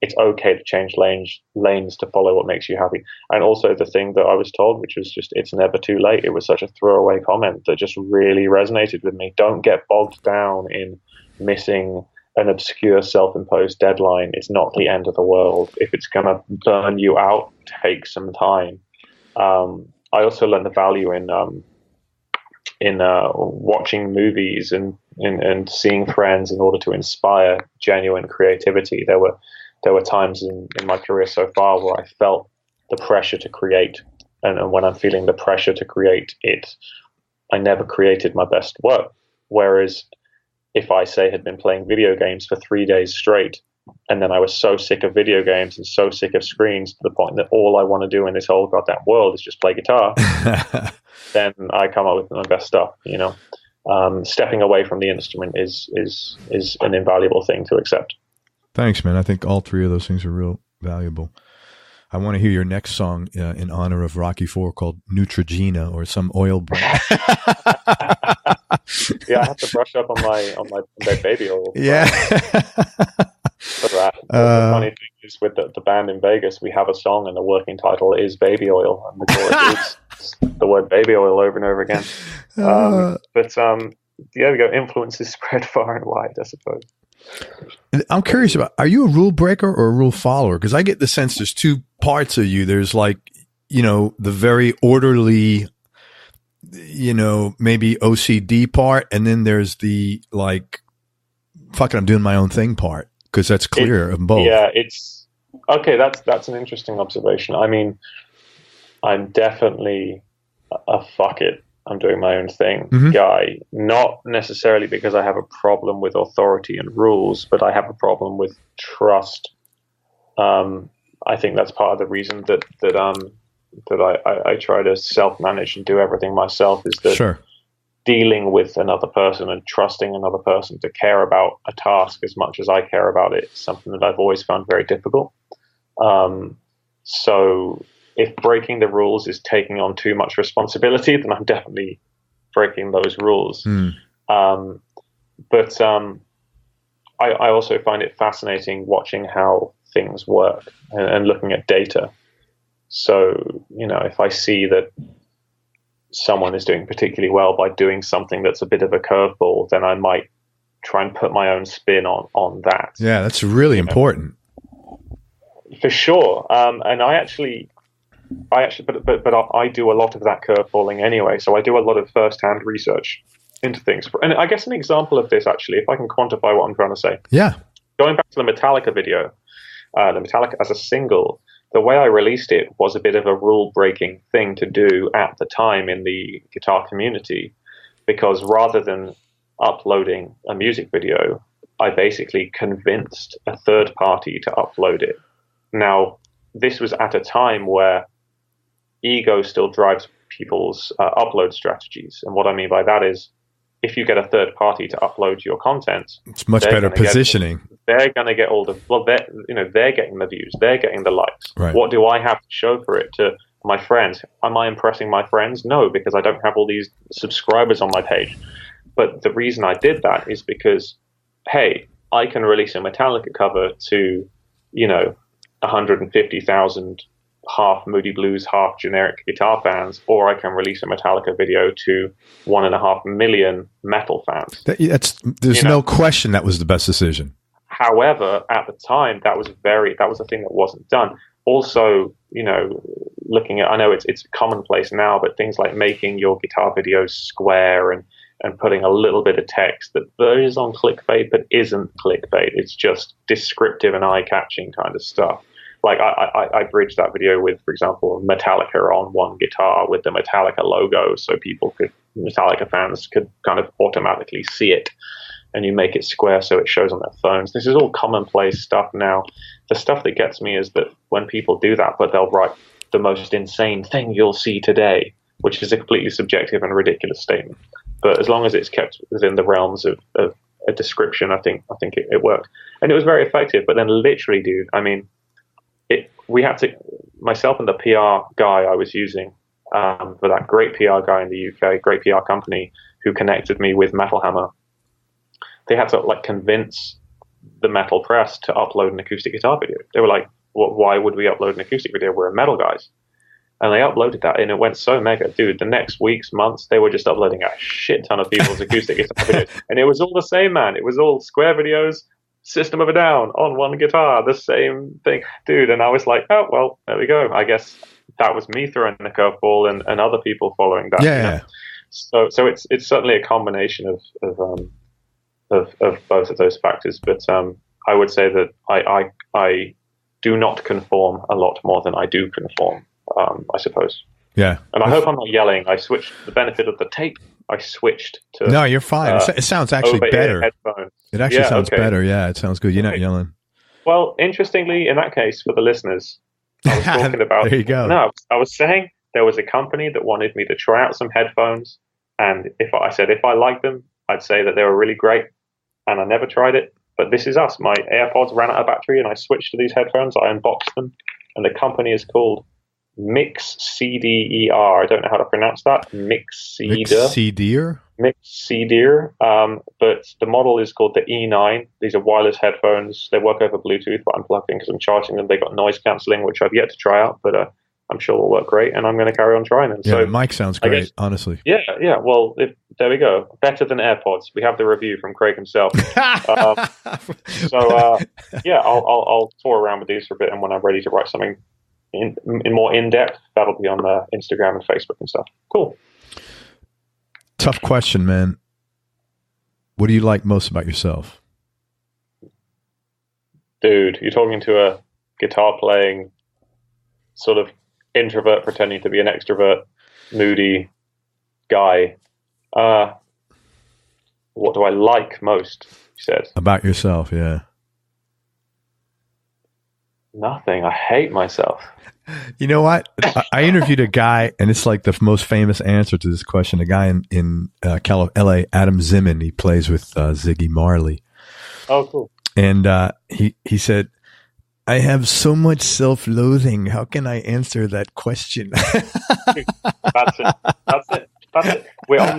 It's okay to change lanes to follow what makes you happy. And also the thing that I was told, which was just, it's never too late. It was such a throwaway comment that just really resonated with me. Don't get bogged down in missing an obscure self-imposed deadline. It's not the end of the world. If it's going to burn you out, take some time. I also learned the value in watching movies and seeing friends in order to inspire genuine creativity. There were times in my career so far where I felt the pressure to create. And when I'm feeling the pressure to create it, I never created my best work. Whereas if I, say, had been playing video games for 3 days straight, and then I was so sick of video games and so sick of screens to the point that all I want to do in this whole goddamn world is just play guitar, then I come up with my best stuff, Stepping away from the instrument is an invaluable thing to accept. Thanks, man. I think all three of those things are real valuable. I want to hear your next song in honor of Rocky IV called Neutrogena or some oil brand. Yeah, I have to brush up on my baby oil. Yeah. For that. The funny thing is with the band in Vegas, we have a song and the working title is Baby Oil, and the chorus is the word baby oil over and over again. There we go. Influences spread far and wide, I suppose. I'm curious about, are you a rule breaker or a rule follower? Because I get the sense there's two parts of you. There's like, the very orderly, maybe OCD part. And then there's the like, fuck it, I'm doing my own thing part. Because that's clear of both. Yeah, it's okay. That's an interesting observation. I mean, I'm definitely a fuck it, I'm doing my own thing guy. Not necessarily because I have a problem with authority and rules, but I have a problem with trust. I think that's part of the reason that I try to self-manage and do everything myself. Is that sure. Dealing with another person and trusting another person to care about a task as much as I care about it is something that I've always found very difficult. So if breaking the rules is taking on too much responsibility, then I'm definitely breaking those rules. I also find it fascinating watching how things work and looking at data. So, if I see that someone is doing particularly well by doing something that's a bit of a curveball, then I might try and put my own spin on that. Yeah, that's really important. For sure. And I actually, but I do a lot of that curveballing anyway. So I do a lot of first-hand research into things. And I guess an example of this, actually, if I can quantify what I'm trying to say. Yeah. Going back to the Metallica video, the Metallica as a single, the way I released it was a bit of a rule-breaking thing to do at the time in the guitar community, because rather than uploading a music video, I basically convinced a third party to upload it. Now, this was at a time where ego still drives people's upload strategies. And what I mean by that is, if you get a third party to upload your content, it's much better positioning. They're going to get all the, they're getting the views, they're getting the likes. Right. What do I have to show for it to my friends? Am I impressing my friends? No, because I don't have all these subscribers on my page. But the reason I did that is because, hey, I can release a Metallica cover to, 150,000 half Moody Blues, half generic guitar fans, or I can release a Metallica video to 1.5 million metal fans. There's no question that was the best decision. However, at the time, that was a thing that wasn't done. Also, looking at, I know it's commonplace now, but things like making your guitar videos square and putting a little bit of text that verges on clickbait but isn't clickbait. It's just descriptive and eye-catching kind of stuff. Like I bridged that video with, for example, Metallica on one guitar with the Metallica logo, so Metallica fans could kind of automatically see it, and you make it square so it shows on their phones. This is all commonplace stuff now. The stuff that gets me is that when people do that, but they'll write the most insane thing you'll see today, which is a completely subjective and ridiculous statement. But as long as it's kept within the realms of a description, I think it worked, and it was very effective. But then, literally, dude, I mean, we had to, myself and the PR guy I was using for that great PR guy in the UK, great PR company who connected me with Metal Hammer. They had to convince the metal press to upload an acoustic guitar video. They were like, why would we upload an acoustic video? We're metal guys. And they uploaded that, and it went so mega. Dude, the next weeks, months, they were just uploading a shit ton of people's acoustic guitar videos. And it was all the same, man. It was all square videos, System of a Down on one guitar, the same thing. Dude, and I was like, oh, well, there we go. I guess that was me throwing the curveball and other people following that. Yeah. So it's certainly a combination of both of those factors. But I would say that I do not conform a lot more than I do conform. I suppose. Yeah. And I hope I'm not yelling. I switched the benefit of the tape. I switched to. No, you're fine. It sounds actually better. Headphones. It actually sounds better. Yeah, it sounds good. You're not yelling. Well, interestingly, in that case, for the listeners, I was talking about. There you go. No, I was saying there was a company that wanted me to try out some headphones, and if I liked them, I'd say that they were really great, and I never tried it. but this is us. My AirPods ran out of battery, and I switched to these headphones. I unboxed them, and the company is called Mixceder. I don't know how to pronounce that. Mixceder. But the model is called the E9. These are wireless headphones. They work over Bluetooth, but I'm plugged in because I'm charging them. They got noise cancelling, which I've yet to try out, but I'm sure will work great, and I'm going to carry on trying them. Yeah, so the mic sounds great, honestly. Yeah. Well, there we go. Better than AirPods. We have the review from Craig himself. I'll tour around with these for a bit, and when I'm ready to write something in more in depth, that'll be on Instagram and Facebook and stuff. Cool. Tough question, man. What do you like most about yourself? Dude, you're talking to a guitar playing sort of introvert pretending to be an extrovert, moody guy. What do I like most? You said. About yourself, yeah. Nothing. I hate myself. You know what? I interviewed a guy, and it's like the most famous answer to this question. A guy in LA, Adam Zimmern. He plays with Ziggy Marley. Oh, cool. And he said, I have so much self-loathing. How can I answer that question? That's it. We're on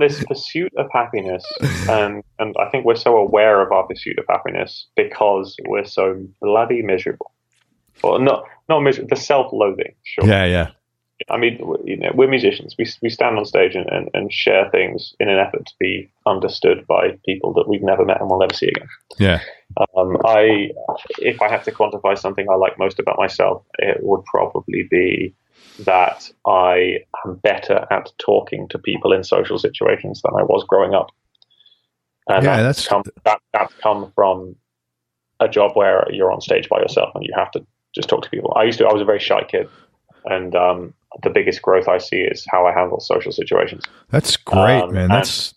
this pursuit of happiness, and I think we're so aware of our pursuit of happiness because we're so bloody miserable. Well, not miserable. The self-loathing. Sure. Yeah. I mean, we're musicians. We stand on stage and share things in an effort to be understood by people that we've never met and will never see again. Yeah. If I had to quantify something I like most about myself, it would probably be that I am better at talking to people in social situations than I was growing up. And that's come from a job where you're on stage by yourself and you have to just talk to people. I was a very shy kid, and the biggest growth I see is how I handle social situations. That's great, man. It's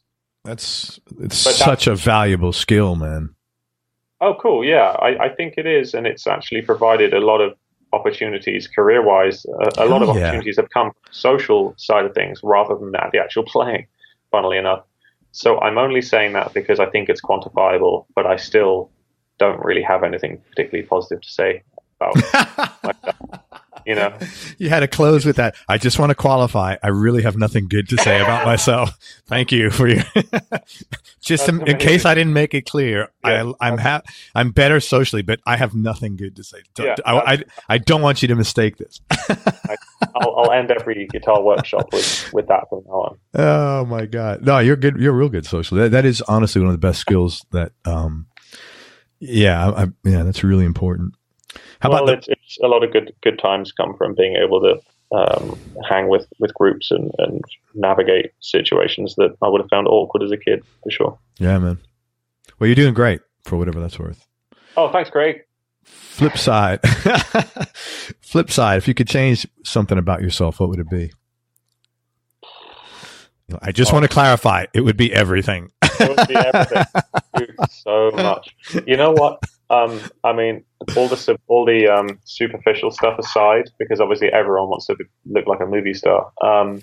such a valuable skill, man. Oh, cool. Yeah, I think it is. And it's actually provided a lot of opportunities career-wise. A lot of opportunities have come from the social side of things rather than the actual playing, funnily enough. So I'm only saying that because I think it's quantifiable, but I still don't really have anything particularly positive to say about myself. You know, you had to close with that. I just want to qualify. I really have nothing good to say about myself. Thank you for your. Just in case I didn't make it clear, yeah. I'm better socially, but I have nothing good to say. Yeah, I don't want you to mistake this. I'll end every guitar workshop with that from now on. Oh my God! No, you're good. You're real good socially. That is honestly one of the best skills that. That's really important. It's a lot of good times come from being able to hang with groups and navigate situations that I would have found awkward as a kid, for sure. Yeah, man. Well, you're doing great for whatever that's worth. Oh, thanks, Craig. Flip side, if you could change something about yourself, what would it be? I just want to clarify, it would be everything. It would be everything. So much. You know what? I mean, all the superficial stuff aside, because obviously everyone wants to look like a movie star. I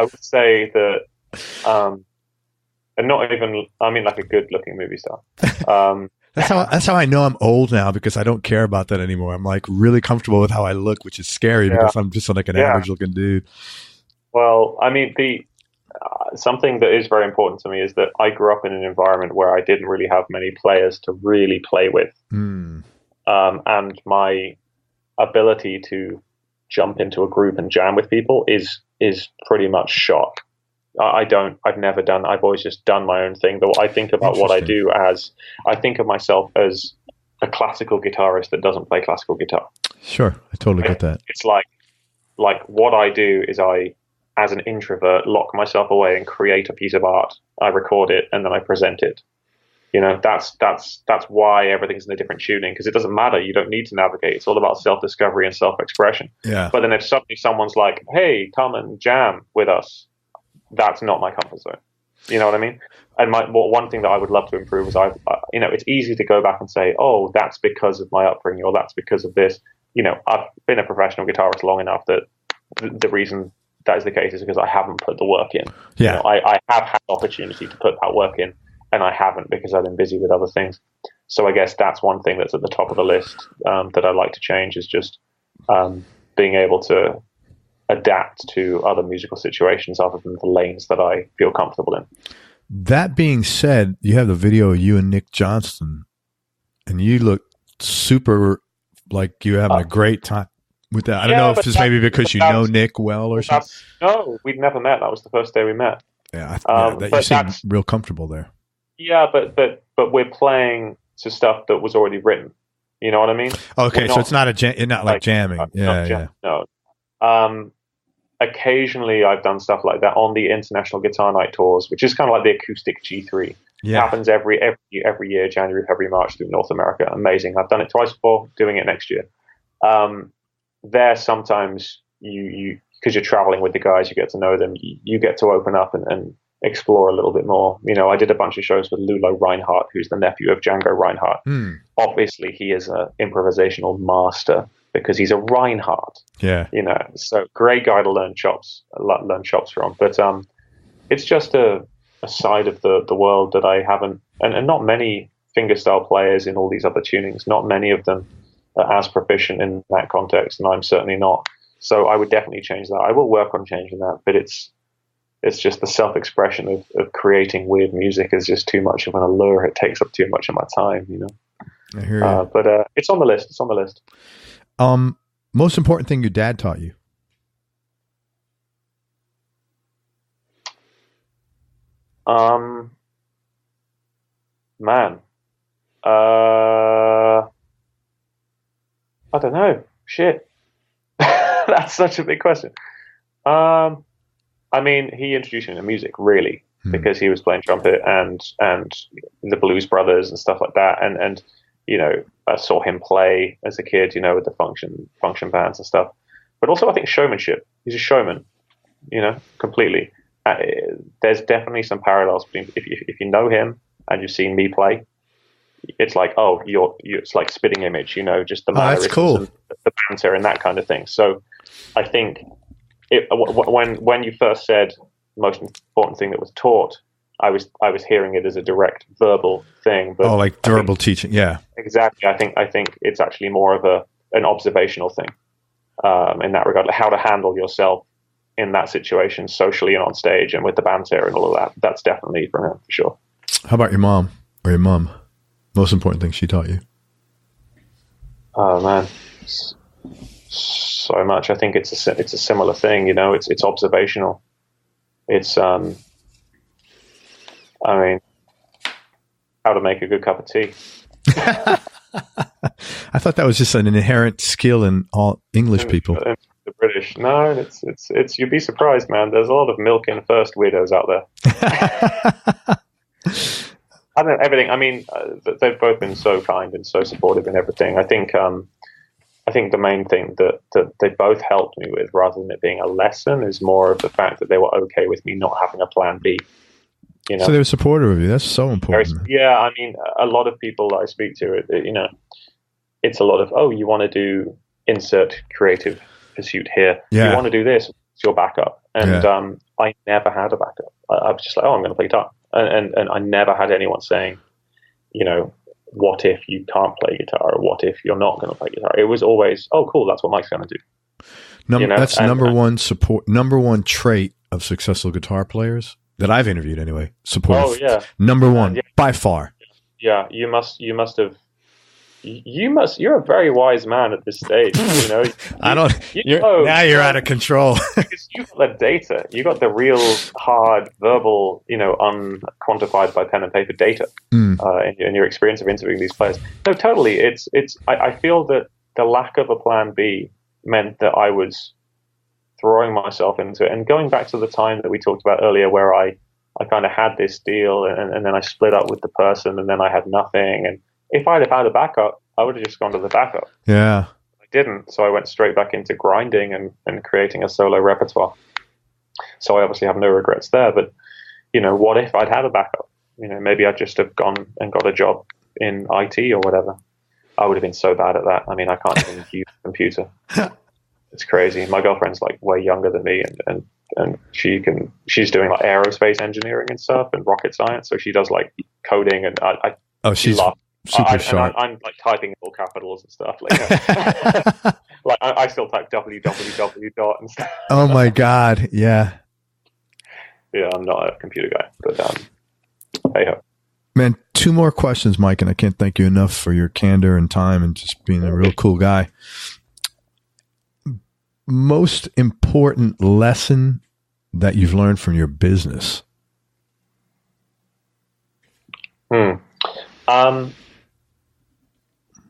would say that, and not even, I mean, like a good-looking movie star. That's how I know I'm old now, because I don't care about that anymore. I'm like really comfortable with how I look, which is scary because I'm just like an average-looking dude. Well, I mean, something that is very important to me is that I grew up in an environment where I didn't really have many players to really play with. And my ability to jump into a group and jam with people is pretty much shot. I've never done, I've always just done my own thing. Though I think about what I do as, I think of myself as a classical guitarist that doesn't play classical guitar. Sure. I totally get that. It's like what I do is as an introvert, lock myself away and create a piece of art. I record it and then I present it. You know, that's why everything's in a different tuning, because it doesn't matter. You don't need to navigate. It's all about self-discovery and self-expression. Yeah. But then if suddenly someone's like, hey, come and jam with us, that's not my comfort zone. You know what I mean? And one thing that I would love to improve is it's easy to go back and say, oh, that's because of my upbringing or that's because of this. You know, I've been a professional guitarist long enough that the reason that is the case is because I haven't put the work in. Yeah. You know, I have had opportunity to put that work in, and I haven't because I've been busy with other things. So I guess that's one thing that's at the top of the list that I'd like to change, is just being able to adapt to other musical situations other than the lanes that I feel comfortable in. That being said, you have the video of you and Nick Johnston, and you look super like you're having a great time with that. I don't know if it's maybe because you know Nick well or something. No, we'd never met. That was the first day we met. Yeah, that you seem real comfortable there. Yeah, but we're playing to stuff that was already written. You know what I mean? Okay, so it's not not like jamming. No. Occasionally, I've done stuff like that on the International Guitar Night tours, which is kind of like the Acoustic G3. Yeah. It happens every year, January, February, March, through North America. Amazing. I've done it twice before. Doing it next year. There, sometimes you because you're traveling with the guys, you get to know them. You get to open up and explore a little bit more. You know, I did a bunch of shows with Lulo Reinhardt, who's the nephew of Django Reinhardt. Obviously, he is an improvisational master because he's a Reinhardt. Yeah, you know, so great guy to learn chops from. But it's just a side of the world that I haven't, and not many fingerstyle players in all these other tunings. Not many of them are as proficient in that context, and I'm certainly not. So I would definitely change that. I will work on changing that, but it's just the self-expression of creating weird music is just too much of an allure. It takes up too much of my time, you know. I hear you. But it's on the list. It's on the list. Most important thing your dad taught you? Man. I don't know. Shit. That's such a big question. I mean, he introduced me to music, really, because he was playing trumpet and the Blues Brothers and stuff like that. And you know, I saw him play as a kid, you know, with the function bands and stuff. But also, I think showmanship. He's a showman, you know, completely. There's definitely some parallels between if you know him and you've seen me play. It's like, oh, it's like Spitting Image, you know, just the that's cool. And the banter and that kind of thing. So I think when you first said most important thing that was taught, I was hearing it as a direct verbal thing. But like verbal teaching, yeah. Exactly. I think it's actually more of an observational thing in that regard, like how to handle yourself in that situation socially and on stage and with the banter and all of that. That's definitely from him for sure. How about your mom or your mum? Most important thing she taught you? Oh man, so much. I think it's a similar thing. You know, it's observational. It's I mean, how to make a good cup of tea. I thought that was just an inherent skill in all English people. The British, no, it's you'd be surprised, man. There's a lot of milk in first weirdos out there. I don't know, everything. I mean, they've both been so kind and so supportive in everything. I think the main thing that they both helped me with, rather than it being a lesson, is more of the fact that they were okay with me not having a plan B. You know? So they were supportive of you. That's so important. Yeah, I mean, a lot of people I speak to, you know, it's a lot of, oh, you want to do insert creative pursuit here. Yeah. You want to do this, it's your backup. And I never had a backup. I was just like, oh, I'm going to play guitar. And I never had anyone saying, you know, what if you can't play guitar, or what if you're not going to play guitar? It was always, oh, cool, that's what Mike's going to do. You know? That's number one trait of successful guitar players that I've interviewed anyway. Support. Oh yeah, number one by far. Yeah, you're a very wise man at this stage. You know, now you're out of control. Because you got the data, you got the real hard verbal, you know, unquantified by pen and paper data in your experience of interviewing these players. No, totally. I feel that the lack of a plan B meant that I was throwing myself into it. And going back to the time that we talked about earlier, where I kind of had this deal and then I split up with the person and then I had nothing. And if I'd have had a backup, I would have just gone to the backup. Yeah. I didn't. So I went straight back into grinding and creating a solo repertoire. So I obviously have no regrets there. But, you know, what if I'd had a backup? You know, maybe I'd just have gone and got a job in IT or whatever. I would have been so bad at that. I mean, I can't even use a computer. It's crazy. My girlfriend's like way younger than me, and and she's doing like aerospace engineering and stuff and rocket science. So she does like coding, and she's super sharp. I'm like typing in all capitals and stuff. Like, like I still type www dot and stuff. Oh my God. Yeah. Yeah, I'm not a computer guy, but hey ho. Man, 2 more questions, Mike, and I can't thank you enough for your candor and time and just being a real cool guy. Most important lesson that you've learned from your business?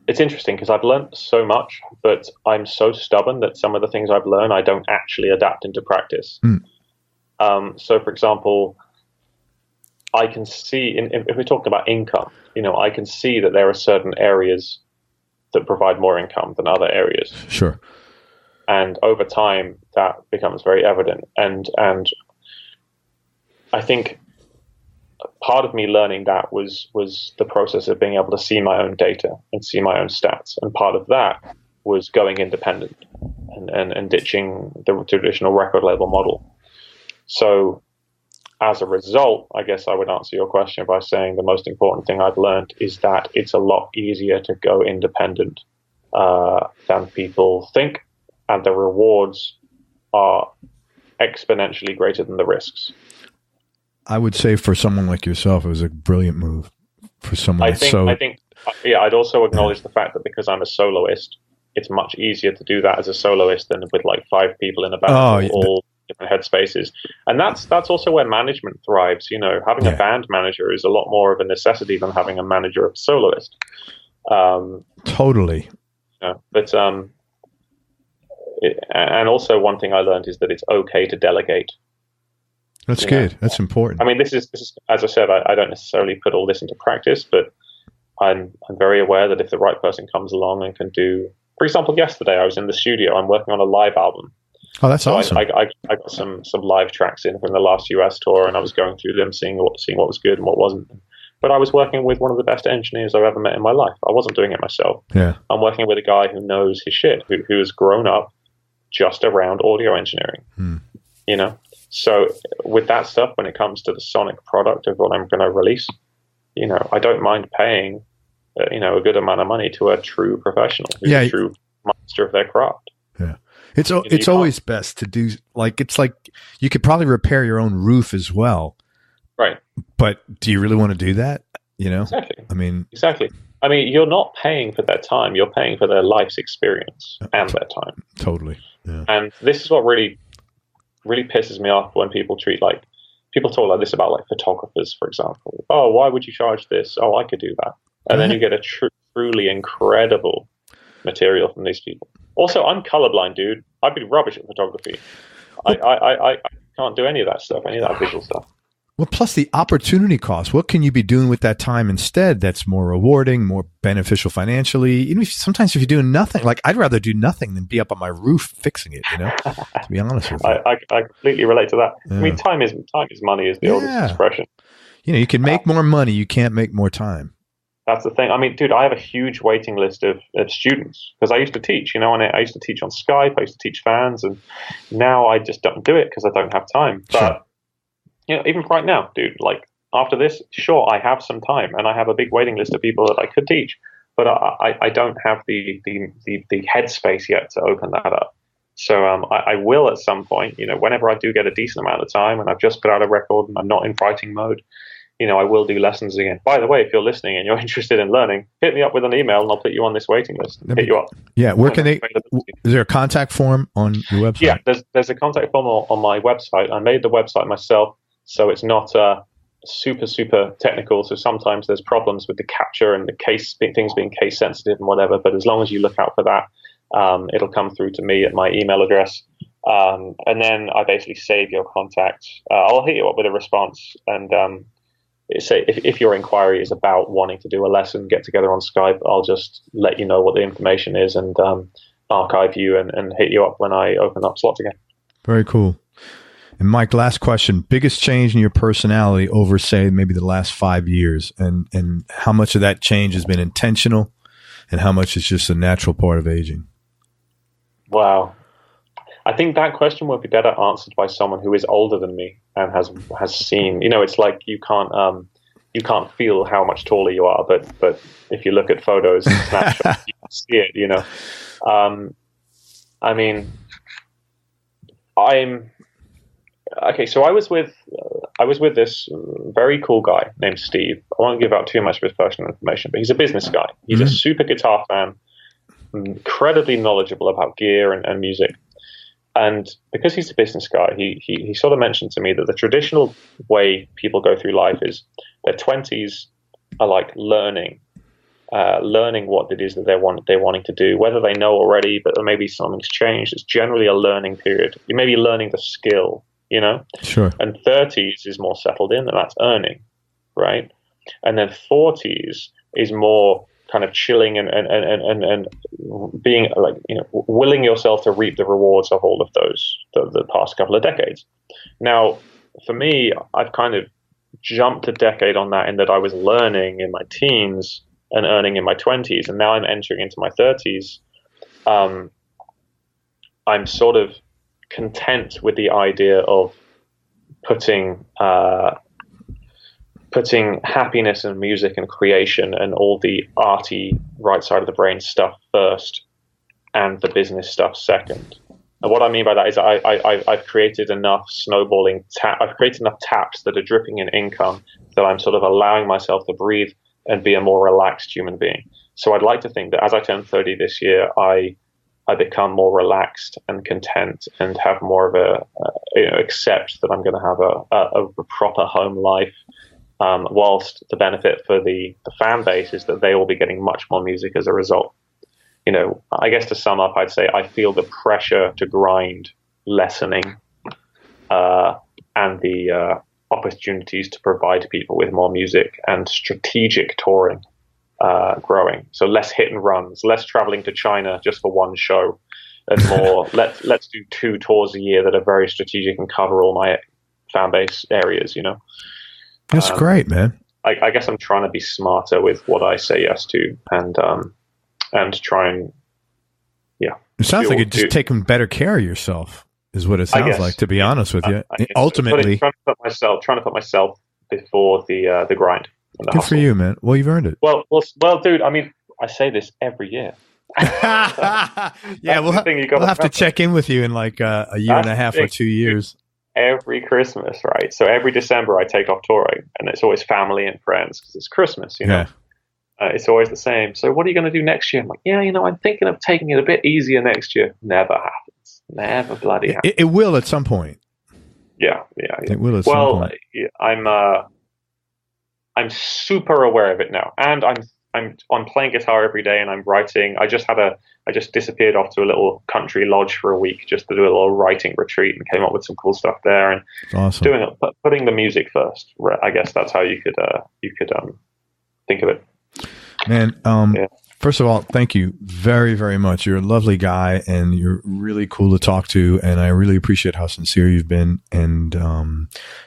It's interesting because I've learned so much, but I'm so stubborn that some of the things I've learned I don't actually adapt into practice. So, for example, I can see, if we're talking about income, I can see that there are certain areas that provide more income than other areas. Sure. And over time, that becomes very evident. And I think part of me learning that was the process of being able to see my own data and see my own stats. And part of that was going independent and ditching the traditional record label model. So as a result, I guess I would answer your question by saying the most important thing I've learned is that it's a lot easier to go independent than people think, and the rewards are exponentially greater than the risks. I would say for someone like yourself, it was a brilliant move. For someone, I think, I'd also acknowledge the fact that because I'm a soloist, it's much easier to do that as a soloist than with like 5 people in a band, all different headspaces. And that's also where management thrives. Having a band manager is a lot more of a necessity than having a manager of a soloist. Totally. But and also one thing I learned is that it's okay to delegate. That's good. That's important. I mean, this is as I said, I don't necessarily put all this into practice, but I'm very aware that if the right person comes along and can do, for example, yesterday I was in the studio. I'm working on a live album. Oh, that's awesome. I got some live tracks in from the last US tour, and I was going through them, seeing what was good and what wasn't. But I was working with one of the best engineers I've ever met in my life. I wasn't doing it myself. Yeah. I'm working with a guy who knows his shit, who has grown up just around audio engineering. So with that stuff, when it comes to the sonic product of what I'm going to release, I don't mind paying, a good amount of money to a true professional, who's a true master of their craft. Yeah. It's always best to do, it's like you could probably repair your own roof as well. Right. But do you really want to do that? Exactly. Exactly. I mean, you're not paying for their time. You're paying for their life's experience and their time. Totally. Yeah. And this is what really pisses me off when people talk like this about like photographers, for example. Oh, why would you charge this? Oh, I could do that. And then you get a truly incredible material from these people. Also, I'm colorblind, dude. I'd be rubbish at photography. I can't do any of that stuff, any of that visual stuff. Well, plus the opportunity cost. What can you be doing with that time instead that's more rewarding, more beneficial financially? Sometimes if you're doing nothing, like I'd rather do nothing than be up on my roof fixing it, to be honest with you. I completely relate to that. Yeah. I mean, time is money is the oldest expression. You can make more money. You can't make more time. That's the thing. I mean, dude, I have a huge waiting list of students because I used to teach, and I used to teach on Skype. I used to teach fans, and now I just don't do it because I don't have time. But even right now, dude, like after this, sure, I have some time, and I have a big waiting list of people that I could teach, but I don't have the headspace yet to open that up. So I will at some point, whenever I do get a decent amount of time, and I've just put out a record and I'm not in writing mode, I will do lessons again. By the way, if you're listening and you're interested in learning, hit me up with an email and I'll put you on this waiting list. Hit you up. Yeah, where can they? Is there a contact form on your website? Yeah, there's a contact form on my website. I made the website myself, so it's not super technical. So sometimes there's problems with the capture and the things being case sensitive and whatever. But as long as you look out for that, it'll come through to me at my email address. And then I basically save your contact. I'll hit you up with a response, and say if your inquiry is about wanting to do a lesson, get together on Skype, I'll just let you know what the information is and archive you and hit you up when I open up slots again. Very cool. And Mike, last question: biggest change in your personality over, say, maybe the last 5 years, and how much of that change has been intentional, and how much is just a natural part of aging? Wow. I think that question would be better answered by someone who is older than me and has seen. It's like you can't feel how much taller you are, but if you look at photos and snapshots, you can see it. I mean, I'm okay. So I was with this very cool guy named Steve. I won't give out too much of his personal information, but he's a business guy. He's a super guitar fan, incredibly knowledgeable about gear and music. And because he's a business guy, he sort of mentioned to me that the traditional way people go through life is their 20s are like learning what it is that they're wanting to do, whether they know already, but maybe something's changed. It's generally a learning period. You may be learning the skill, Sure. And 30s is more settled in, and that's earning, right? And then 40s is more kind of chilling and being like, willing yourself to reap the rewards of all of those, the past couple of decades. Now, for me, I've kind of jumped a decade on that in that I was learning in my teens and earning in my 20s, and now I'm entering into my 30s. I'm sort of content with the idea of putting happiness and music and creation and all the arty right side of the brain stuff first and the business stuff second. And what I mean by that is I've created enough I've created enough taps that are dripping in income that I'm sort of allowing myself to breathe and be a more relaxed human being. So I'd like to think that as I turn 30 this year, I become more relaxed and content and have more of accept that I'm going to have a proper home life. Whilst the benefit for the fan base is that they will be getting much more music as a result. I guess to sum up, I'd say I feel the pressure to grind lessening, and the opportunities to provide people with more music and strategic touring growing. So less hit and runs, less traveling to China just for one show, and more let's do 2 tours a year that are very strategic and cover all my fan base areas. That's great, man. I guess I'm trying to be smarter with what I say yes to, and try and It sounds like you're just taking better care of yourself, is what it sounds like. To be honest with you, ultimately, trying to put myself before the grind. And the good hustle. for you, man. Well, you've earned it. Well, dude. I mean, I say this every year. Yeah, we'll have to check in with you in like a year and a half or 2 years. Every Christmas, right? So every December I take off touring, and it's always family and friends because it's Christmas, Yeah. It's always the same. So what are you going to do next year? I'm like, I'm thinking of taking it a bit easier next year. Never happens. Never bloody happens. It will at some point. Yeah. It will at some point. I'm super aware of it now, and I'm playing guitar every day, and I'm writing. I just disappeared off to a little country lodge for a week just to do a little writing retreat, and came up with some cool stuff there. And awesome. Putting the music first. I guess that's how you could think of it. Man, first of all, thank you very, very much. You're a lovely guy, and you're really cool to talk to, and I really appreciate how sincere you've been, and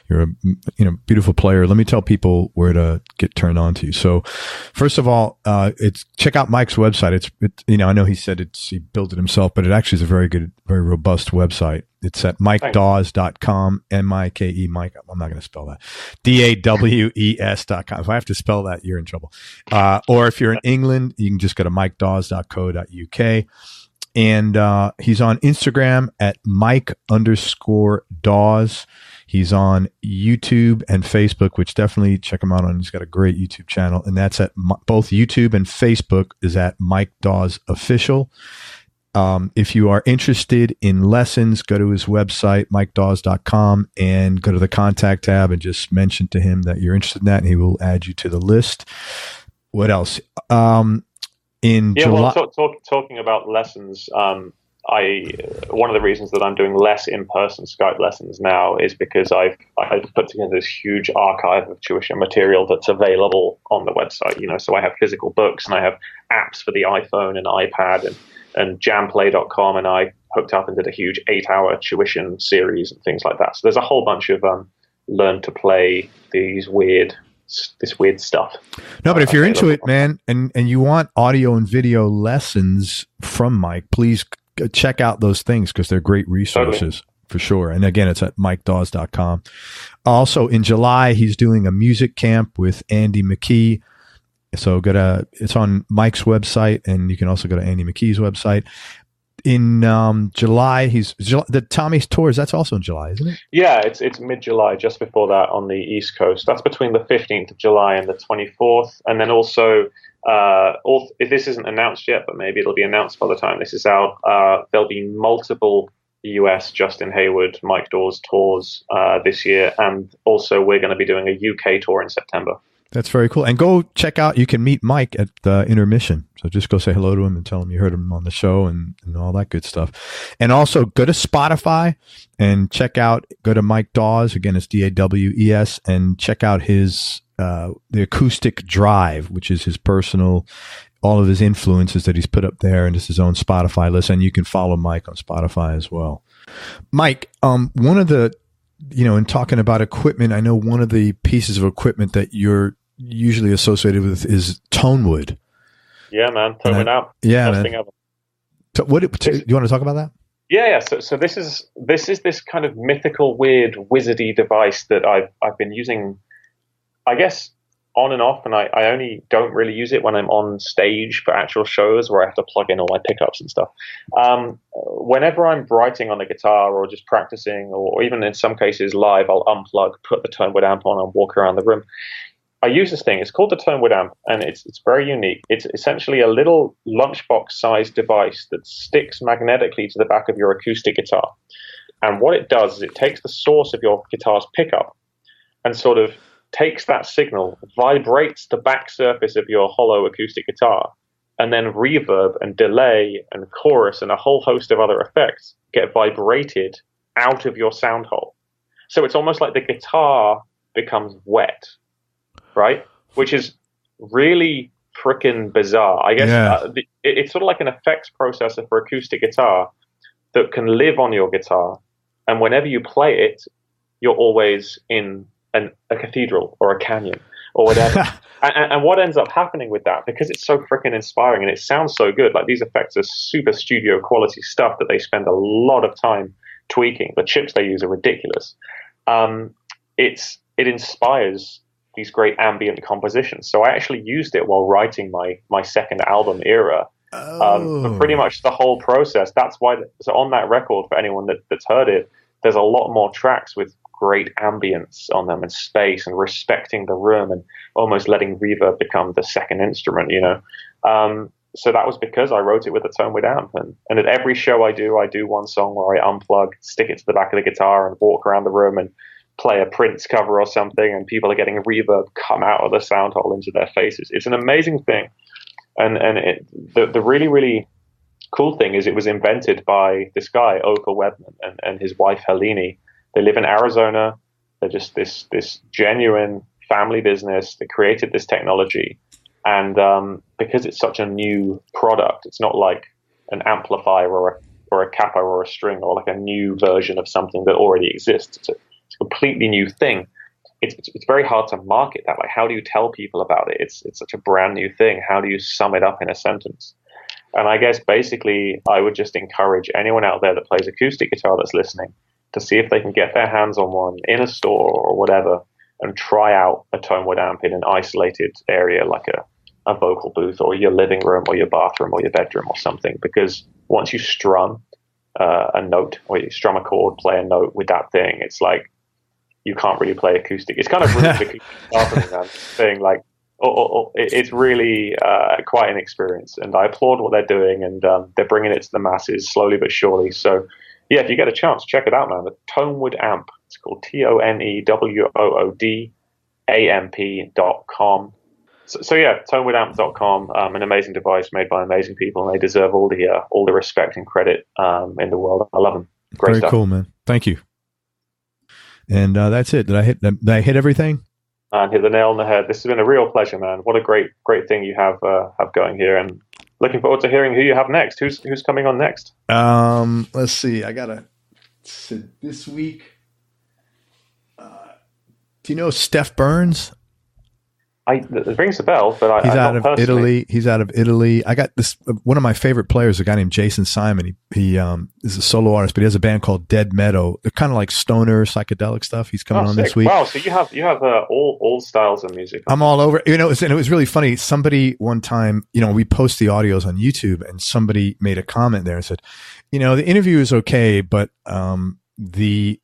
you're a beautiful player. Let me tell people where to get turned on to you. So, first of all, check out Mike's website. I know he said he built it himself, but it actually is a very good, very robust website. It's at MikeDawes.com, M-I-K-E, Mike. I'm not going to spell that. DAWES.com. If I have to spell that, you're in trouble. Or if you're in England, you can just go to MikeDawes.co.uk. And he's on Instagram at Mike_Dawes. He's on YouTube and Facebook, which definitely check him out on. He's got a great YouTube channel. And that's at both YouTube and Facebook is at Mike Dawes Official. If you are interested in lessons, go to his website, MikeDawes.com, and go to the contact tab and just mention to him that you're interested in that, and he will add you to the list. What else? July. Talking about lessons, one of the reasons that I'm doing less in-person Skype lessons now is because I've put together this huge archive of tuition material that's available on the website. So I have physical books, and I have apps for the iPhone and iPad, and jamplay.com, and I hooked up and did a huge 8-hour tuition series and things like that. So there's a whole bunch of learn to play this weird stuff. No, but if you're into it, man, and you want audio and video lessons from Mike, please check out those things because they're great resources. Totally. For sure. And again, it's at MikeDawes.com. Also, in July, he's doing a music camp with Andy McKee. So it's on Mike's website, and you can also go to Andy McKee's website. In July, the Tommy's Tours. That's also in July, isn't it? Yeah, it's mid-July, just before that on the East Coast. That's between the 15th of July and the 24th. And then also, if this isn't announced yet, but maybe it'll be announced by the time this is out, there'll be multiple US Justin Heyward, Mike Dawes tours this year, and also we're going to be doing a UK tour in September. That's very cool. And go check out, you can meet Mike at the Intermission. So just go say hello to him and tell him you heard him on the show and all that good stuff. And also go to Spotify and go to Mike Dawes. Again, it's Dawes, and check out his the Acoustic Drive, which is his personal, all of his influences that he's put up there, and just his own Spotify list. And you can follow Mike on Spotify as well. Mike, one of the, in talking about equipment, I know one of the pieces of equipment that you're usually associated with is Tonewood. Yeah, man. Tonewood out. Yeah, man. do you want to talk about that? Yeah. So this is this kind of mythical, weird, wizardy device that I've been using, I guess, on and off, and I only don't really use it when I'm on stage for actual shows where I have to plug in all my pickups and stuff. Whenever I'm writing on the guitar or just practicing, or even in some cases live, I'll unplug, put the Tonewood amp on, and walk around the room. I use this thing. It's called the Tonewood amp, and it's very unique. It's essentially a little lunchbox-sized device that sticks magnetically to the back of your acoustic guitar. And what it does is it takes the source of your guitar's pickup and sort of takes that signal, vibrates the back surface of your hollow acoustic guitar, and then reverb and delay and chorus and a whole host of other effects get vibrated out of your sound hole. So it's almost like the guitar becomes wet, right? Which is really freaking bizarre. I guess it's sort of like an effects processor for acoustic guitar that can live on your guitar, and whenever you play it, you're always in a cathedral or a canyon or whatever. and what ends up happening with that, because it's so freaking inspiring and it sounds so good, like these effects are super studio quality stuff that they spend a lot of time tweaking. The chips they use are ridiculous. It inspires these great ambient compositions. So I actually used it while writing my second album, Era. But pretty much the whole process. That's why. So on that record, for anyone that's heard it, there's a lot more tracks with great ambience on them and space and respecting the room and almost letting reverb become the second instrument, So that was because I wrote it with a Tonewood amp. And at every show I do one song where I unplug, stick it to the back of the guitar and walk around the room and play a Prince cover or something, and people are getting a reverb come out of the sound hole into their faces. It's an amazing thing. And the really, really cool thing is it was invented by this guy, Oka Webman, and his wife, Helene. They live in Arizona. They're just this genuine family business that created this technology. And because it's such a new product, it's not like an amplifier or a capo or a string or like a new version of something that already exists. It's a completely new thing. It's very hard to market that. Like, how do you tell people about it? It's such a brand new thing. How do you sum it up in a sentence? And I guess basically I would just encourage anyone out there that plays acoustic guitar that's listening to see if they can get their hands on one in a store or whatever and try out a Tonewood amp in an isolated area like a vocal booth or your living room or your bathroom or your bedroom or something. Because once you strum a note or you strum a chord, play a note with that thing, it's like you can't really play acoustic. It's kind of rude thing. Like, it's really quite an experience, and I applaud what they're doing, and they're bringing it to the masses slowly but surely. So, yeah, if you get a chance, check it out, man. The Tonewood amp. It's called TONEWOODAMP.com. So yeah, TonewoodAmp.com. An amazing device made by amazing people, and they deserve all the respect and credit in the world. I love them. Great Very stuff. Cool, man. Thank you. And that's it. Did I hit everything? And hit the nail on the head. This has been a real pleasure, man. What a great thing you have going here, and looking forward to hearing who you have next. Who's coming on next? Let's see. I gotta this week. Do you know Steph Burns? It rings a bell, but he's I out not of personally. Italy. He's out of Italy. I got this. One of my favorite players, a guy named Jason Simon. He is a solo artist, but he has a band called Dead Meadow. They're kind of like stoner psychedelic stuff. He's coming on Sick. this week. Wow, so you have all styles of music. I'm all over. And it was really funny. Somebody one time, we post the audios on YouTube, and somebody made a comment there and said, the interview is okay, but the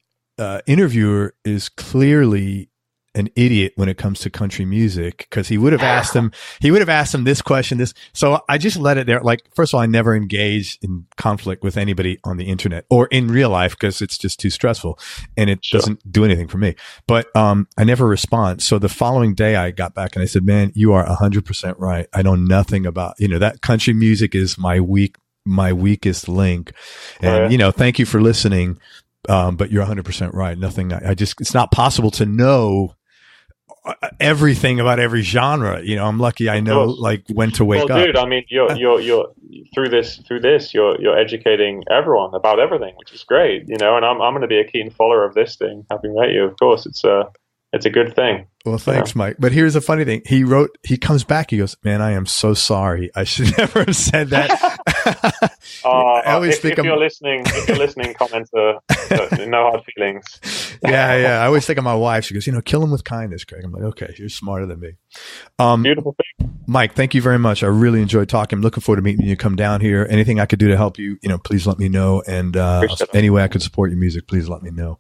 interviewer is clearly an idiot when it comes to country music, because he would have asked him this question. So I just let it there. Like, first of all, I never engage in conflict with anybody on the internet or in real life, because it's just too stressful and it doesn't do anything for me. But I never respond. So the following day I got back and I said, man, you are 100% right. I know nothing about, that country music is my weakest link. And, thank you for listening. But you're 100% right. Nothing, it's not possible to know everything about every genre. I'm lucky I know like when to wake up. Dude, I mean, you're through this, you're educating everyone about everything, which is great, and I'm going to be a keen follower of this thing. Having met you, of course, it's a good thing. Well, thanks, Mike. But here's the funny thing. He comes back, he goes, man, I am so sorry. I should never have said that. I always think if you're listening, commenter, no hard feelings. Yeah. I always think of my wife. She goes, kill him with kindness, Craig. I'm like, okay, you're smarter than me. Beautiful thing. Mike, thank you very much. I really enjoyed talking. I'm looking forward to meeting you. Come down here. Anything I could do to help you, please let me know. And any way I could support your music, please let me know.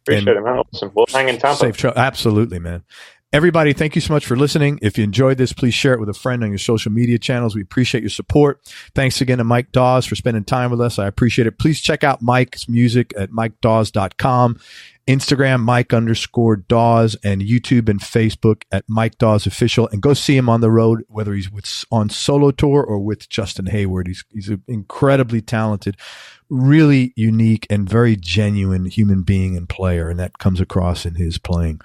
Appreciate it, man. Awesome. We'll hang in Tampa. Absolutely, man. Everybody, thank you so much for listening. If you enjoyed this, please share it with a friend on your social media channels. We appreciate your support. Thanks again to Mike Dawes for spending time with us. I appreciate it. Please check out Mike's music at MikeDawes.com, Instagram, Mike_Dawes, and YouTube and Facebook at Mike Dawes Official. And go see him on the road, whether he's on solo tour or with Justin Hayward. He's an incredibly talented, really unique, and very genuine human being and player, and that comes across in his playing.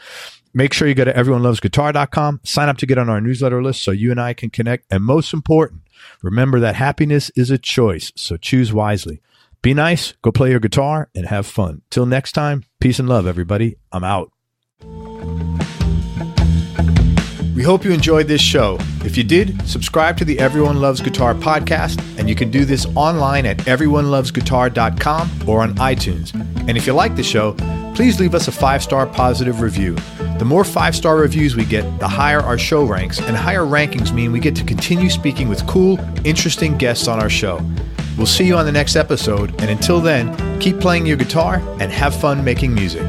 Make sure you go to everyonelovesguitar.com, sign up to get on our newsletter list so you and I can connect. And most important, remember that happiness is a choice, so choose wisely. Be nice, go play your guitar, and have fun. Till next time, peace and love, everybody. I'm out. We hope you enjoyed this show. If you did, subscribe to the Everyone Loves Guitar podcast, and you can do this online at everyonelovesguitar.com or on iTunes. And if you like the show, please leave us a 5-star positive review. The more 5-star reviews we get, the higher our show ranks, and higher rankings mean we get to continue speaking with cool, interesting guests on our show. We'll see you on the next episode, and until then, keep playing your guitar and have fun making music.